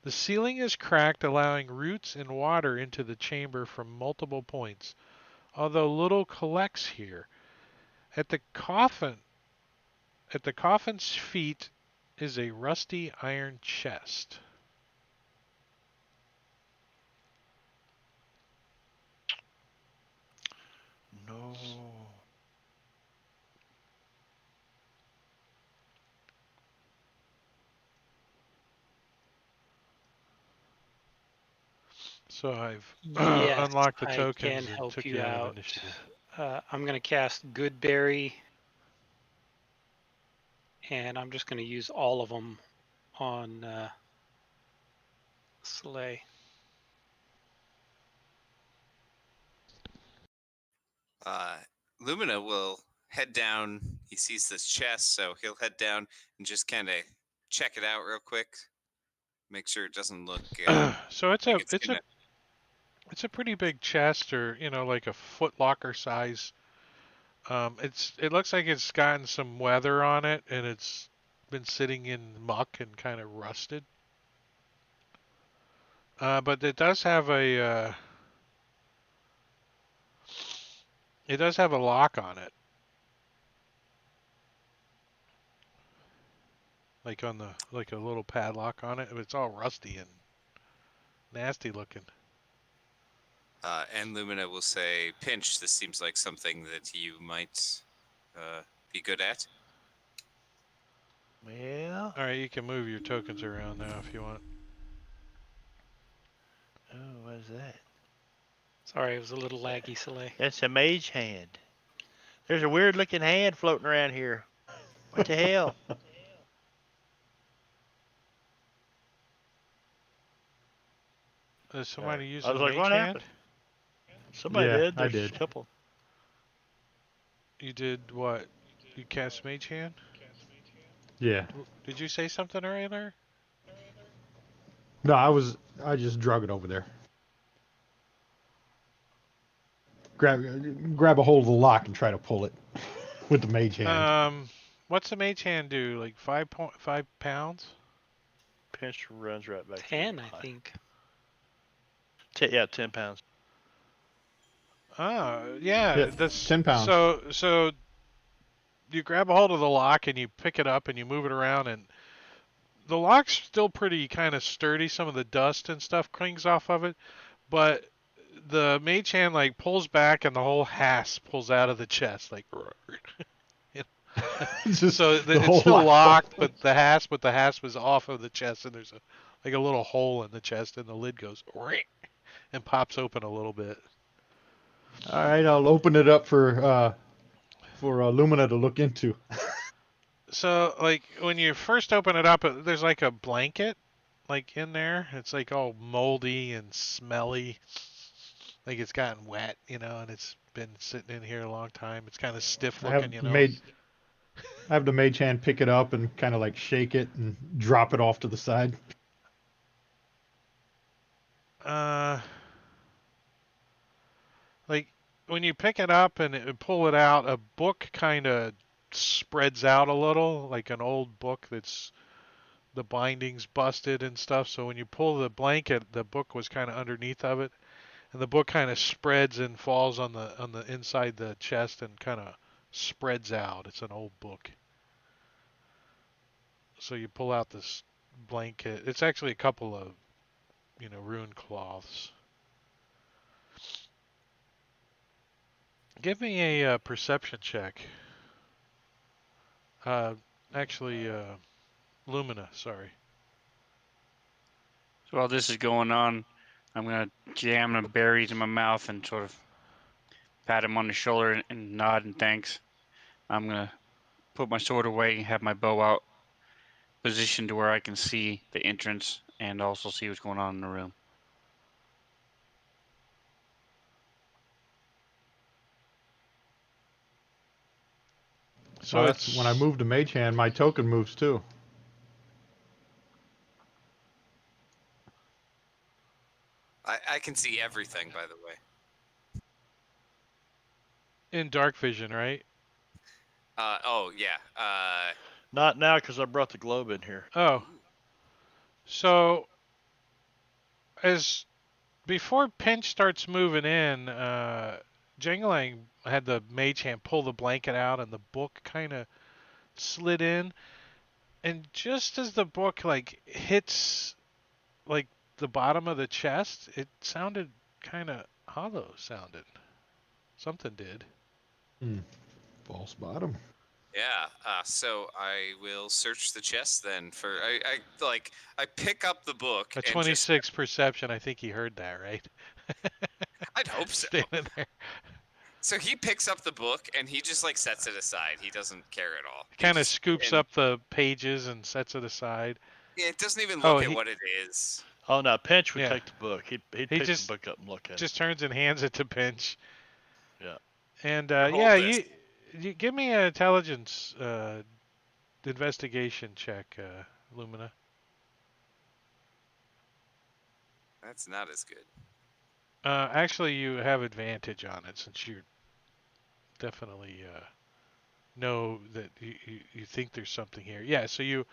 The ceiling is cracked, allowing roots and water into the chamber from multiple points, although little collects here. At the coffin's feet is a rusty iron chest. No. So I've Yes, unlocked the I can tokens and help took you you out of out. initiative. I'm going to cast Goodberry, and I'm just going to use all of them on Slay. Lumina will head down. He sees this chest, so he'll head down and just kind of check it out real quick. Make sure it doesn't look So it's like it's gonna. it's a pretty big chest, or like a foot locker size. It looks like it's gotten some weather on it, and it's been sitting in muck and kind of rusted. But it does have a lock on it, like a little padlock on it. It's all rusty and nasty looking. And Lumina will say, "Pinch, this seems like something that you might be good at." Well, All right, you can move your tokens around now if you want. oh, what is that? Sorry, it was a little laggy, Soleil. That's a mage hand. There's a weird looking hand floating around here. What the hell? Somebody I using was like, mage what hand? happened? Somebody Yeah, did. I There's did. a couple. You did what? You cast mage hand? Yeah. Did you say something earlier? No, I just drug it over there. Grab a hold of the lock and try to pull it with the mage hand. What's the mage hand do? Like 5 pounds? Pinch runs right back to 10, I the think. Yeah, 10 pounds. Oh, yeah. Yeah, That's 10 pounds. so you grab a hold of the lock and you pick it up and you move it around, and the lock's still pretty kind of sturdy. Some of the dust and stuff clings off of it, but the mage hand like pulls back and the whole hasp pulls out of the chest, like. Just So the it's whole still lock falls. locked, but the hasp is off of the chest, and there's like a little hole in the chest, and the lid goes and pops open a little bit. All right, I'll open it up for Lumina to look into. So like when you first open it up, there's like a blanket like in there. It's like all moldy and smelly, like it's gotten wet, and it's been sitting in here a long time. It's kind of stiff I have looking. made I have the mage hand pick it up and kind of like shake it and drop it off to the side. Uh, like when you pick it up and pull it out, a book kind of spreads out a little, like an old book that's the binding's busted and stuff. So when you pull the blanket, the book was kind of underneath of it, and the book kind of spreads and falls on the inside the chest and kind of spreads out. It's an old book. So you pull out this blanket. It's actually a couple of rune cloths. Give me a perception check. Uh, actually, Lumina. Sorry. So while this is going on, I'm gonna jam the berries in my mouth and sort of pat him on the shoulder and nod and thanks. I'm gonna put my sword away and have my bow out, positioned to where I can see the entrance and also see what's going on in the room. So Well, that's when I it's move the mage hand, my token moves too. I can see everything, by the way. in dark vision, right? Oh yeah. Not now because I brought the globe in here. Oh, Ooh. so as before Pinch starts moving in, Jangling had the mage hand pull the blanket out, and the book kind of slid in. And just as the book like hits like the bottom of the chest, it sounded kind of hollow. Sounded something did. Hmm. False bottom. Yeah. So I will search the chest then for I pick up the book A and just 26 perception. I think he heard that, right? I'd hope so. Standing there, So he picks up the book and he just like sets it aside. He doesn't care at all. He kind of just scoops and up the pages and sets it aside. it doesn't even Oh, look at he what it is. Oh, now Pinch would yeah. take the book. He'd He pick the just book up and look at it. just turns and hands it to Pinch. Yeah. And Here, hold yeah, this. you give me an intelligence investigation check, Lumina. That's not as good. Actually, you have advantage on it since you definitely know that you think there's something here. Yeah, so you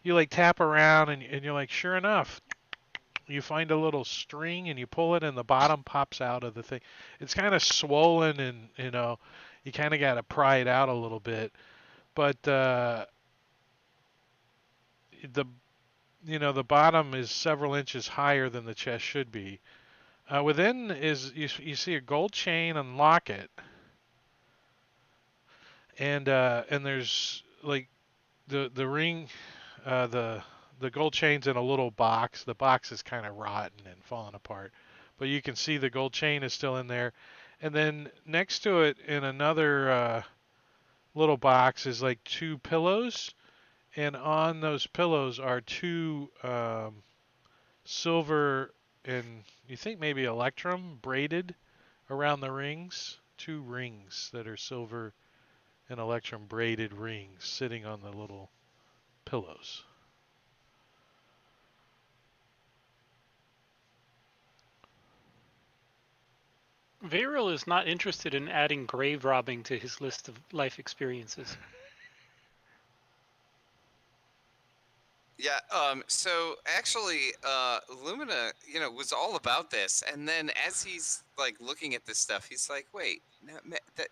like tap around and you're like, sure enough, you find a little string and you pull it and the bottom pops out of the thing. It's kind of swollen and you kind of got to pry it out a little bit. But the the bottom is several inches higher than the chest should be. Within is you see a gold chain and locket, and there's like the ring, the gold chain's in a little box. The box is kind of rotten and falling apart, but you can see the gold chain is still in there. And then next to it in another little box is like two pillows, and on those pillows are two silver and you think maybe electrum braided around the rings. Two rings that are silver and electrum braided rings sitting on the little pillows. Varil is not interested in adding grave robbing to his list of life experiences. Yeah. So actually, Lumina, was all about this, and then as he's like looking at this stuff, he's like, "Wait, no, that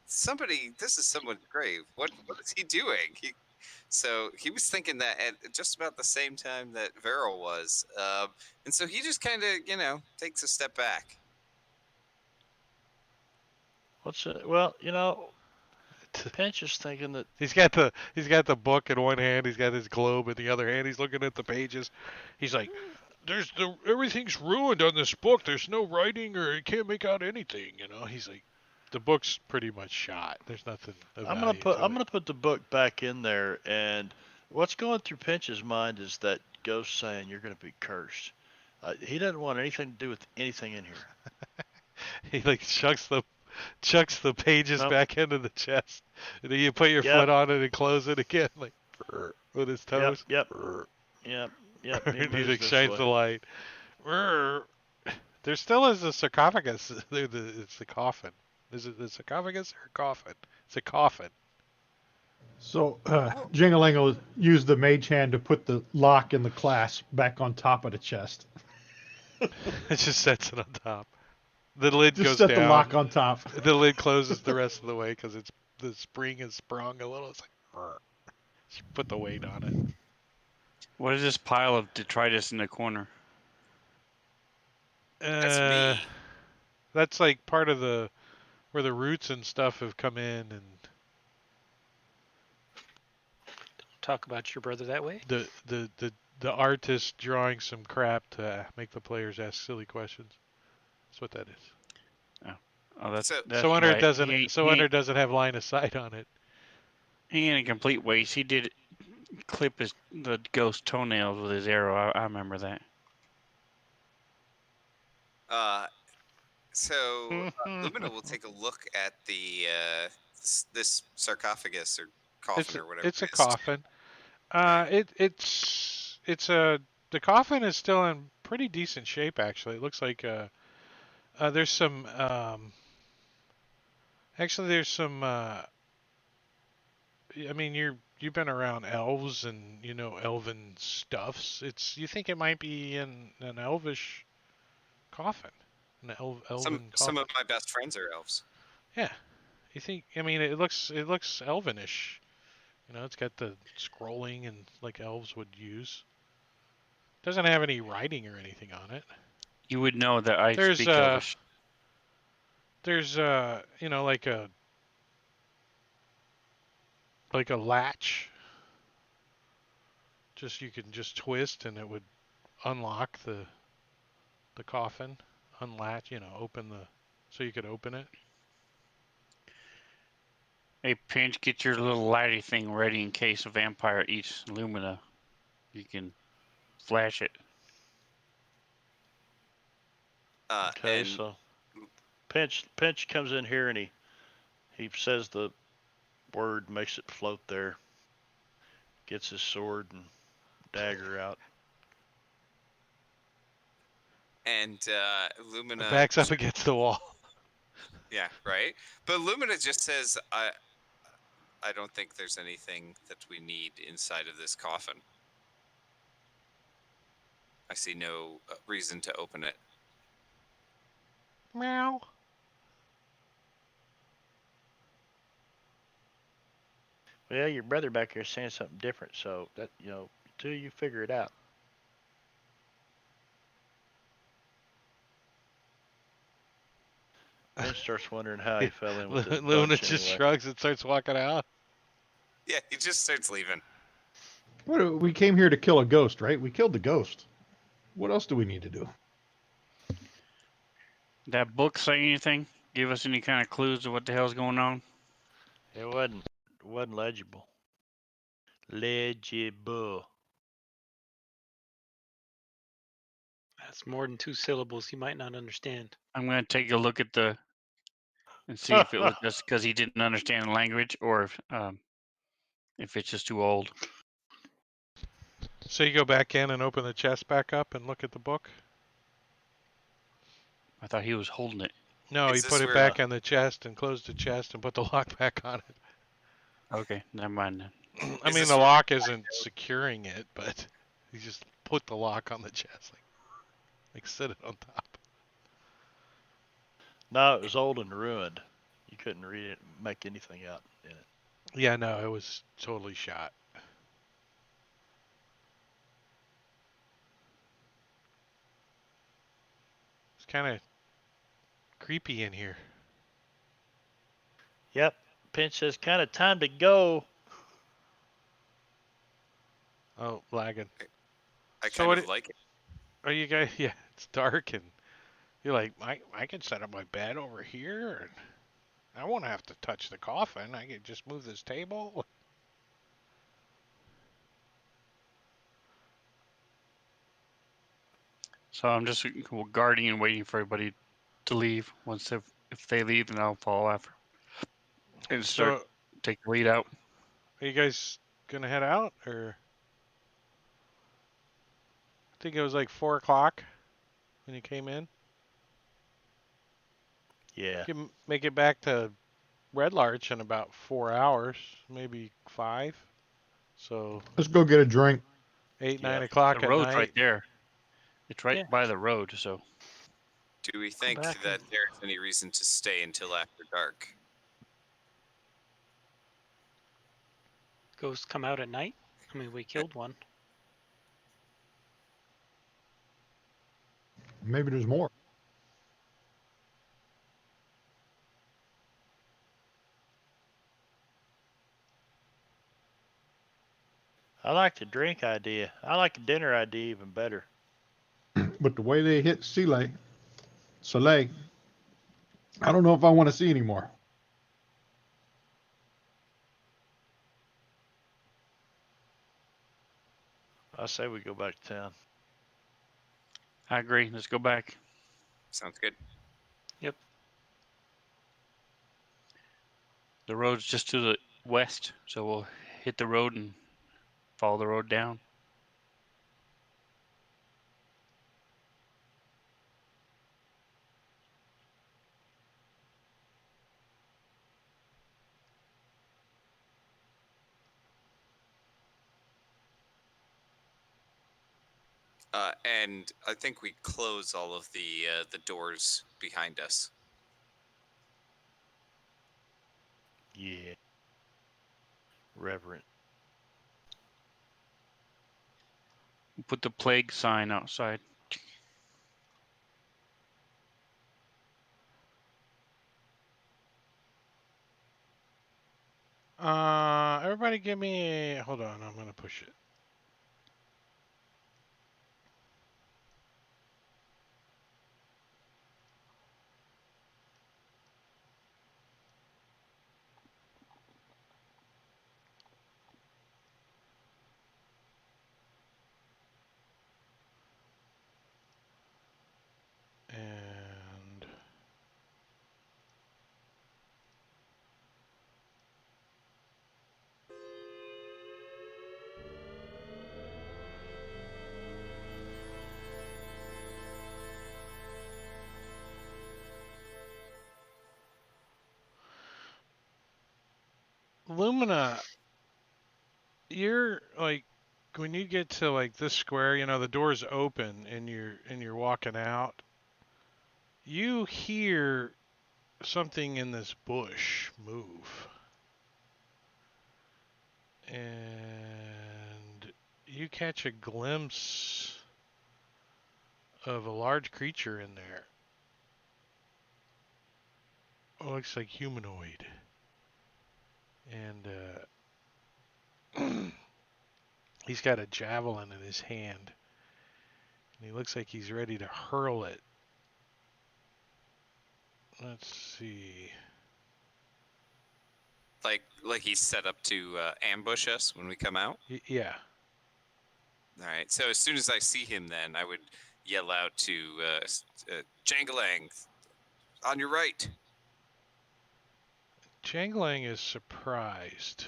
somebody. This is someone's grave. What is he doing?" So he was thinking that at just about the same time that Veril was, and so he just kind of takes a step back. What's it? Well, Pinch is thinking that He's got the book in one hand. He's got his globe in the other hand. He's looking at the pages. He's like, everything's ruined on this book. There's no writing, or you can't make out anything. He's like, the book's pretty much shot. There's nothing of I'm value to it. gonna put the book back in there, and what's going through Pinch's mind is that ghost saying you're gonna be cursed. He doesn't want anything to do with anything in here. He like chucks the pages Nope. back into the chest, and then you put your Yep. foot on it and close it again, like with his toes. Yep. Yep. He And he moves like this shines way. the light. There still is a sarcophagus. It's the coffin. Is it the sarcophagus or coffin? It's a coffin. So Jingalingo used the mage hand to put the lock and the clasp back on top of the chest. It just sets it on top. The lid Just goes set down. the lock on top. The lid closes the rest of the way because the spring is sprung a little. It's like you put the weight on it. What is this pile of detritus in the corner? That's me. That's like part of where the roots and stuff have come in, and Talk about your brother that way. the artist drawing some crap to make the players ask silly questions. That's what that is. Oh, that's So- that's So Under right. doesn't have line of sight on it. He ain't a complete waste. He did clip the ghost toenails with his arrow. I remember that. So Lumina will take a look at the this sarcophagus or coffin or whatever. It's a it is. coffin. The coffin is still in pretty decent shape actually. It looks like there's some there's some I mean you've been around elves and elven stuffs. You think it might be in an elvish coffin. An elven coffin. Some of my best friends are elves. Yeah. You think I mean it looks elvenish. It's got the scrolling and like elves would use. Doesn't have any writing or anything on it. You would know that I There's speak Elvish. There's like a latch. You can just twist and it would unlock the coffin, unlatch, open so you could open it. Hey, Pinch, get your little lighty thing ready in case a vampire eats Lumina. You can flash it. Okay, and so Pinch comes in here and he says the word, makes it float there, gets his sword and dagger out. and Lumina Backs up against the wall. Yeah, right. But Lumina just says, I don't think there's anything that we need inside of this coffin. I see no reason to open it. Meow. Well, your brother back here is saying something different, so that until you figure it out. Ben starts wondering how he fell in with this Luna bunch just anyway. shrugs and starts walking out. Yeah, he just starts leaving. We came here to kill a ghost, right? We killed the ghost. What else do we need to do? That book say anything? Give us any kind of clues to what the hell's going on? It wasn't legible. Legible. That's more than 2 syllables. He might not understand. I'm gonna take a look at and see if it was just because he didn't understand the language, or if it's just too old. So you go back in and open the chest back up and look at the book? I thought he was holding it. No, Is he put this it where- back in the chest and closed the chest and put the lock back on it. Okay, never mind then. I Is mean, this the where- lock isn't securing it, but he just put the lock on the chest, like sit it on top. No, it was old and ruined. You couldn't read it, make anything out in it. Yeah, no, it was totally shot. It's kind of creepy in here. Yep. Pinch says, kind of time to go. Oh, lagging. I So kind what of like it. Are you guys? Yeah, it's dark, and you're like, I could set up my bed over here, and I won't have to touch the coffin. I could just move this table. So I'm just guarding and waiting for everybody to leave. If they leave, then I'll follow after and start So, take the lead out. are you guys gonna head out, or? I think it was like 4 o'clock when you came in. Yeah. You can make it back to Red Larch in about 4 hours, maybe 5. So Let's go get a drink. 8, Yeah. 9 o'clock The at road's right night. there. It's right Yeah. by the road, so Do we think back that there's any reason to stay until after dark? Ghosts come out at night. I mean, we killed one. Maybe there's more. I like the drink idea. I like the dinner idea even better. But the way they hit Soleil, I don't know if I want to see anymore. I say we go back to town. I agree. Let's go back. Sounds good. The road's just to the west, so we'll hit the road and follow the road down. And I think we close all of the doors behind us. Yeah. Reverent. We'll put the plague sign outside. Everybody give me hold on, I'm gonna push it. And Lumina, you're like when you get to like this square, you know, the door's open and you're walking out, you hear something in this bush move. And you catch a glimpse of a large creature in there. It looks like humanoid. And he's got a javelin in his hand. And he looks like he's ready to hurl it. Let's see. Like he's set up to ambush us when we come out. Yeah. All right. So as soon as I see him, then I would yell out to Jangalang, on your right. Jangling is surprised.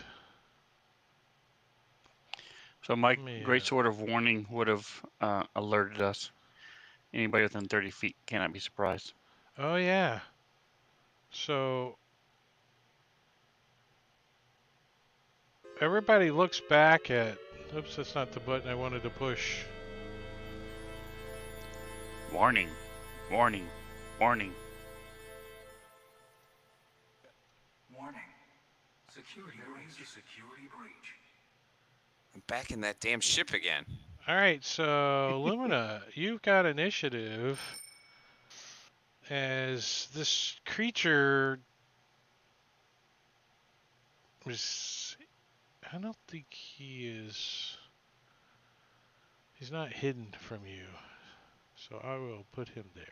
So my Man. great sword of warning would have alerted us. Anybody within 30 feet cannot be surprised. Oh, yeah. So everybody looks back at. Oops, that's not the button I wanted to push. Warning, warning, warning. Warning. Security raised a security breach. I'm back in that damn ship again. All right, so Lumina, you've got initiative as this creature was. I don't think he is. He's not hidden from you, so I will put him there.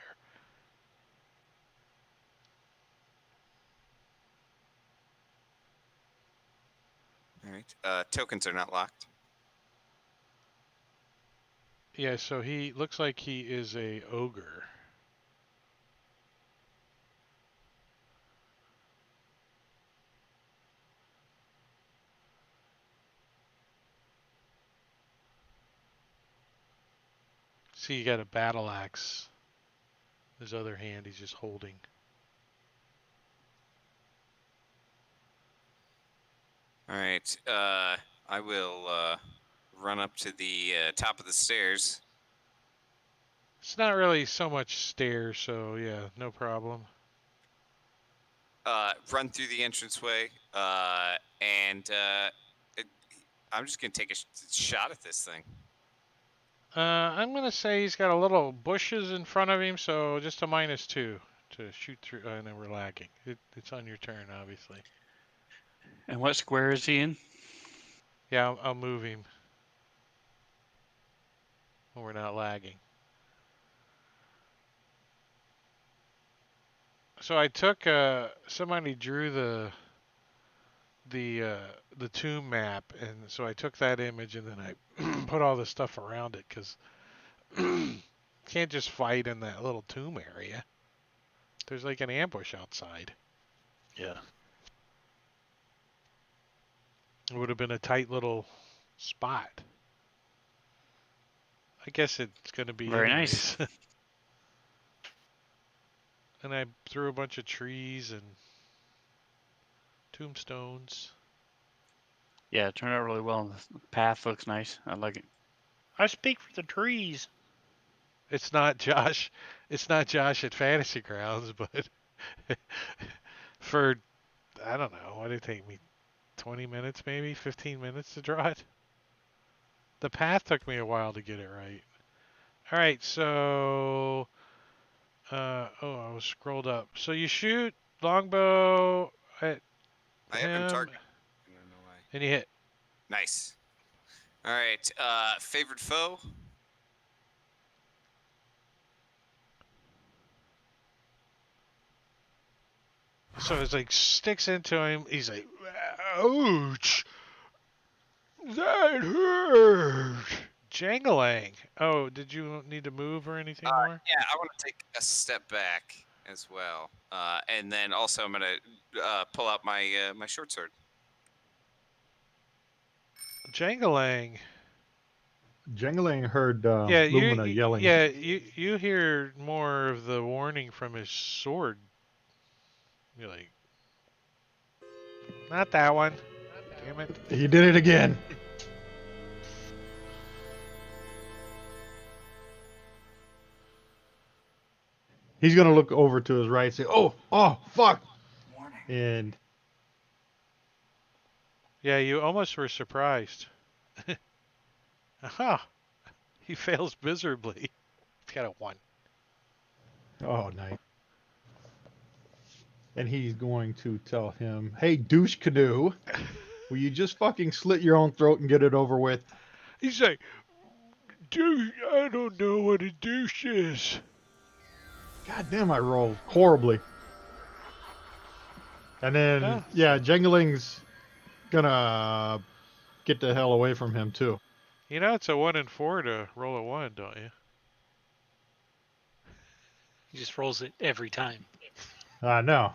All right. Tokens are not locked. Yeah, so he looks like he is a ogre. See, you got a battle axe. His other hand he's just holding. All right. I will run up to the top of the stairs. It's not really so much stairs, so yeah, no problem. Run through the entranceway, and I'm just gonna take a shot at this thing. I'm gonna say he's got a little bushes in front of him, so just a -2 to shoot through. And then we're lagging. It's on your turn, obviously. And what square is he in? Yeah, I'll move him. We're not lagging. So I took somebody drew the tomb map, and so I took that image and then I put all the stuff around it because can't just fight in that little tomb area. There's like an ambush outside. Yeah. It would have been a tight little spot. I guess it's going to be Very anyways. nice. And I threw a bunch of trees and tombstones. Yeah, it turned out really well. The path looks nice. I like it. I speak for the trees. It's not Josh. It's not Josh at Fantasy Grounds, but for I don't know, what did it take me? 20 minutes, maybe 15 minutes to draw it. The path took me a while to get it right. All right, so I was scrolled up. So you shoot longbow at I have him him, target. I don't know why. and you hit. Nice. All right. Favorite foe? So it's like sticks into him. He's like, ouch, that hurt. Jangling. Oh, did you need to move or anything more? Yeah, I want to take a step back as well, and then also I'm gonna pull out my my short sword. Jangling. Jangling heard Yeah, Lumina yelling. Yeah, you hear more of the warning from his sword. You're like, not that one. Damn it. He did it again. He's gonna look over to his right and say, oh, fuck. Warning. And Yeah, you almost were surprised. Aha! He fails miserably. He's got a 1. oh, nice. And he's going to tell him, hey, douche canoe, will you just fucking slit your own throat and get it over with? He's like, douche, I don't know what a douche is. God damn, I rolled horribly. And then, Huh? yeah, Jengling's gonna get the hell away from him, too. You know it's a 1 and 4 to roll a 1, don't you? He just rolls it every time. No.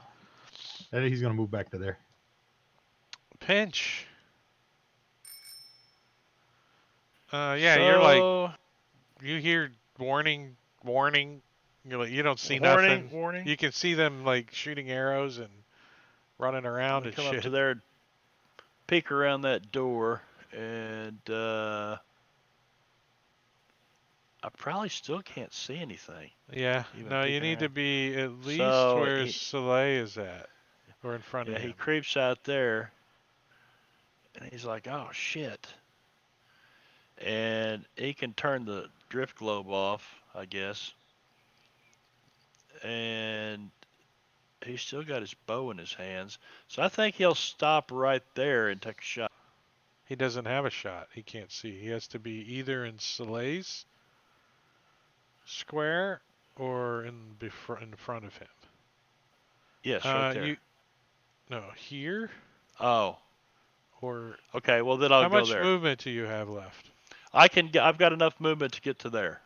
And he's gonna move back to there. Pinch. Yeah, you're like, So, you hear warning, warning. You're like, you don't see warning, nothing. warning. You can see them like shooting arrows and running I'm around gonna and come up to shit. there, peek around that door, and I probably still can't see anything. Yeah, Even no, you peeking need to around. be at least So where Soleil is at, or in front of yeah, he him. creeps out there, and he's like, "Oh shit!" And he can turn the drift globe off, I guess. And he's still got his bow in his hands, so I think he'll stop right there and take a shot. He doesn't have a shot. He can't see. He has to be either in Soleil's square or in front of him. Yes, right there. You no here Oh, or okay. Well, then I'll how go much there. movement do you have left? I've got enough movement to get to there.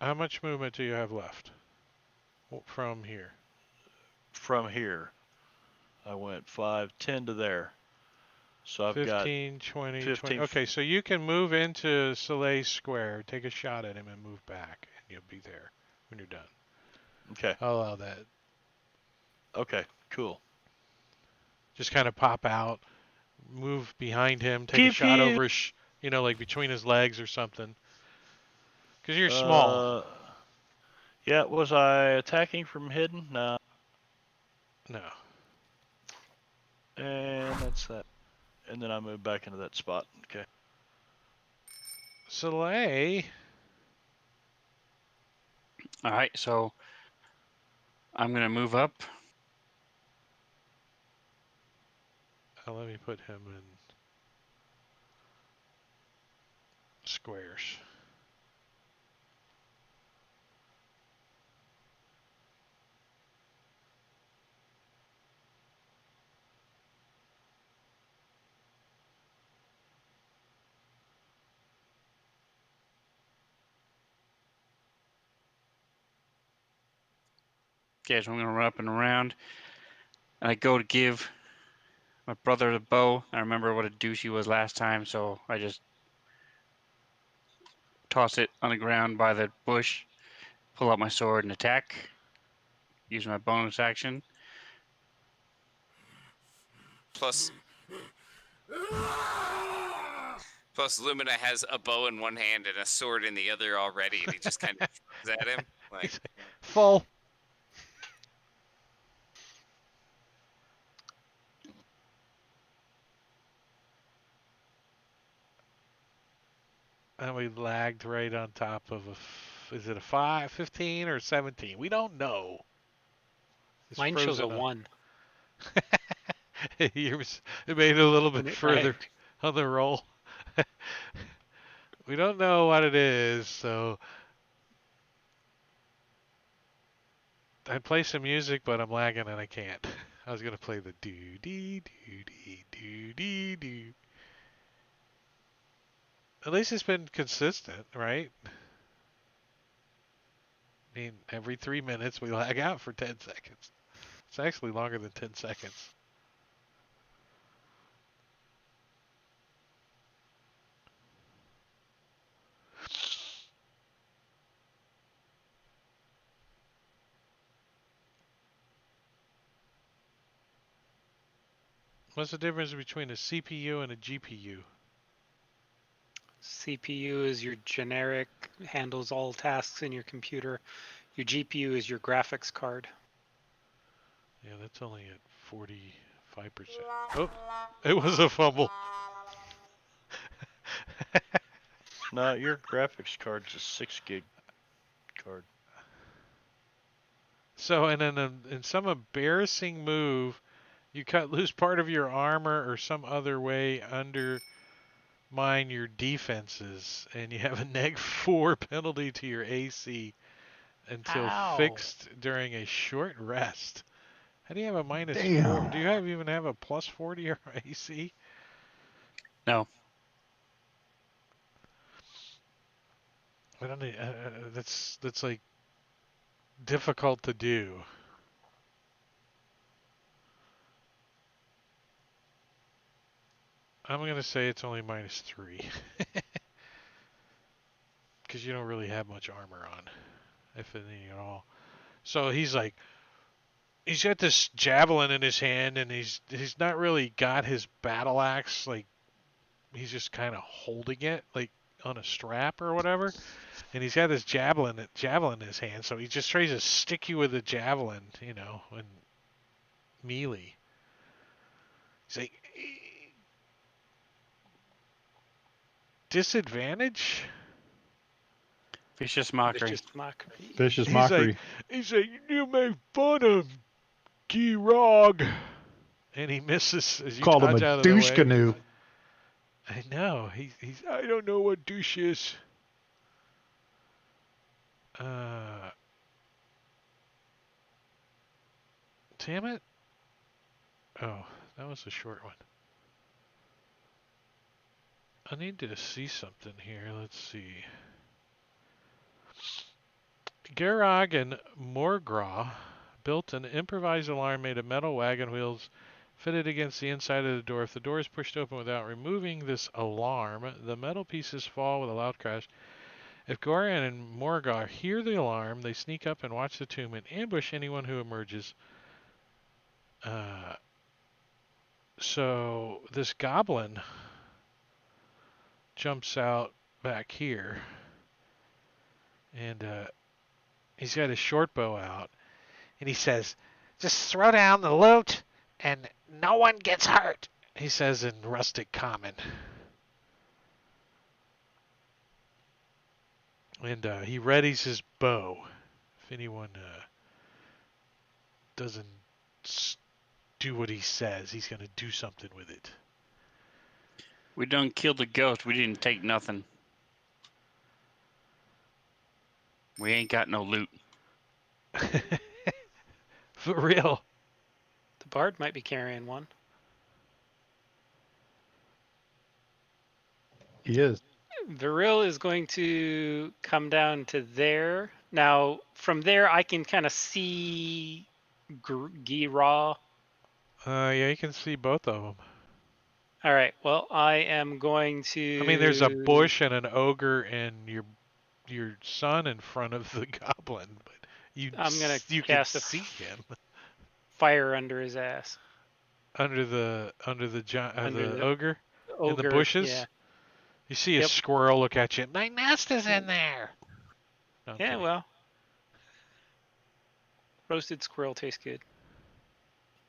How much movement do you have left from here? From here, I went 5, 10 to there. So I've got 15, 20, 20. 15. Okay, so you can move into Soleil's square, take a shot at him, and move back, and you'll be there when you're done. Okay. I'll allow that. Okay. Cool. Just kind of pop out, move behind him, take a Pew shot pew. over his, like between his legs or something. Because you're small. Uh, yeah. Was I attacking from hidden? No. No. And that's that. And then I move back into that spot. Okay. Soleil. All right, so I'm gonna move up. Let me put him in squares. Okay, so I'm gonna run up and around, and I go to give my brother the bow. I remember what a douche he was last time, so I just toss it on the ground by the bush, pull out my sword and attack. Use my bonus action. Plus, Lumina has a bow in one hand and a sword in the other already, and he just kind of shoots at him. Like, Full. And we lagged right on top of is it a 15 or 17? We don't know. It's Mine shows a frozen up. 1. Yours, it made it a little bit When it further lagged. on the roll. We don't know what it is, so I'd play some music, but I'm lagging and I can't. I was gonna play the do dee do dee do dee do. At least it's been consistent, right? I mean, every 3 minutes we lag out for 10 seconds. It's actually longer than 10 seconds. What's the difference between a CPU and a GPU? CPU is your generic, handles all tasks in your computer. Your GPU is your graphics card. Yeah, that's only at 45%. Oh, it was a fumble. No, your graphics card's a 6 gig card. So, and then in some embarrassing move, you cut loose part of your armor or some other way undermine your defenses, and you have a -4 penalty to your AC until Ow. fixed during a short rest. How do you have a -4? Damn. Do you even have a +4 to your AC? No. I don't know. That's like difficult to do. I'm gonna say it's only -3 because you don't really have much armor on, if any at all. So he's got this javelin in his hand, and he's not really got his battle axe. Like, he's just kind of holding it like on a strap or whatever, and he's got this javelin in his hand. So he just tries to stick you with the javelin, and melee. He's like, disadvantage. Vicious mockery. Vicious mockery. Vicious He's mockery. He's like, you make fun of G-Rog. And he misses as you Called him dodge a out of the douche way. canoe. I know. He's I don't know what douche is. Damn it. Oh, that was a short one. I need to see something here. Let's see. Gerag and Morgraw built an improvised alarm made of metal wagon wheels fitted against the inside of the door. If the door is pushed open without removing this alarm, the metal pieces fall with a loud crash. If Goran and Morgar hear the alarm, they sneak up and watch the tomb and ambush anyone who emerges. So this goblin jumps out back here, and he's got his short bow out, and he says, "Just throw down the loot, and no one gets hurt," he says in rustic common. And he readies his bow. If anyone doesn't do what he says, he's going to do something with it. We done killed the ghost. We didn't take nothing. We ain't got no loot. For real. The bard might be carrying one. He is. Viril is going to come down to there. Now, from there, I can kind of see Gira. Yeah, you can see both of them. All right. Well, I am going to. I mean, there's a bush and an ogre and your son in front of the goblin, but I'm gonna you can cast a see him fire under his ass. under the Under the ogre in the Ogre, bushes. yeah. You see a Yep. squirrel look at you. My nest is in there. No, I'm Yeah, kidding. well. Roasted squirrel tastes good.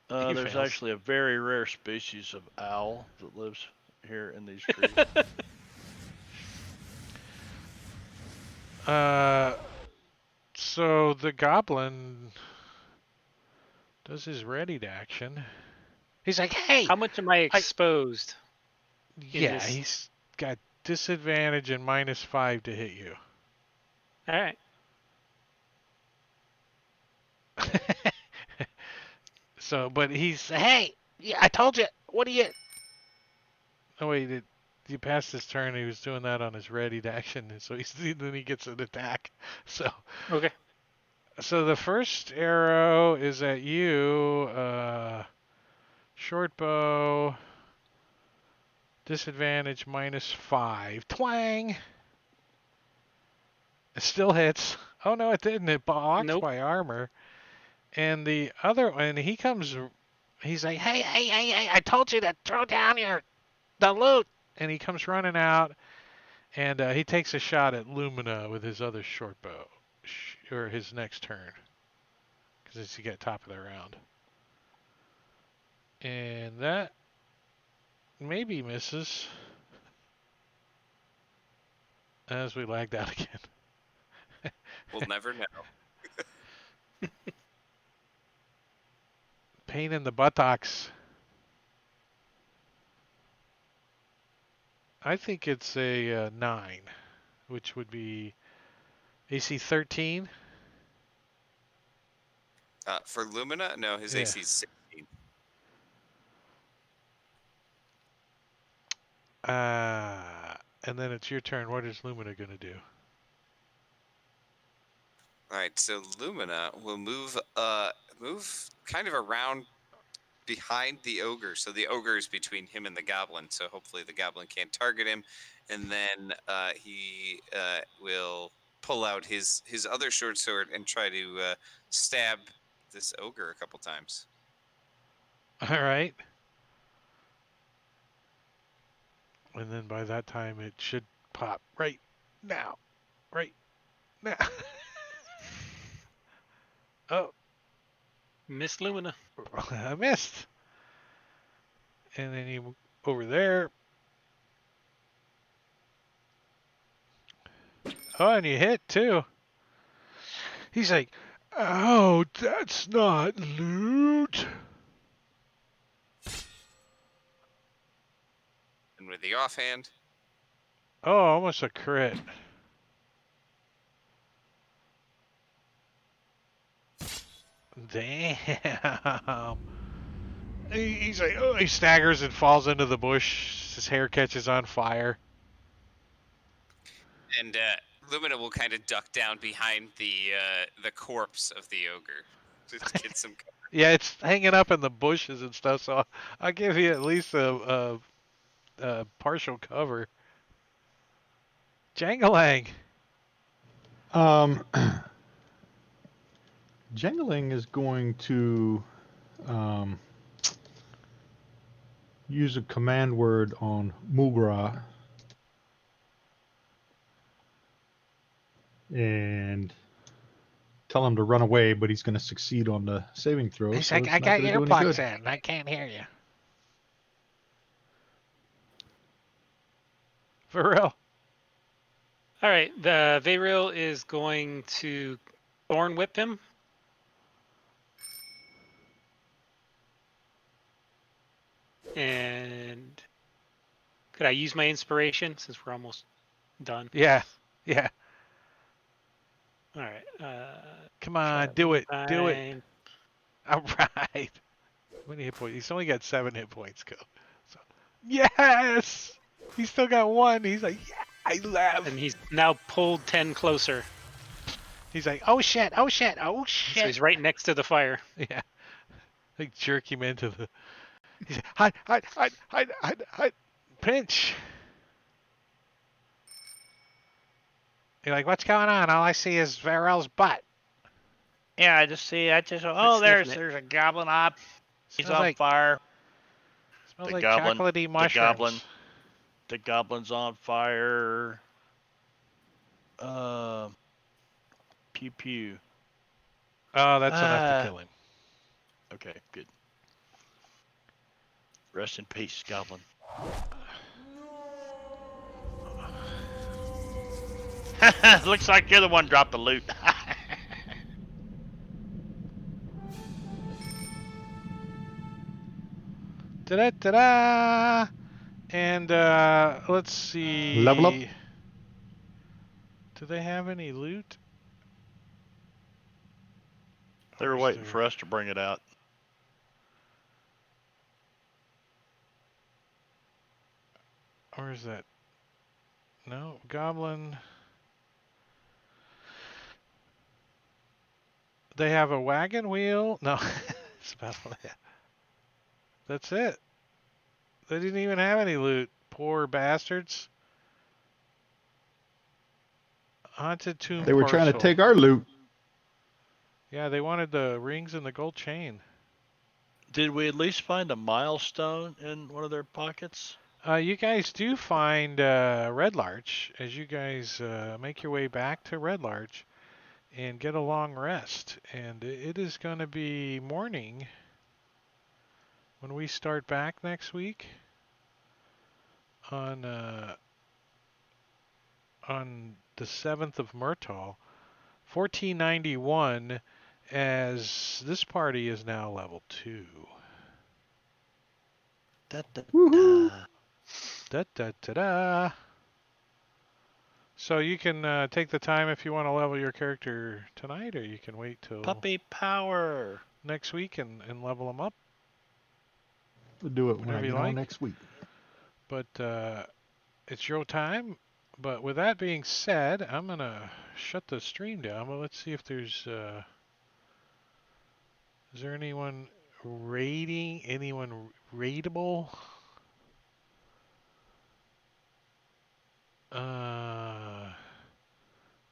He There's fails. actually a very rare species of owl that lives here in these trees. So the goblin does his ready to action. He's like, hey! How much am I exposed? Yeah, this- he's got disadvantage and -5 to hit you. All right. So, but he's, hey! Yeah, I told you! What do you... Oh, wait, you passed his turn. He was doing that on his ready to action, and so then he gets an attack. Okay. So the first arrow is at you. Short bow. Disadvantage -5. Twang! It still hits. Oh no, it didn't. It blocks Nope. my armor. And the other one, he's like, hey, I told you to throw down the loot. And he comes running out, And he takes a shot at Lumina with his other short bow, or his next turn, because he got top of the round. And that maybe misses, as we lagged out again. We'll never know. Pain in the buttocks. I think it's a 9, which would be AC 13. For Lumina, no, his Yeah. AC is 16. And then it's your turn. What is Lumina going to do? All right, so Lumina will move kind of around behind the ogre. So the ogre is between him and the goblin. So hopefully the goblin can't target him. And then he will pull out his other short sword and try to stab this ogre a couple times. All right. And then by that time, it should pop right now. Right now. Oh, Miss Lumina. I missed. And then you over there. Oh, and you hit too. He's like, oh, that's not loot. And with the offhand, Oh, almost a crit. Damn. He's like, oh, he staggers and falls into the bush. His hair catches on fire. and Lumina will kind of duck down behind the corpse of the ogre. Just get some cover. Yeah, it's hanging up in the bushes and stuff, so I'll give you at least a partial cover. Jangalang. Jangling is going to use a command word on Mugra and tell him to run away, but he's going to succeed on the saving throw. He's so like, it's I not got gonna do any earplugs good. in. I can't hear you. For real. All right, the Vayril is going to Thorn Whip him. And could I use my inspiration since we're almost done? Yeah. Yeah. All right. Come Try on, that do one it. Do it. time. All right. How many hit points? He's only got 7 hit points. Go. So, yes. He's still got 1. He's like, yeah, I laugh. And he's now pulled 10 closer. He's like, oh shit, oh shit, oh So shit. he's right next to the fire. Yeah. Like jerk him into the. He's like, hide. Pinch. You're like, what's going on? All I see is Varel's butt. Yeah, I just there's sniffing it. a goblin up. He's Smells on like fire. smells The like goblin- chocolatey mushrooms. The goblin's on fire. Pew pew. Oh, that's enough to kill him. Okay, good. Rest in peace, goblin. Looks like you're the one dropped the loot. Da-da-da-da! And let's see. Level up. Do they have any loot? They were Or is waiting there- for us to bring it out. Or is that? No, goblin. They have a wagon wheel. No, it's about all that. That's it. They didn't even have any loot. Poor bastards. Haunted tomb. They were trying to parcel. take our loot. Yeah, they wanted the rings and the gold chain. Did we at least find a milestone in one of their pockets? You guys do find Red Larch as you guys make your way back to Red Larch and get a long rest. And it is going to be morning when we start back next week on the 7th of Murtal, 1491, as this party is now level 2. Da, da, Woohoo! da. Da da da da. So you can take the time if you want to level your character tonight, or you can wait till Puppy power. next week and level them up, We'll do it when I whatever you get on like. next week. But it's your time. But with that being said, I'm gonna shut the stream down. But let's see if there's is there anyone raiding? Anyone raidable? No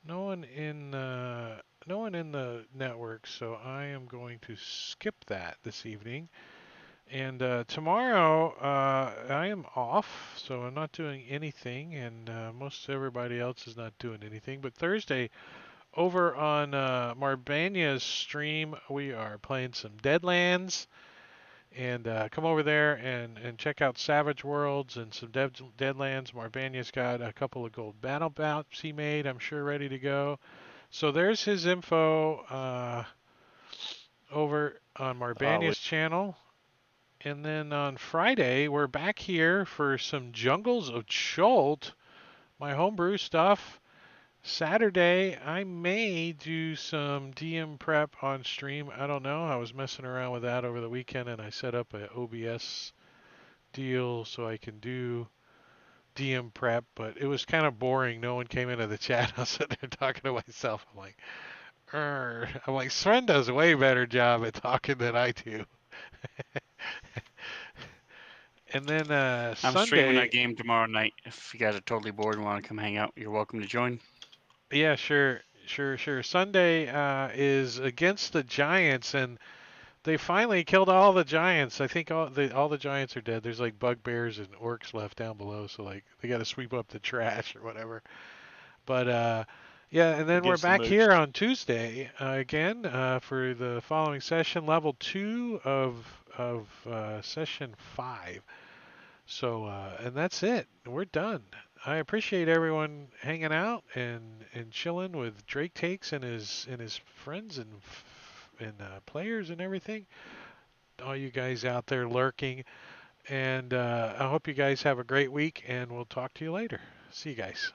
one in the network, so I am going to skip that this evening. And tomorrow I am off, so I'm not doing anything, and most everybody else is not doing anything. But Thursday, over on Marbania's stream, we are playing some Deadlands. And come over there and check out Savage Worlds and some Deadlands. Marbania's got a couple of gold battle maps he made, I'm sure, ready to go. So there's his info over on Marbania's channel. And then on Friday, we're back here for some Jungles of Cholt, my homebrew stuff. Saturday, I may do some DM prep on stream. I don't know. I was messing around with that over the weekend, and I set up an OBS deal so I can do DM prep, but it was kind of boring. No one came into the chat. I was sitting there talking to myself. I'm like, I'm like, Sven does a way better job at talking than I do. And then I'm streaming Sunday, that game tomorrow night. If you guys are totally bored and want to come hang out, you're welcome to join. yeah, sure. Sunday is against the Giants, and they finally killed all the Giants. I think all the Giants are dead. There's like bugbears and orcs left down below, so like they got to sweep up the trash or whatever. But yeah, and then we're Against the back Moose. here on Tuesday again for the following session, level 2 of session 5. So and that's it. We're done. I appreciate everyone hanging out and chilling with Drake Takes and his friends and players and everything. All you guys out there lurking, and I hope you guys have a great week. And we'll talk to you later. See you guys.